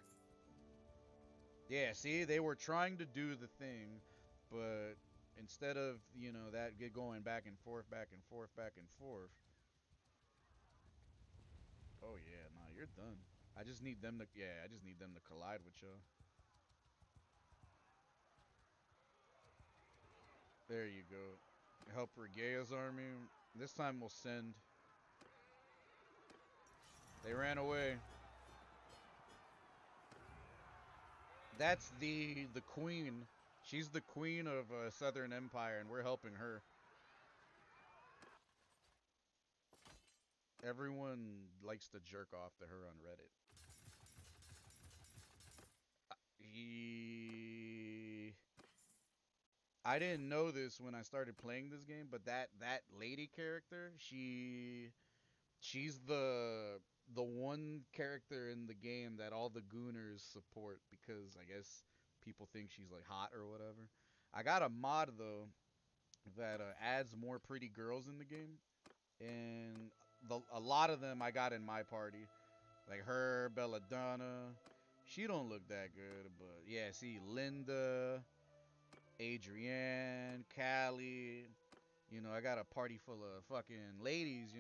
Yeah, see, they were trying to do the thing, but instead of, that get going back and forth, back and forth, back and forth. Oh yeah, nah, you're done. I just need them to collide with y'all. There you go. Help Regea's army. This time we'll send. They ran away. That's the queen. She's the queen of Southern Empire, and we're helping her. Everyone likes to jerk off to her on Reddit. He... I didn't know this when I started playing this game, but that lady character, she's the one character in the game that all the gooners support because I guess people think she's like hot or whatever. I got a mod though that adds more pretty girls in the game, and a lot of them I got in my party, like her, Belladonna. She don't look that good, but yeah, see Linda, Adrienne, Callie. I got a party full of fucking ladies,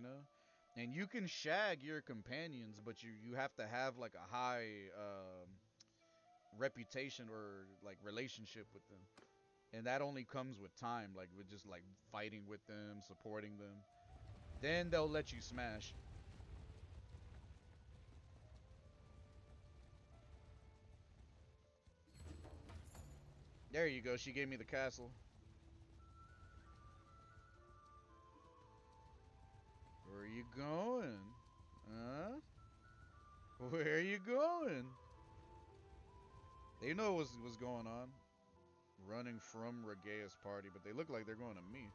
and you can shag your companions, but you have to have like a high reputation or like relationship with them, and that only comes with time, like with just like fighting with them, supporting them. Then they'll let you smash. There you go. She gave me the castle. Where are you going? Huh? Where are you going? They know what's going on. Running from Regea's party, but they look like they're going to me.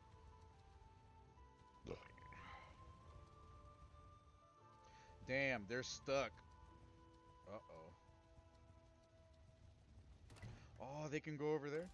Damn, they're stuck. Uh-oh. Oh, they can go over there?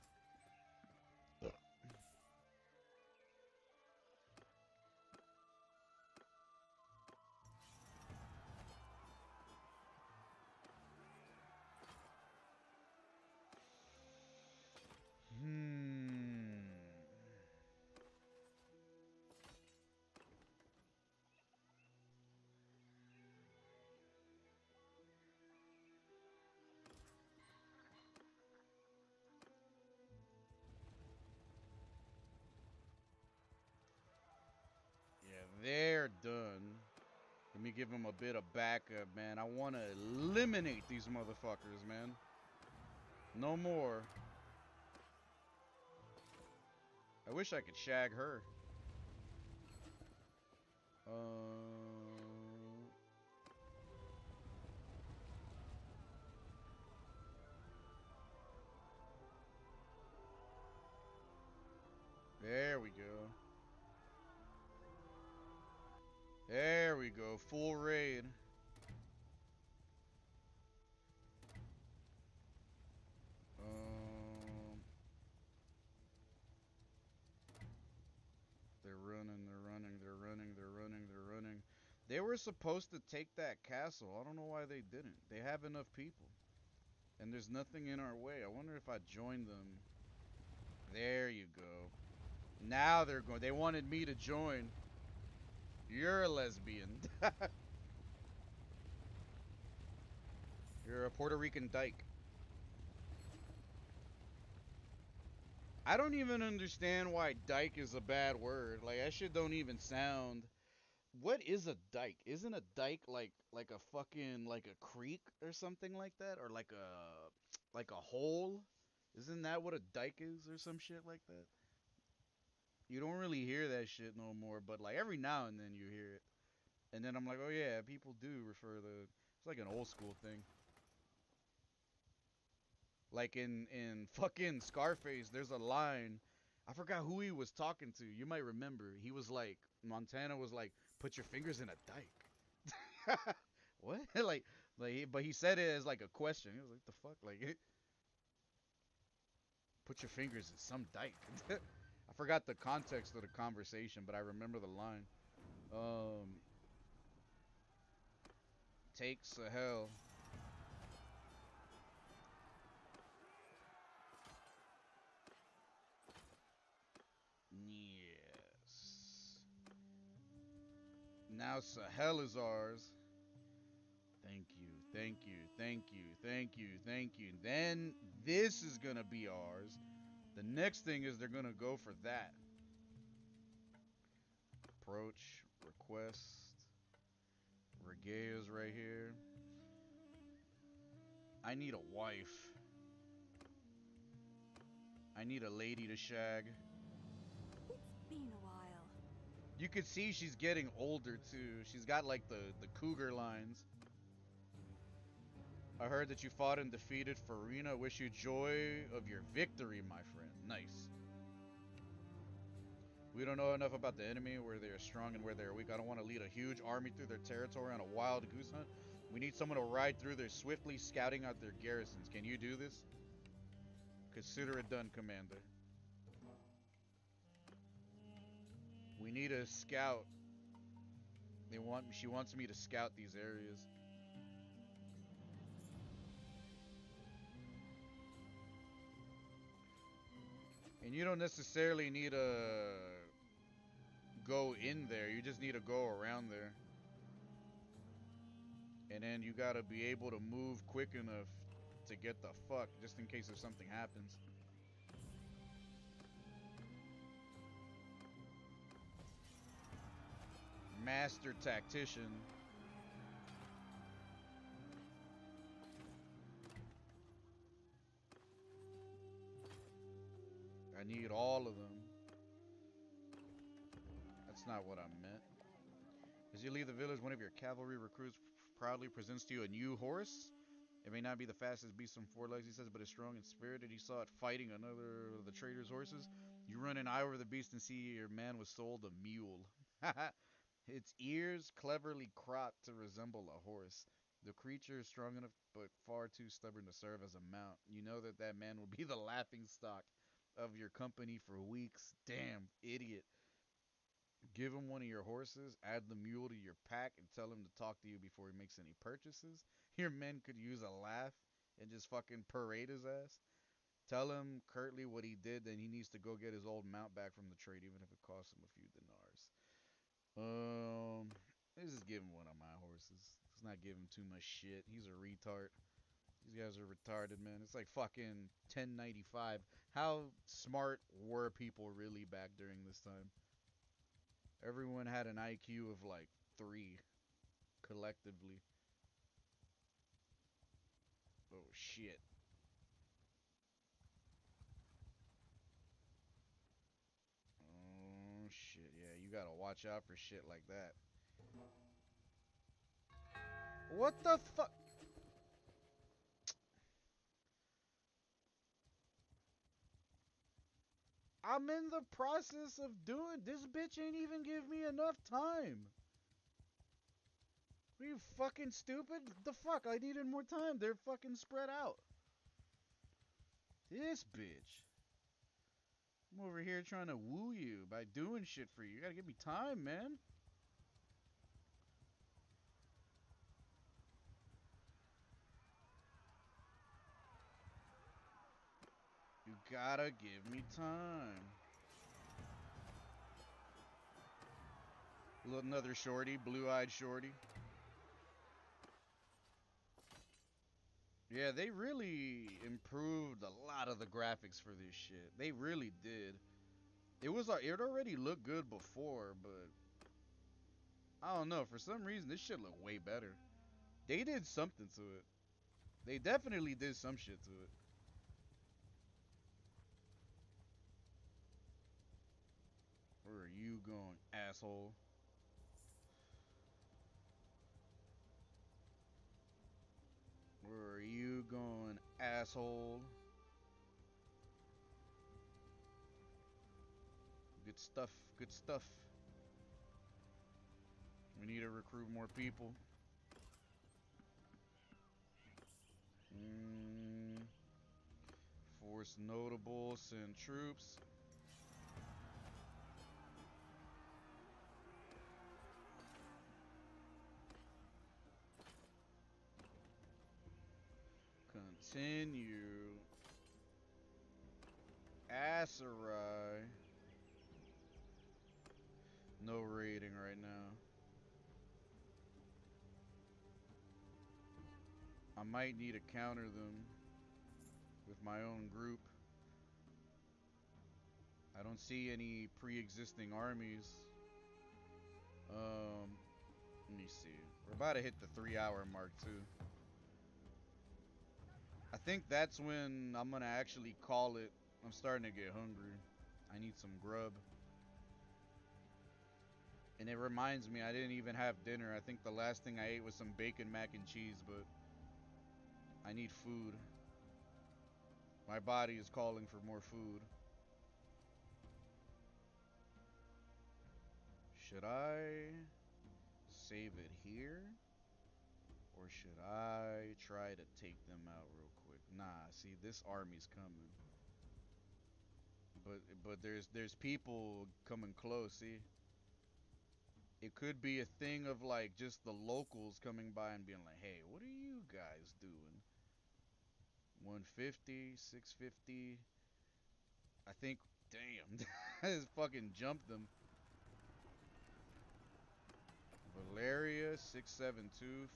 They're done. Let me give them a bit of backup, man. I want to eliminate these motherfuckers, man. No more. I wish I could shag her. There we go. There we go. Full raid. They're running, they're running, they're running, they're running, they're running. They were supposed to take that castle. I don't know why they didn't. They have enough people. And there's nothing in our way. I wonder if I join them. There you go. Now they're going. They wanted me to join. You're a lesbian. You're a Puerto Rican dyke. I don't even understand why dyke is a bad word. Like, that shit don't even sound. What is a dike? Isn't a dike like a fucking like a creek or something like that, or like a hole? Isn't that what a dike is or some shit like that? You don't really hear that shit no more, but like every now and then you hear it. And then I'm like, oh yeah, people do refer to. It's like an old school thing. Like in fucking Scarface, there's a line. I forgot who he was talking to. You might remember. He was like, Montana was like, "Put your fingers in a dike." What? But he said it as like a question. He was like, "The fuck?" Like, put your fingers in some dike. I forgot the context of the conversation, but I remember the line. Um, Takes a hell. Yes. Now Sahel is ours. Thank you, thank you, thank you, thank you, thank you. Then this is gonna be ours. The next thing is they're gonna go for that. Approach, request, Regaea's right here. I need a wife. I need a lady to shag.
It's been a while.
You could see she's getting older too. She's got like the cougar lines. I heard that you fought and defeated Farina. Wish you joy of your victory, my friend. Nice. We don't know enough about the enemy, where they are strong and where they are weak. I don't want to lead a huge army through their territory on a wild goose hunt. We need someone to ride through there swiftly, scouting out their garrisons. Can you do this? Consider it done, Commander. We need a scout. She wants me to scout these areas. And you don't necessarily need to go in there. You just need to go around there. And then you gotta be able to move quick enough to get the fuck, just in case if something happens. Master tactician. I need all of them. That's not what I meant. As you leave the village, one of your cavalry recruits proudly presents to you a new horse. It may not be the fastest beast on four legs, he says, but it's strong and spirited. He saw it fighting another of the trader's horses. You run an eye over the beast and see your man was sold a mule. Its ears cleverly cropped to resemble a horse. The creature is strong enough but far too stubborn to serve as a mount. You know that man will be the laughing stock of your company for weeks. Damn idiot. Give him one of your horses, add the mule to your pack, and tell him to talk to you before he makes any purchases. Your men could use a laugh and just fucking parade his ass. Tell him curtly what he did, then he needs to go get his old mount back from the trade, even if it costs him a few dinars. Let's just give him one of my horses. Let's not give him too much shit. He's a retard. These guys are retarded, man. It's like fucking 1095. How smart were people really back during this time? Everyone had an IQ of like 3 collectively. Oh shit. Oh shit. Yeah, you gotta watch out for shit like that. What the fuck? I'm in the process of doing this. Bitch ain't even give me enough time. Are you fucking stupid? The fuck? I needed more time. They're fucking spread out. This bitch. I'm over here trying to woo you by doing shit for you. You gotta give me time, man. You gotta give me time. Another shorty, blue-eyed shorty. Yeah, they really improved a lot of the graphics for this shit. They really did. It already looked good before, but I don't know. For some reason, this shit looked way better. They did something to it. They definitely did some shit to it. Where are you going, asshole? Where are you going, asshole? Good stuff, good stuff. We need to recruit more people. Force notable, send troops. Continue. Asarai. No raiding right now. I might need to counter them with my own group. I don't see any pre-existing armies. Let me see. We're about to hit the 3-hour mark too. I think that's when I'm gonna actually call it. I'm starting to get hungry. I need some grub. And it reminds me, I didn't even have dinner. I think the last thing I ate was some bacon mac and cheese, but I need food. My body is calling for more food. Should I save it here? Or should I try to take them out real quick? Nah, see, this army's coming. But there's people coming close, see? It could be a thing of like just the locals coming by and being like, hey, what are you guys doing? 150, 650. I think, damn, I just fucking jumped them. Valeria, 672.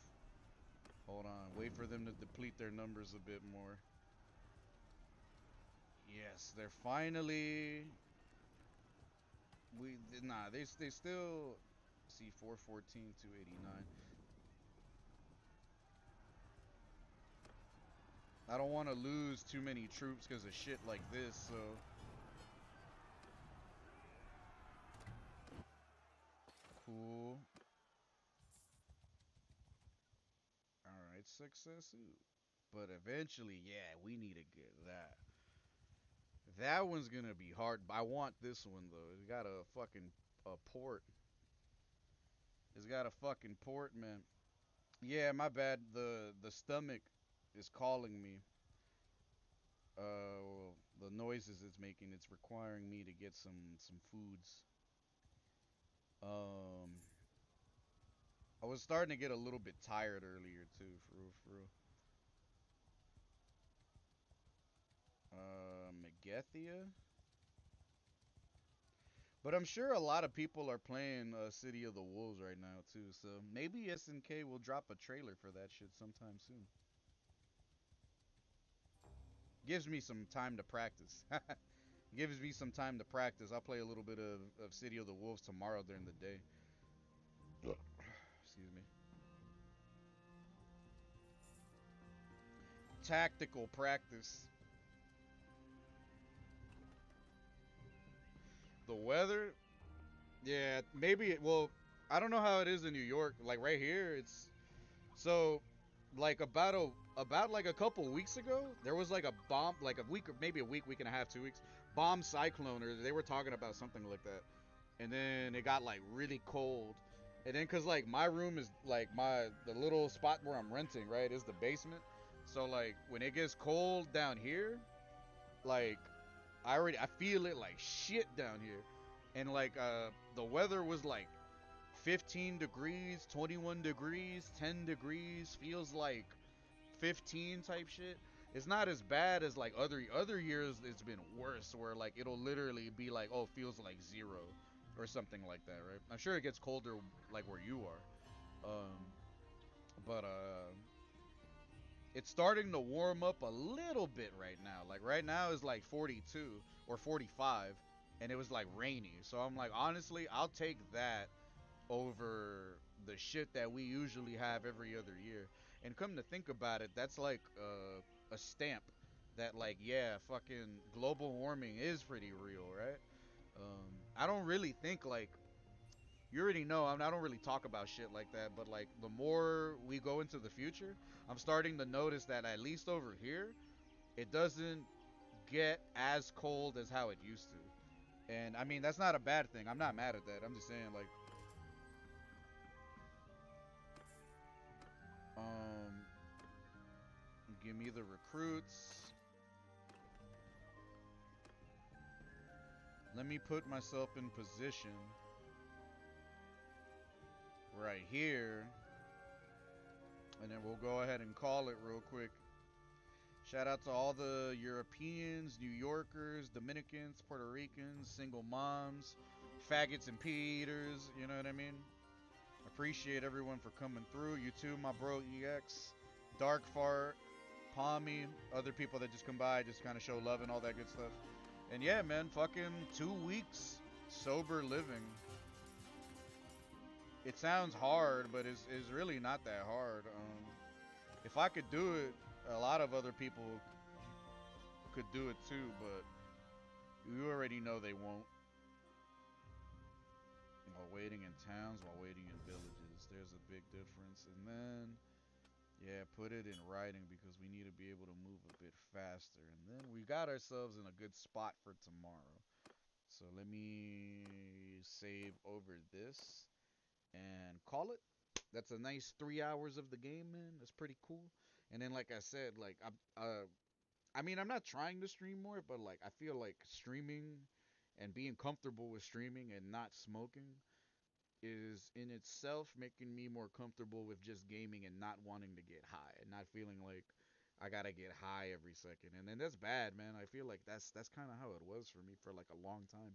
Hold on, wait for them to deplete their numbers a bit more. Yes, they're finally. They still see 414, 289. I don't want to lose too many troops because of shit like this, so. Cool. Alright, success. But eventually, yeah, we need to get that. That one's gonna be hard. I want this one though. It's got a fucking port. It's got a fucking port, man. Yeah, my bad. The stomach is calling me. The noises it's making, it's requiring me to get some foods. Um, I was starting to get a little bit tired earlier too, for real, for real. Megethia. But I'm sure a lot of people are playing City of the Wolves right now too, so maybe SNK will drop a trailer for that shit sometime soon. Gives me some time to practice. Gives me some time to practice. I'll play a little bit of City of the Wolves tomorrow during the day. Excuse me. Tactical practice. The weather, yeah, maybe. Well, I don't know how it is in New York. Like right here, it's so like about like a couple weeks ago, there was like a bomb, like a week or maybe a week and a half, 2 weeks, bomb cyclone, or they were talking about something like that, and then it got like really cold, and then cause like my room is like the little spot where I'm renting, right, is the basement, so like when it gets cold down here, like I feel it like shit down here, and like the weather was like 15 degrees, 21 degrees, 10 degrees, feels like 15 type shit. It's not as bad as like other years. It's been worse where like it'll literally be like, oh, feels like zero or something like that, right? I'm sure it gets colder like where you are. But it's starting to warm up a little bit right now. Like right now is like 42 or 45, and it was like rainy. So I'm like, honestly, I'll take that over the shit that we usually have every other year. And come to think about it, that's like a stamp that like, yeah, fucking global warming is pretty real, right? I don't really think like, you already know, I don't really talk about shit like that, but like the more we go into the future, I'm starting to notice that at least over here, it doesn't get as cold as how it used to. And I mean, that's not a bad thing. I'm not mad at that. I'm just saying like, um give me the recruits. Let me put myself in position right here, and then we'll go ahead and call it real quick. Shout out to all the Europeans, New Yorkers, Dominicans, Puerto Ricans, single moms, faggots and pea eaters, you know what I mean? Appreciate everyone for coming through. You too, my bro EX, Dark Fart, Palmy, other people that just come by, just kind of show love and all that good stuff. And yeah, man, fucking 2 weeks sober living. It sounds hard, but it's really not that hard. If I could do it, a lot of other people could do it too, but you already know they won't. While waiting in towns, while waiting in villages, there's a big difference. And then, yeah, put it in writing because we need to be able to move a bit faster. And then we got ourselves in a good spot for tomorrow. So let me save over this and call it. That's a nice 3 hours of the game, man. That's pretty cool. And then, like I said, like I mean, I'm not trying to stream more, but like I feel like streaming and being comfortable with streaming and not smoking is in itself making me more comfortable with just gaming and not wanting to get high and not feeling like I gotta get high every second. And then that's bad, man. I feel like that's kind of how it was for me for like a long time.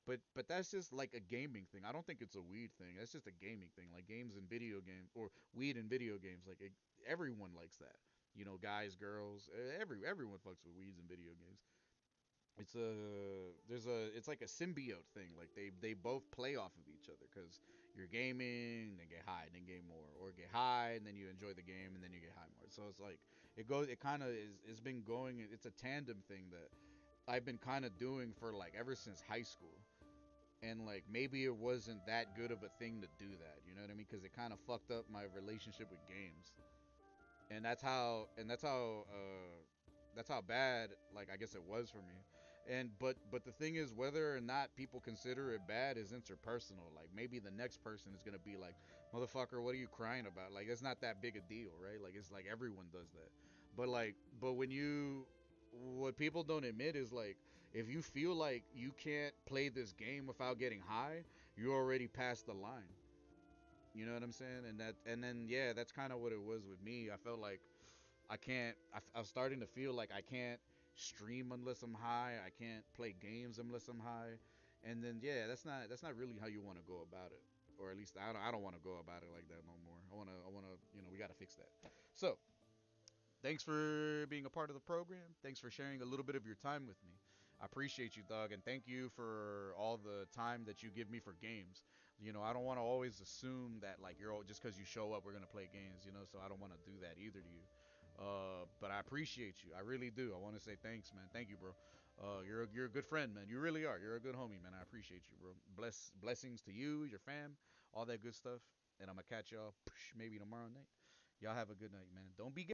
But that's just like a gaming thing. I don't think it's a weed thing. That's just a gaming thing. Like games and video games or weed and video games. Like everyone likes that. You know, guys, girls, everyone fucks with weeds and video games. It's like a symbiote thing. Like they both play off of each other because you're gaming, then get high, then game more, or get high and then you enjoy the game and then you get high more. So it's like it kind of is. It's been going. It's a tandem thing that I've been kind of doing for like ever since high school. And like maybe it wasn't that good of a thing to do that, you know what I mean? Because it kind of fucked up my relationship with games, and that's how bad, like, I guess it was for me. And but the thing is, whether or not people consider it bad is interpersonal. Like maybe the next person is gonna be like, motherfucker, what are you crying about? Like it's not that big a deal, right? Like it's like everyone does that. But when you, what people don't admit is like, if you feel like you can't play this game without getting high, you already passed the line. You know what I'm saying? And then yeah, that's kind of what it was with me. I felt like I can't. I was starting to feel like I can't stream unless I'm high. I can't play games unless I'm high. And then yeah, that's not really how you want to go about it. Or at least I don't want to go about it like that no more. I wanna we gotta fix that. So thanks for being a part of the program. Thanks for sharing a little bit of your time with me. I appreciate you, Thug, and thank you for all the time that you give me for games. You know, I don't want to always assume that like you're just because you show up, we're gonna play games. You know, so I don't want to do that either to you. But I appreciate you. I really do. I want to say thanks, man. Thank you, bro. You're a good friend, man. You really are. You're a good homie, man. I appreciate you, bro. Blessings to you, your fam, all that good stuff. And I'm gonna catch y'all maybe tomorrow night. Y'all have a good night, man. Don't be